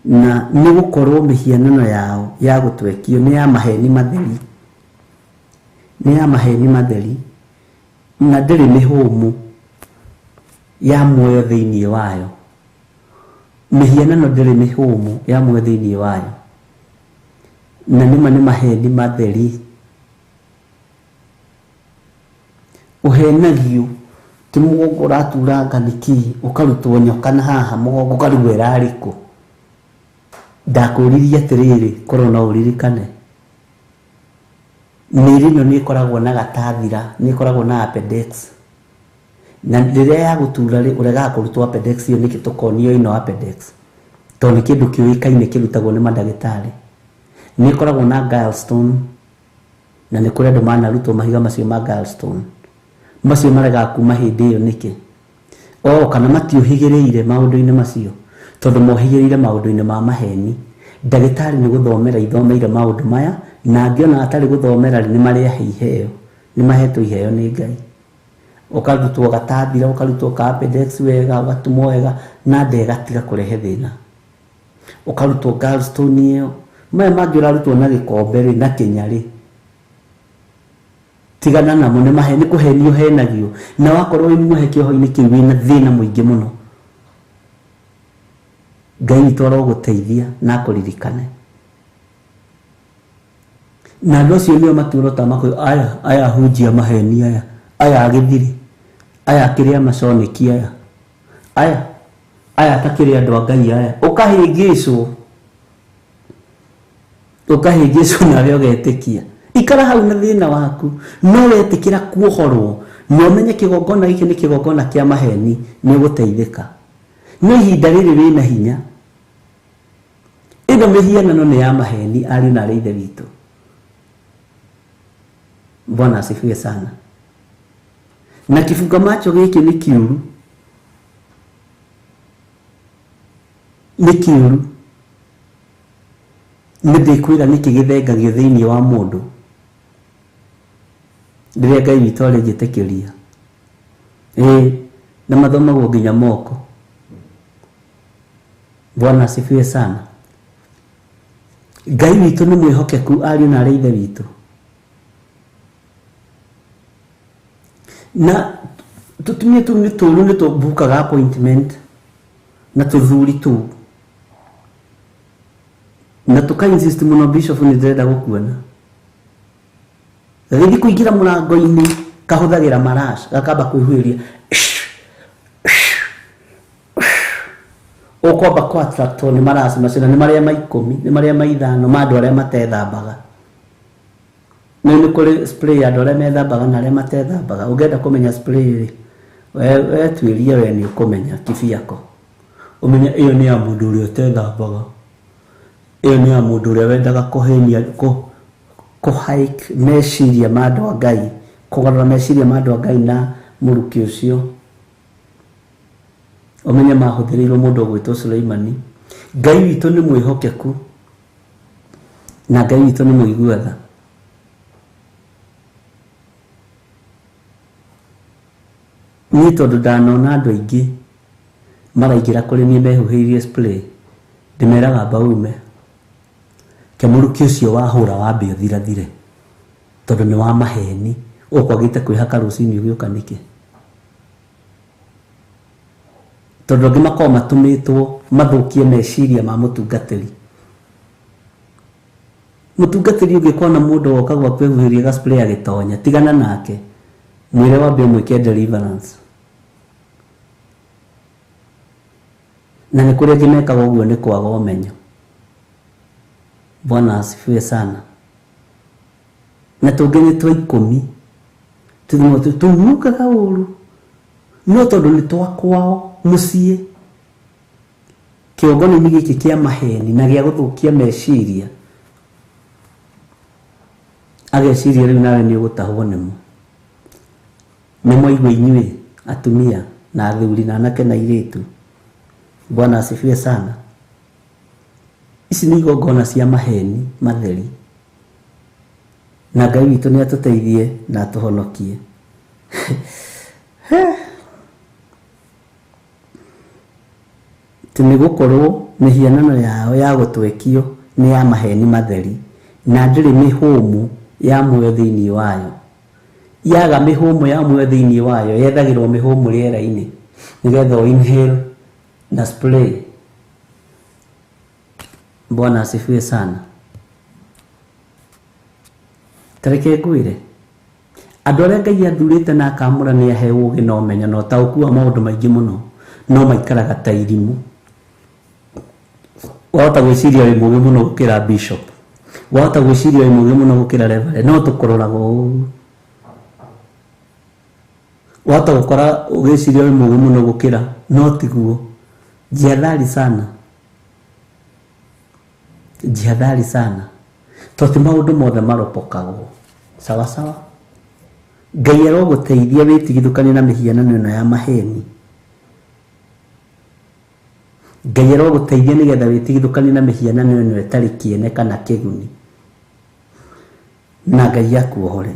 na nĩ gũkorwo mĩhianano yao ya gũtwekio nĩ ya maheni matheri, nĩ ya maheni matheri na ndĩrĩ mĩhũmũ ya muoyo thĩinĩ wayo. Mĩhianano ndĩrĩ mĩhũmũ ya muoyo thĩinĩ wayo, na nĩma nĩ maheni matheri. Ũhenagio ti mũgongo ũraturanga nĩkĩ, ũkarutwo nyoka na haha mũgongo ũkarigwo ĩrarĩkũ. Ndakũririe atĩrĩrĩ, korwo no ũririkane, mĩĩrĩ ĩno nĩ ĩkoragwo na gatathira, nĩ ĩkoragwo na appendix, na rĩrĩa ya gũtura rĩ ũregaga kũrutwo appendix ĩyo. Nĩkĩ tũkonio ĩno appendix? Tondũ nĩ kĩndũ kĩũĩkaine kĩrutagwo nĩ mandagĩtarĩ. Nĩ ĩkoragwo na gallstone, na nĩ kũrĩ andũ manarutwo mahiga macio ma gallstone. Macio maregaga kuma hĩndĩ ĩyo nĩkĩ? Kana matiũhĩgĩrĩire maũndũ-inĩ macio, tondũ mohĩgĩrĩire maũndũ-inĩ ma maheni. Ndagĩtarĩ nĩ gũthomera ithomeire maũndũ maya, na angĩona atarĩ gũthomera nĩ marehe iheo, nĩ mahetwo iheo nĩ Ngai. Ũkarutwo gatathira, ũkarutwo ka appendix wega, ũgatumwo wega na ndegatiga kũrehe thĩna. Ũkarutwo gallstone ĩyo, maya mangĩ ũrarutwo na gĩkombe rĩ na kĩnya rĩ, tigana namo nĩ maheni kũhenio henagio na wakorwo wĩ muohe kĩoho-inĩ kĩu wĩna thĩna mũingĩ mũno Ngai witũ arogũteithia na akũririkane na andũ acio nĩo matuĩrwo makũ aya hunjia maheni aya Githiri aya kĩrĩa maconeki aya atakĩrĩ andũ a Ngai ũkahĩngĩcwo nawe ũgetĩkia ikara hau na thĩna waku no wetĩkĩra kuohorwo na ũmenye kĩgongona gĩkĩ nĩ kĩgongona kĩa maheni nĩ ũgũteithĩka no ihinda rĩrĩ wĩna hinya ĩno mĩhianano nĩ ya maheni ariũ na ithe witũ Bwana asifiwe sana na kifunga macho gĩkĩ nĩ kĩũru nĩ ndĩkwĩra nĩkĩ gĩthengagio thĩinĩ wa mũndũ rĩrĩa Ngai witũ arĩnjĩtĩkĩria na mathomagwo nginya moko Bwana asifiwe sana Ngai witũ nĩ mwĩhokeku ariũ na ithe witũ na tutumie tu nĩ tũru nĩ tũbukaga appointment na tũthuri tu na tuka-insist mũno bishop nĩ ndĩrenda gũkuona gĩthiĩ kũingĩra mũrango-inĩ kahũthagĩra marash gakamba kwĩhuhĩria ũkwamba kwa attractwo nĩ marash macio nĩ marĩa ma 10 nĩ marĩa ma 5 ma andũ arĩa matethambaga nĩ kũrĩ spray andũ arĩa methambaga na arĩa matethambaga ũngĩenda kũmenya spray we tuĩria we nĩ ũkũmenya kibiako ũmenye ĩyo nĩ ya mũndũ ũrĩa ũtethambaga ĩyo nĩ ya mũndũ ũrĩa wendaga kũhenia kũhike meciria ma andũ a Ngai kũgarũra meciria ma andũ a Ngai na mũrukĩ ũcio ũmenye mahũthĩrĩirwo mũndũ ũgwĩtwo Suleimani Ngai witũ nĩ mwĩhokeku na Ngai witũ nĩ mũiguatha niĩ tondũ ndanona andũ aingĩ maraingĩra kũrĩ niĩ mehuhĩirie spray ndĩmeraga baume kĩmũrukĩ ũcio wahũra wambe ũthirathire tondũ nĩ wa maheni ũkwagĩte kwĩhaka rũcinĩ ũgĩũka nĩkĩ tondũ angĩ makorwo matũmĩtwo mathũkie meciria ma mũtungatĩri ũngĩkorwo na mũndũ woka gwaku ehuhĩrie ga spray agĩtonya tigana nake mwĩre wambe mwĩke deliverance na nĩ kũrĩ angĩ mekaga ũguo nĩ kwaga ũmenyo Bwana asifiwe sana na tũngĩ nĩ twa 10 tumukaga ũru no tondũ nĩ twa kwao mũciĩ kĩgongona-inĩ gĩkĩ kĩa maheni na gĩa gũthũkia meciria ageciria rĩu nawe nĩ ũgũtahwo nĩmo nĩ mwaigua inyuĩ atumia na athuri na anake na airĩtu Bwana asifiwe sana ici nĩ igongona cia maheni matheri na Ngai witũ nĩ atũteithie na atũhonokie tũnĩgũkorwo mĩhianano yao ya gũtwekio nĩ ya maheni matheri na ndĩrĩ mĩhũmũ ya muoyo thĩinĩ wayo yaga mĩhũmũ ya muoyo thĩinĩ wayo yethagĩrwo mĩhũmũ rĩera-inĩ nĩgetha inhale na spray Bwana asifiwe sana tareke ngwĩre andũ arĩa Ngai athurĩte na akamũra nĩ aheo ũgĩ na ũmenyo na ũtaũku wa maũndũ maingĩ mũno no maikaraga ta irimũ wahota gwĩciria wĩ mũgĩ mũno gũkĩra bishop wahota gwĩciria wĩ mũgĩ mũno gũkĩra reverend no tũkũroraga ũũ wahota gũkora ũgĩciria wĩ mũgĩ mũno gũkĩra no tiguo jihadhari sana tondũ maũndũ mothe maropokagwo sawa sawa Ngai arogũteithia wĩtigithũkanie na mĩhianano ĩno ya maheni Ngai arogũteithia nĩgetha wĩtigithũkanie na mĩhianano ĩno ĩtarĩ kĩene kana kĩguni na Ngai akuohore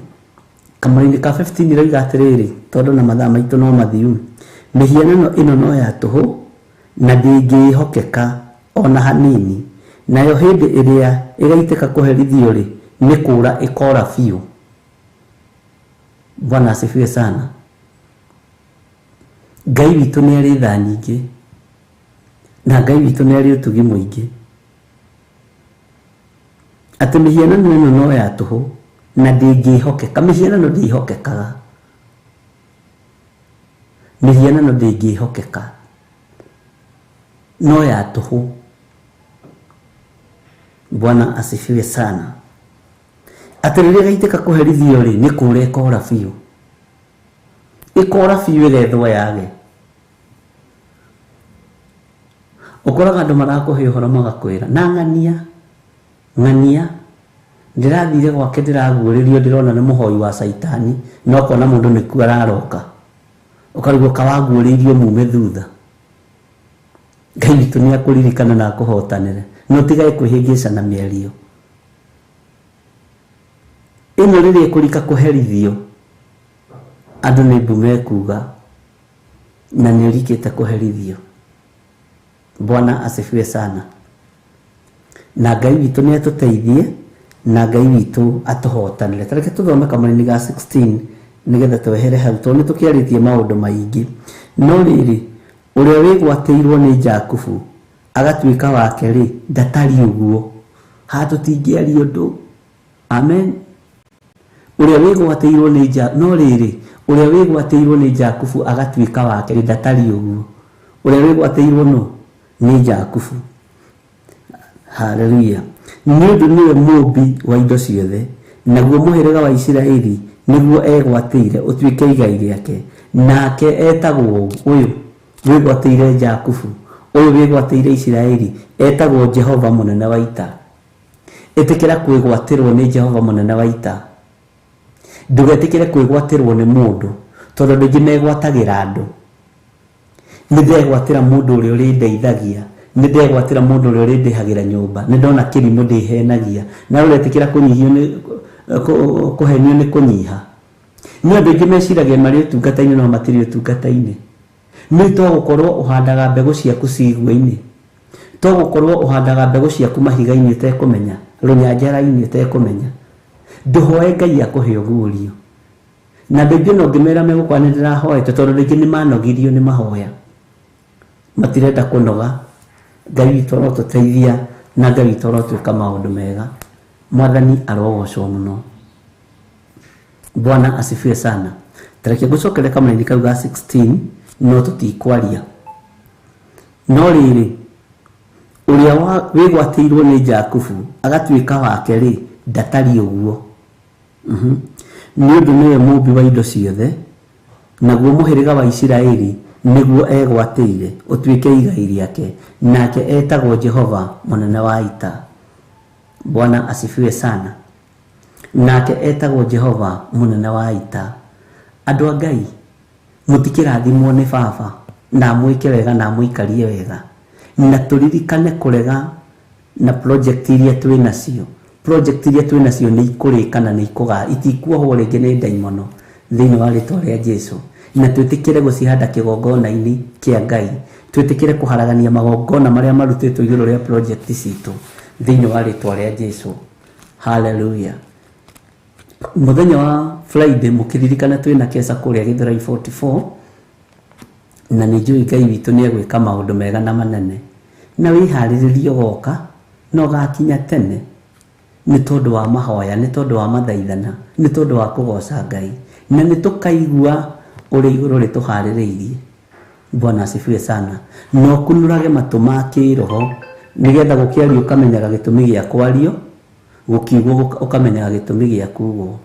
kamũra-inĩ ka 15 rauga atĩrĩrĩ tondũ na mathaa maitũ no mathiu mĩhianano ĩno no ya tũhũ na ndĩngĩhokeka ona hanini nayo hĩndĩ ĩrĩa ĩgaitĩka kũherithio rĩ nĩ kũra ĩkora biũ Bwana asifiwe sana. Ngai witũ nĩ arĩ tha nyingĩ, na Ngai witũ nĩ arĩ ũtugi mũingĩ. Atĩ mĩhianano ĩno no ya tũhũ na ndĩngĩhokeka. Mĩhianano ndĩhokekaga. Mĩhianano ndĩngĩhokeka, no ya tũhũ. Bwana asifiwe sana. Atĩ rĩrĩa gaitĩka kũherithio rĩ, nĩ kũũra ĩkora biũ. Ĩkora biũ ĩgethwo yage. Ũkoraga andũ marakũhe ũhoro magakwĩra, na ng'ania ndĩrathire gwake ndĩraguũrĩrio ndĩrona nĩ mũhoi wa caitani, no ũkona mũndũ nĩkuo araroka. Ũkarigwo kawaguũrĩirio mume thutha. Ngai witũ nĩ akũririkana na akũhotanĩre, no tigae kwĩhĩngĩca na mĩario. Ĩno rĩrĩa ĩkũrika kũherithio, andũ nĩ mbu mekuga na nĩ ũrikĩte kũherithio. Bwana asifiwe sana. Na Ngai witũ nĩ atũteithie, na Ngai witũ atũhotanĩre. Tareke tũthome Kamũra-inĩ ga 16 nĩgetha twehere hau, tondũ nĩ tũkĩarĩtie maũndũ maingĩ. No rĩrĩ, ũrĩa wĩgwatĩirwo nĩ Jakubu agatuĩka wake rĩ, ndatari ũguo. Hatũtingĩaria ũndũ. Amen. Ũrĩa wĩgwatĩirwo nĩ no rĩrĩ, ũrĩa wĩgwatĩirwo nĩ Jakubu agatuĩka wake rĩ, ndatari ũguo. Ũrĩa wĩgwatĩirwo no nĩ Jakubu. Haleluya. Nĩ ũndũ nĩwe mũmbi wa indo ciothe, naguo mũhĩrĩga wa Isiraeli nĩguo egwatĩire ũtuĩke igai rĩake. Nake etagwo ũyũ wĩgwatĩire Jakubu, ũyũ wĩgwatĩire Isiraeli etagwo Jehova mũnene wa ita. Ĩtĩkĩra kwĩgwatĩrwo nĩ Jehova mũnene wa ita. Ndũgetĩkĩre kwĩgwatĩrwo nĩ mũndũ, tondũ andũ aingĩ megwatagĩra andũ. Nĩndegwatĩra mũndũ ũrĩa ũrĩndeithagia, nĩndegwatĩra mũndũ ũrĩa ũrĩndĩhagĩra nyũmba, nĩndona kĩrimũ ndĩhenagia, na ũretĩkĩra kũhenio nĩ kũnyiha. Nĩ andũ aingĩ meciragia marĩ ũtungata-inĩ no matirĩ ũtungata-inĩ. Nĩ to gũkorwo ũhandaga mbegũ ciaku cigua-inĩ, to gũkorwo ũhandaga mbegũ ciaku mahiga-inĩ ũtekũmenya, rũnyanjara-inĩ ũtekũmenya. Ndũhoe Ngai akũhe ũguũrio. Na andũ aingĩ no ngĩmera megũkora nĩ ndĩrahoete, tondũ rĩngĩ nĩ manogirio nĩ mahoya, matirenda kũnoga. Ngai witũ arotũteithia, na Ngai witũ arotwĩka maũndũ mega. Mwathani arogocwo mũno. Bwana asifiwe sana. Tareke ngũcokere Kamũra-inĩ kau ga 16 no tũtikwaria. No rĩrĩ, ũrĩa wĩgwatĩirwo nĩ Jakubu agatuĩka wake rĩ, ndatari ũguo. Nĩ ũndũ nĩwe mũmbi wa indo ciothe, naguo mũhĩrĩga wa Isiraeli nĩguo egwatĩire ũtuĩke igai rĩake. Nake etagwo Jehova mũnene wa ita. Bwana asifiwe sana. Nake etagwo Jehova mũnene wa ita. Andũ a Ngai, mũtikĩrathimwo nĩ baba na mwĩke wega na mũikarie wega, na tũririkane kũrega na project iria twĩ nacio. Project iria twĩ nacio nĩ ikũrĩkana, nĩ itikuohwo rĩngĩ nĩ ndaimono thĩinĩ wa rĩtwa rĩa Jesũ. Na twĩtĩkĩre gũcihanda kĩgongona-inĩ kĩa Ngai, twĩtĩkĩre kũharagania magongona marĩa marutĩtwo igũrũ rĩa project citũ thĩinĩ wa rĩtwa rĩa Jesũ. Haleluya. Mũthenya wa Friday mũkĩririkana twĩna kesa kũrĩa Githiri 44, na nĩ njũĩ Ngai witũ nĩ egwĩka maũndũ mega na manene. Na wĩharĩrĩrie goka no gakinya tene, nĩ tondũ wa mahoya, nĩ tondũ wa mathaithana, nĩ tondũ wa kũgoca Ngai, na nĩ tũkaigua ũrĩ igũrũ rĩtũharĩrĩirie. Bwana asifiwe sana. No kunurage matũ ma kĩroho nĩgetha gũkĩario ũkamenyaga gĩtũmi gĩa kwario, gũkiugwo ũkamenyaga gĩtũmi gĩa kuugwo.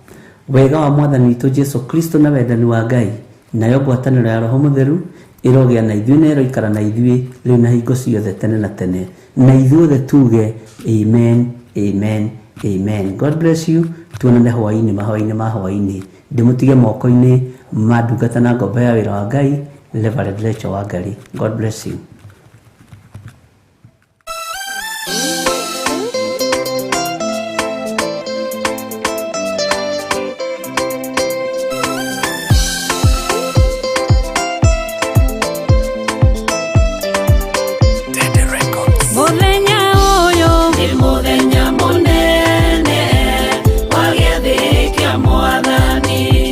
Wega wa Mwathani witũ Jesũ Kristo na wendani wa Ngai nayo ngwatanĩro ya Roho Mũtheru ĩrogĩa na ithuĩ na ĩroikara na ithuĩ rĩu na hingo ciothe tene na tene. Na ithuothe tuge amen, amen, amen. God bless you. Tuonane hwa-ini, hwa-ini. Ndĩmutige moko-inĩ ma ndungata na ngombo ya wĩra wa Ngai, Reverend Rachel wa Ngai. God bless you.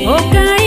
Okay.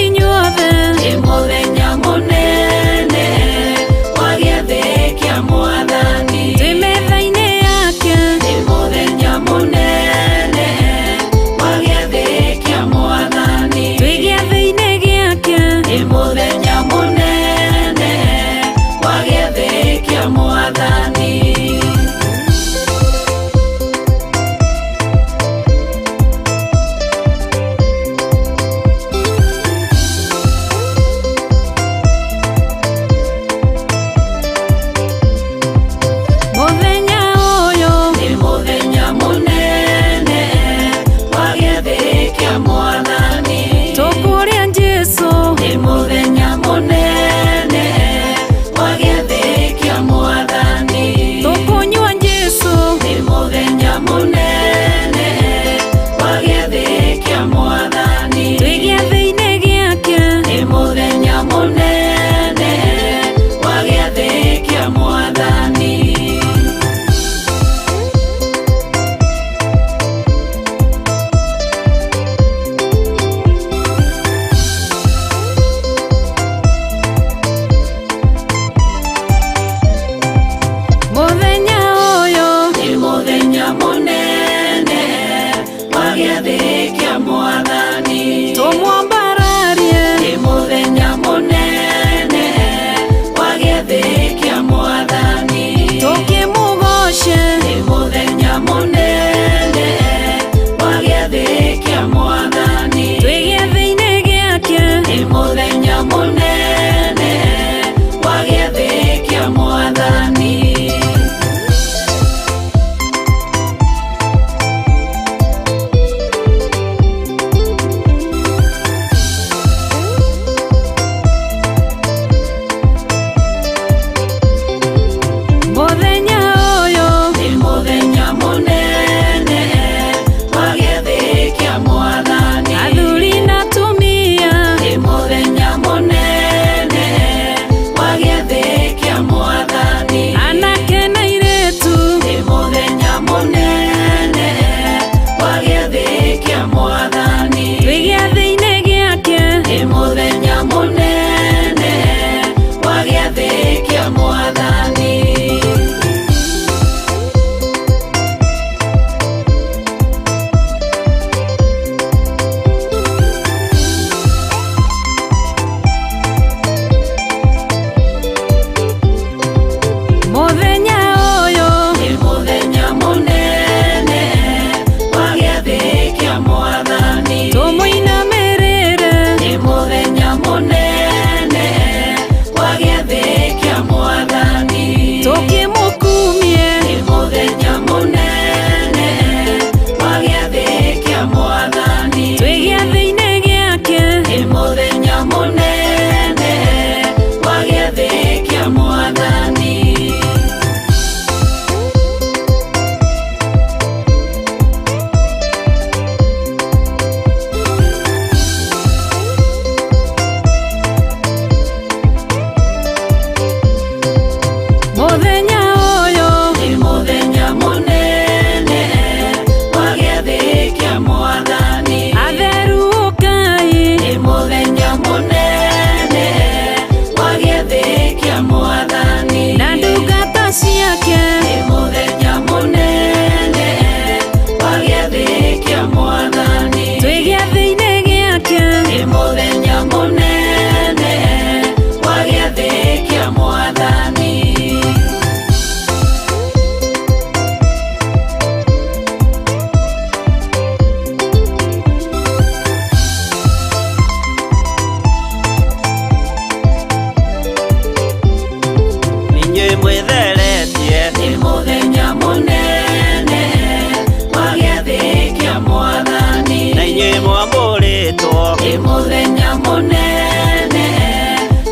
nĩ mũthenya mũnene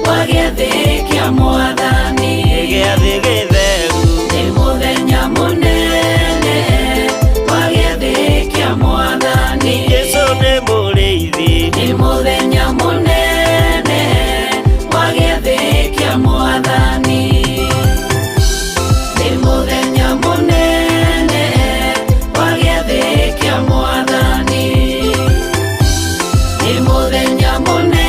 wa gĩathĩ kĩa Mwathani. Gĩathĩ gĩtheru. Nĩ mũthenya mũnene wa gĩathĩ kĩa Mwathani. Jesũ nĩ mũrĩithi. Nĩ mũthenya mũnene wa gĩathĩ kĩa Mwathani. Nĩ mũthenya mũnene wa gĩathĩ kĩa Mwathani. Nĩ mũthenya mũnene